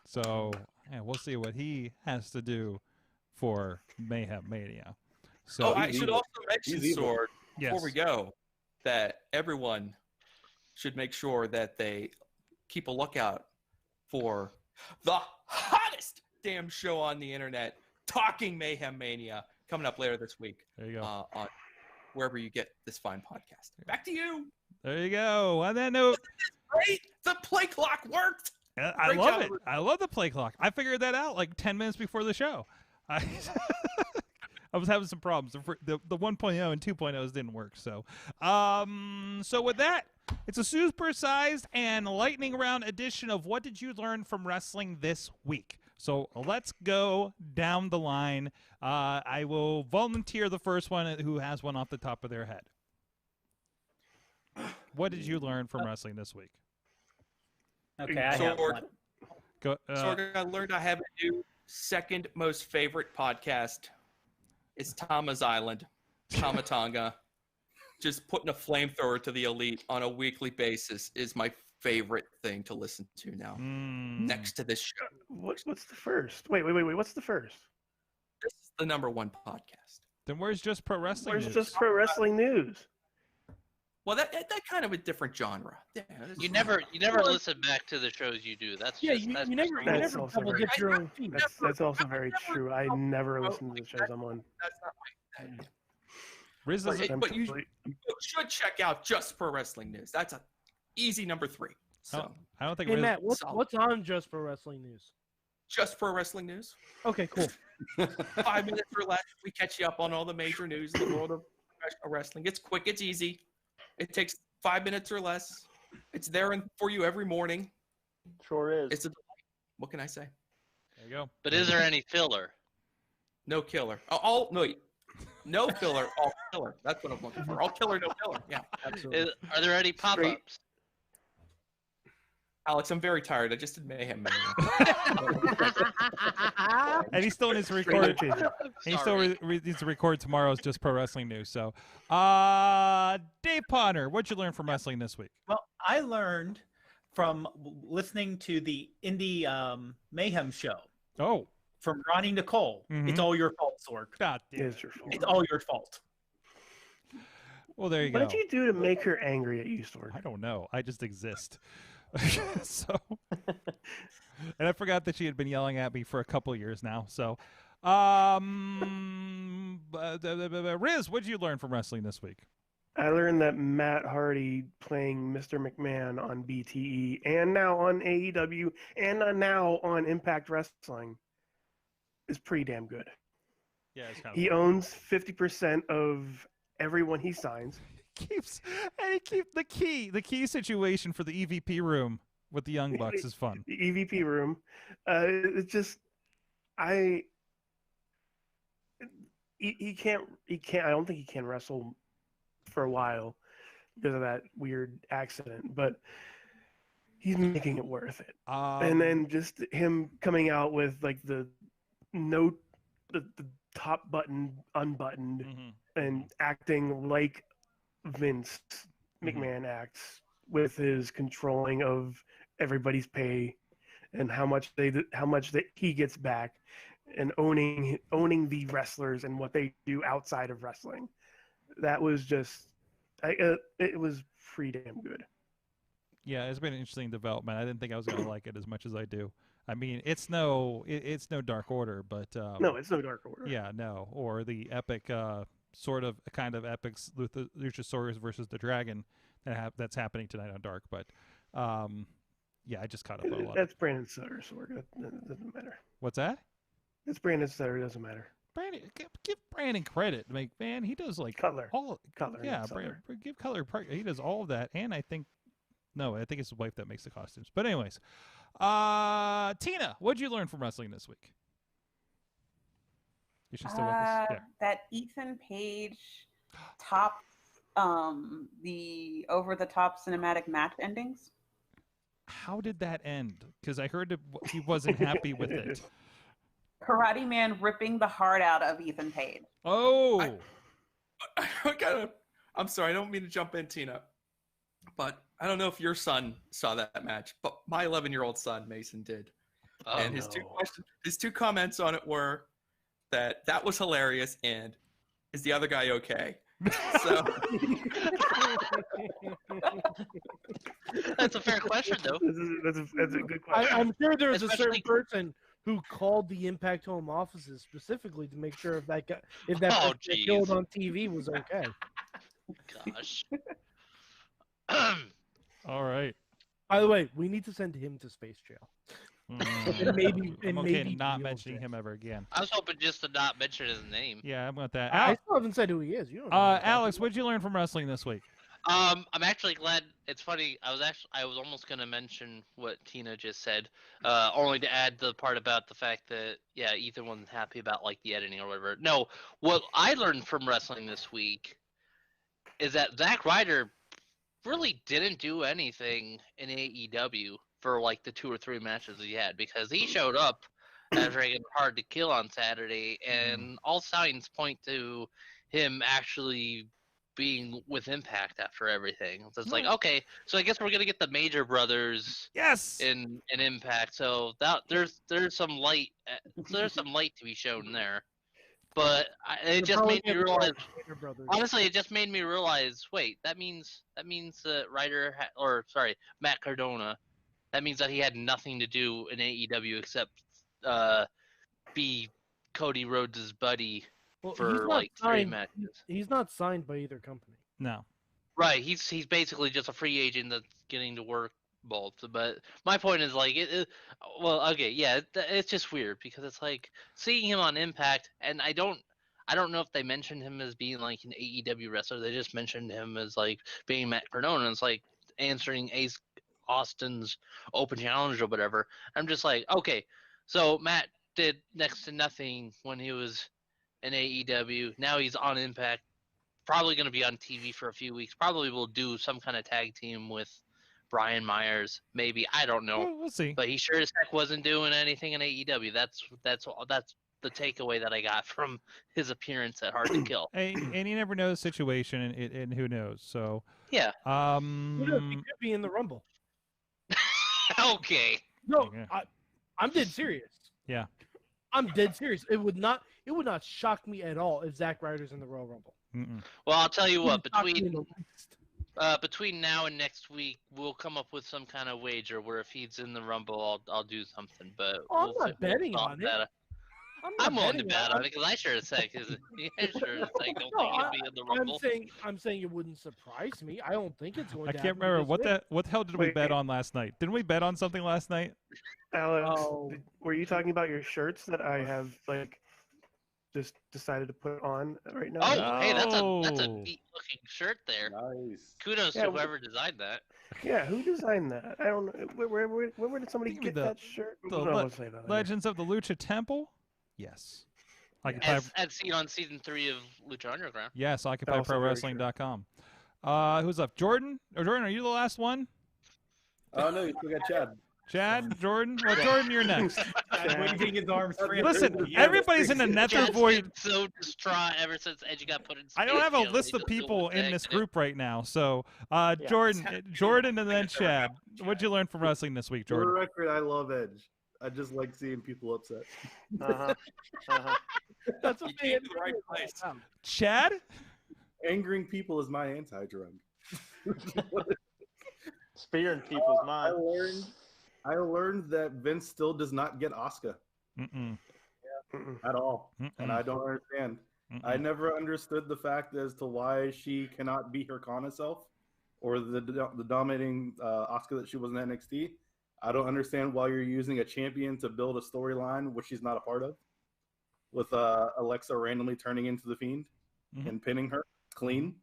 So yeah, we'll see what he has to do for Mayhem Mania. So I should also mention, Sorg, before Yes. we go, that everyone should make sure that they keep a lookout for the hottest damn show on the internet, Talking Mayhem Mania, coming up later this week. There you go. On wherever you get this fine podcast. Back to you. There you go. On that note, Great. The play clock worked. I Great love job. it. I love the play clock. I figured that out like 10 minutes before the show. I was having some problems. The 1.0 and 2.0s didn't work. So with that, it's a super-sized and lightning round edition of What Did You Learn from Wrestling This Week? So let's go down the line. I will volunteer the first one who has one off the top of their head. What did you learn from wrestling this week? Okay, I have Sorg, one. Go, Sorg, I learned I have a new second most favorite podcast. It's Tama's Island, Tamatanga. Just putting a flamethrower to the elite on a weekly basis is my favorite thing to listen to now. Next to this show. What's the first? Wait. What's the first? This is the #1 podcast. Then where's Just Pro Wrestling Where's News? Just Pro Wrestling News? Well, that kind of a different genre. Yeah, You never listen back to the shows you do. That's Yeah, just, you that's never That's also double very dip your own feet. That's also very true. I never listen to the shows I'm on. That's not my Riz But, doesn't- but you should check out Just Pro Wrestling News. That's a easy #3. So I don't think Hey Riz- Matt, what's on Just Pro Wrestling News? Just Pro Wrestling News. Okay, cool. 5 minutes or less, we catch you up on all the major news in the world of professional wrestling. It's quick, it's easy. It takes 5 minutes or less. It's there for you every morning. Sure is. It's a delight. What can I say? There you go. But is there any filler? No killer. No filler. All killer. That's what I'm looking for. All killer, no filler. Yeah, absolutely. Are there any pop-ups? Alex, I'm very tired. I just did Mayhem Mania. And he's still needs to record. He still needs to record tomorrow's Just Pro Wrestling News. So, Dave Potter, what'd you learn from wrestling this week? Well, I learned from listening to the Indie Mayhem show. Oh. From Ronnie Nicole. Mhm. It's all your fault, Sorg. God damn It's your fault. It's all your fault. Well, there you What go. did you do to make her angry at you, Sorg? I don't know. I just exist. So, and I forgot that she had been yelling at me for a couple years now. So, Riz, what did you learn from wrestling this week? I learned that Matt Hardy playing Mr. McMahon on BTE and now on AEW and now on Impact Wrestling is pretty damn good. Yeah, it's kind of. He owns 50% of everyone he signs. He keeps the key situation for the EVP room with the Young Bucks is fun. The EVP room. It's just he can't I don't think he can wrestle for a while because of that weird accident, but he's making it worth it. And then just him coming out with like the top button unbuttoned and acting like Vince McMahon acts with his controlling of everybody's pay and how much that he gets back, and owning the wrestlers and what they do outside of wrestling. That was just, it was pretty damn good. Yeah, it's been an interesting development. I didn't think I was gonna like it as much as I do. I mean, it's no Dark Order, but no, it's no Dark Order. Yeah, no, or the epic kind of epics Luchasaurus versus the Dragon that's happening tonight on Dark. But yeah, I just caught up on a lot. That's Brandon Sutter, Sorg. That doesn't matter. What's that? It's Brandon Sutter. It doesn't matter. Brandon, give Brandon credit. Like, man, he does like Cutler. Cutler. Yeah, give Cutler. He does all of that, and I think it's his wife that makes the costumes. But anyways, Tina, what'd you learn from wrestling this week? Is she still with us? Yeah. That Ethan Page topped the over-the-top cinematic match endings. How did that end? Because I heard he wasn't happy with it. Karate Man ripping the heart out of Ethan Page. Oh! I'm sorry, I don't mean to jump in, Tina. But I don't know if your son saw that match, but my 11-year-old son, Mason, did. Oh, and his two comments on it were that was hilarious and is the other guy okay? So that's a fair question, though. That's a good question. I'm sure there was a certain person who called the Impact home offices specifically to make sure if that person got killed on TV was okay. Gosh. All right. By the way, we need to send him to space jail. I'm okay not mentioning him ever again. I was hoping just to not mention his name. Yeah, I'm with that. I still haven't said who he is. You don't know Alex, what did you learn from wrestling this week? I'm actually glad. It's funny. I was almost gonna mention what Tina just said, only to add the part about the fact that Ethan wasn't happy about like the editing or whatever. No, what I learned from wrestling this week is that Zack Ryder really didn't do anything in AEW for like the 2 or 3 matches he had, because he showed up after getting hard to kill on Saturday, and all signs point to him actually being with Impact after everything. So it's like, okay, so I guess we're gonna get the Major Brothers in Impact. So that there's some light to be shown there. But it just made me realize. Honestly, it just made me realize. Wait, that means that Matt Cardona. That means that he had nothing to do in AEW except be Cody Rhodes' buddy for like 3 matches. He's not signed by either company. No. Right, he's basically just a free agent that's getting to work both. But my point is like it's just weird because it's like seeing him on Impact, and I don't know if they mentioned him as being like an AEW wrestler. They just mentioned him as like being Matt Cardona. It's like answering Ace Austin's open challenge or whatever. I'm just like, okay, so Matt did next to nothing when he was in AEW. Now he's on Impact, probably going to be on TV for a few weeks. Probably will do some kind of tag team with Brian Myers, maybe. I don't know. We'll see. But he sure as heck wasn't doing anything in AEW. That's the takeaway that I got from his appearance at Hard to Kill. And you never know the situation, and who knows. So yeah. Who knows? He could be in the Rumble. Okay. No, I'm dead serious. Yeah. I'm dead serious. It would not shock me at all if Zack Ryder's in the Royal Rumble. Well, I'll tell you what. Between now and next week, we'll come up with some kind of wager where if he's in the Rumble, I'll do something. But I'm not betting on it. I'm willing to bet on it because I sure as heck don't think he'll be in the Rumble. I'm saying it wouldn't surprise me. I don't think it's going to happen. I can't remember what the hell did we bet on last night? Didn't we bet on something last night? Alex, were you talking about your shirts that I have like just decided to put on right now? Oh, hey, that's a neat looking shirt there. Nice. Kudos to whoever designed that. Yeah, who designed that? I don't know. Where did somebody get that shirt? Legends of the Lucha Temple. Yes. As seen on season 3 of Lucha Underground. Yes, OccupyProWrestling.com. Who's up? Jordan? Jordan, are you the last one? Oh, no, you still got Chad. Chad, Jordan. Well, Jordan, you're next. Waving his arms free. Listen, everybody's in a nether Chad's void. been so distraught ever since Edgy got put in. I don't Space have a Jail. list He of doesn't know people what the in heck this to do. group right now. So, Jordan, and then Chad. What'd you learn from wrestling this week, For the Jordan? record, I love Edge. I just like seeing people upset. That's what they in the right place. Chad? Angering people is my anti-drug. Spearing people's minds. I learned that Vince still does not get Asuka at all, and I don't understand. I never understood the fact as to why she cannot be her Kana self, or the dominating Asuka that she was in NXT. I don't understand why you're using a champion to build a storyline which she's not a part of, with Alexa randomly turning into the Fiend and pinning her clean.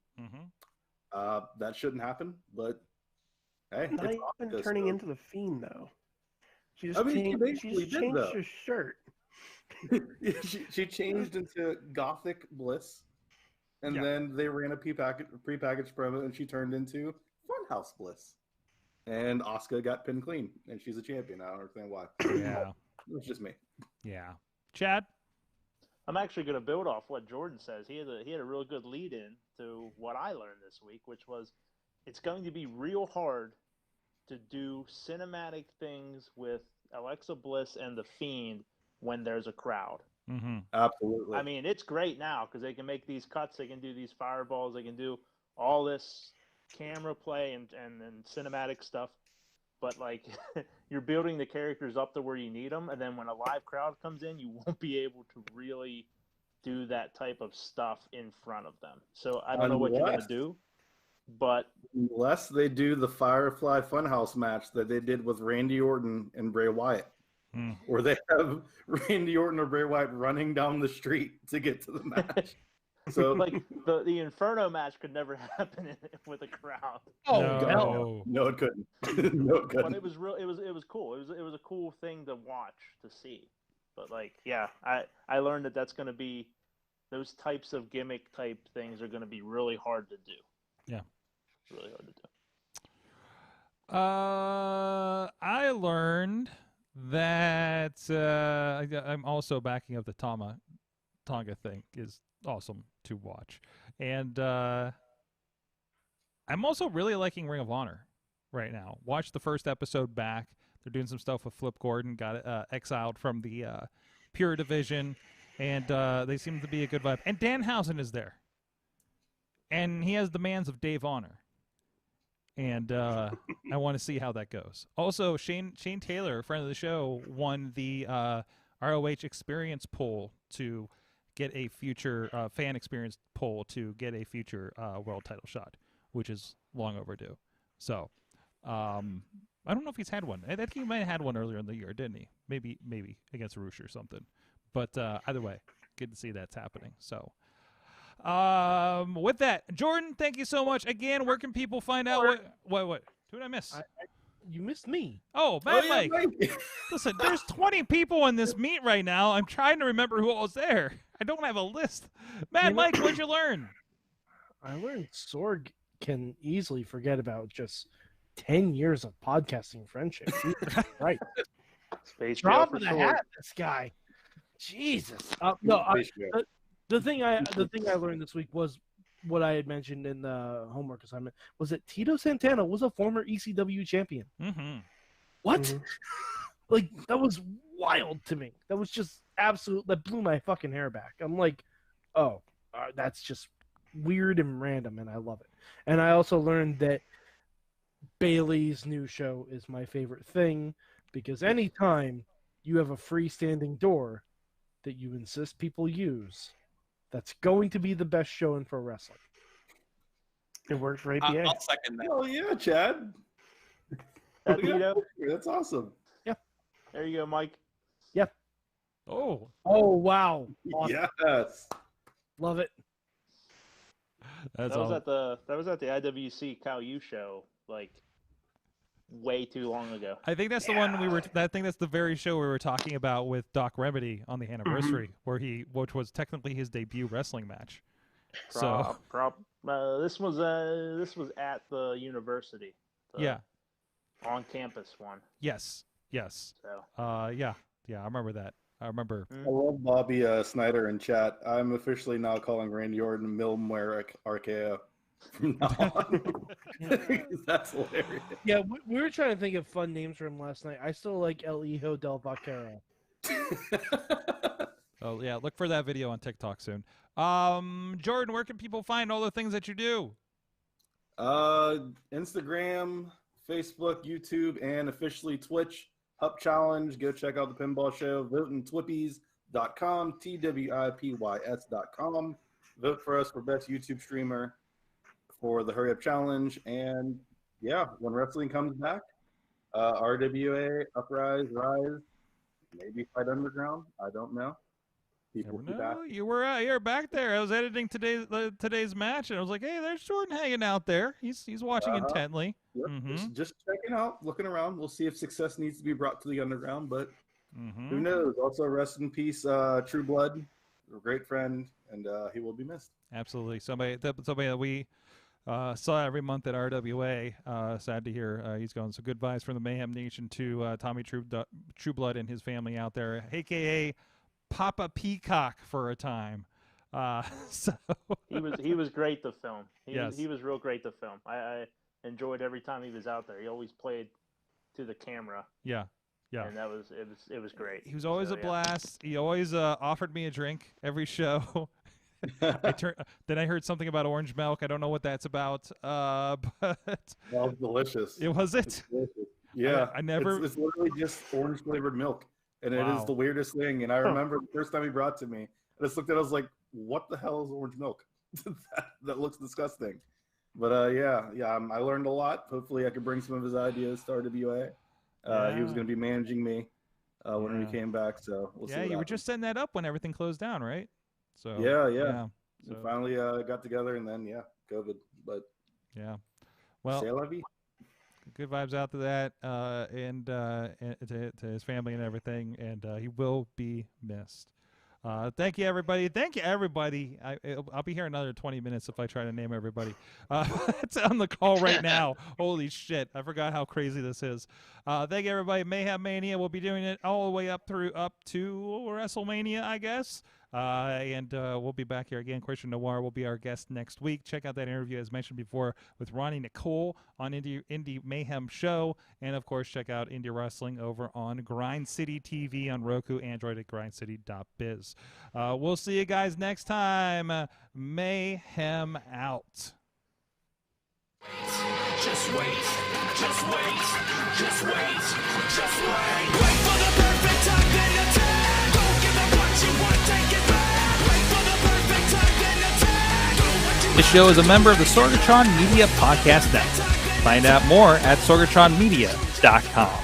That shouldn't happen, but hey, Not it's even Asuka, turning so- into the Fiend though. She just I mean, she changed, basically did, changed though. her shirt. she changed into Gothic Bliss, and Yeah. then they ran a prepackaged promo, and she turned into Funhouse Bliss. And Asuka got pinned clean, and she's a champion. I don't understand why. Yeah. It's just me. Yeah. Chad? I'm actually going to build off what Jordan says. He had a real good lead in to what I learned this week, which was it's going to be real hard to do cinematic things with Alexa Bliss and the Fiend when there's a crowd. Absolutely. I mean, it's great now because they can make these cuts, they can do these fireballs, they can do all this camera play and cinematic stuff. But like, you're building the characters up to where you need them, and then when a live crowd comes in, you won't be able to really do that type of stuff in front of them. So I don't know what you're gonna do, but unless they do the Firefly Funhouse match that they did with Randy Orton and Bray Wyatt, where they have Randy Orton or Bray Wyatt running down the street to get to the match. So like the Inferno match could never happen with a crowd. No, it couldn't. No, it couldn't. But it was real. It was cool. It was a cool thing to watch, to see. But like, yeah, I learned that that's going to be those types of gimmick type things are going to be really hard to do. Yeah, really hard to do. I learned that I'm also backing up the Tonga thing is awesome to watch, and I'm also really liking Ring of Honor right now. Watched the first episode back. They're doing some stuff with Flip Gordon, got exiled from the Pure Division, and they seem to be a good vibe. And Danhausen is there, and he has the demands of Dave Honor, and I want to see how that goes. Also, Shane Taylor, a friend of the show, won the ROH Experience poll to get a future fan experience poll to get a future world title shot, which is long overdue. So, I don't know if he's had one. I think he might have had one earlier in the year, didn't he? Maybe against Roosh or something. But either way, good to see that's happening. So, with that, Jordan, thank you so much again. Where can people find out what? Who did I miss? You missed me. Oh, Mad Mike. Listen, there's 20 people in this meet right now. I'm trying to remember who all was there. I don't have a list. Mad Mike, what'd you learn? I learned Sorg can easily forget about just 10 years of podcasting friendship. Right. Space Drop Jail of for the Sorg. hat, this guy. Jesus. The thing I learned this week was what I had mentioned in the homework assignment was that Tito Santana was a former ECW champion. What? Like, that was wild to me. That was just that blew my fucking hair back. I'm like, oh, that's just weird and random, and I love it. And I also learned that Bailey's new show is my favorite thing, because anytime you have a freestanding door that you insist people use, that's going to be the best show in pro wrestling. It worked for APA. I'll second that. Oh yeah, Chad. That's awesome. Yeah. There you go, Mike. Yeah. Oh, wow. Awesome. Yes. Love it. That's that was at the IWC Cal U show, like way too long ago. I think that's the one I think that's the very show we were talking about with Doc Remedy on the anniversary, which was technically his debut wrestling match. This was at the university. Yeah. On campus one. Yes. Yes. So. Yeah, I remember that. I remember. I love Bobby Snyder in chat. I'm officially now calling Randy Orton Milmware RKO from now on. That's hilarious. Yeah, we were trying to think of fun names for him last night. I still like El Hijo del Vaquero. Oh yeah, look for that video on TikTok soon. Jordan, where can people find all the things that you do? Instagram, Facebook, YouTube, and officially Twitch. Hup Challenge. Go check out the Pinball Show. VoteInTwippies.com, TWIPYS.com. Vote for us for best YouTube streamer for the Hurry Up Challenge. And yeah, when wrestling comes back, RWA, Uprise, Rise, maybe Fight Underground. I don't know. People keep asking. You were back there. I was editing today's match, and I was like, "Hey, there's Jordan hanging out there. He's watching intently." Yep. Just checking out, looking around. We'll see if success needs to be brought to the underground, but who knows? Also, rest in peace, True Blood, a great friend, and he will be missed. Absolutely. Somebody that we saw every month at RWA. Sad to hear he's going. So good vibes from the Mayhem Nation to Tommy True Blood and his family out there, aka Papa Peacock for a time. So he was great to film. Yes. He was real great to film. I enjoyed every time he was out there. He always played to the camera. Yeah. And it was great. He was always a blast. He always offered me a drink every show. Then I heard something about orange milk. I don't know what that's about. But that was delicious. It was it? Yeah. I never. It's literally just orange flavored milk. And it is the weirdest thing. And I remember the first time he brought it to me, I just looked at it, I was like, what the hell is orange milk? that looks disgusting. But I learned a lot. Hopefully I could bring some of his ideas to RWA. He was going to be managing me when we came back. So we'll see. Yeah, you were just setting that up when everything closed down, right? So yeah. We finally got together, and then COVID. But well, c'est la vie. Good vibes out to that, and to his family and everything, and he will be missed. Thank you, everybody. Thank you, everybody. I'll be here another 20 minutes if I try to name everybody. It's on the call right now. Holy shit. I forgot how crazy this is. Thank you, everybody. Mayhem Mania. We'll be doing it all the way up to WrestleMania, I guess. And we'll be back here again. Christian Noir will be our guest next week. Check out that interview, as mentioned before, with Ronnie Nicole on Indie Mayhem Show. And, of course, check out Indie Wrestling over on Grind City TV on Roku, Android at grindcity.biz. We'll see you guys next time. Mayhem out. Just wait, just wait, just wait, just wait. Wait for the perfect time, then attack. Don't give up what you want, take it back. Wait for the perfect time, then attack. Do what you This show is a member of the Sorgatron Media Podcast Network. Find out more at sorgatronmedia.com.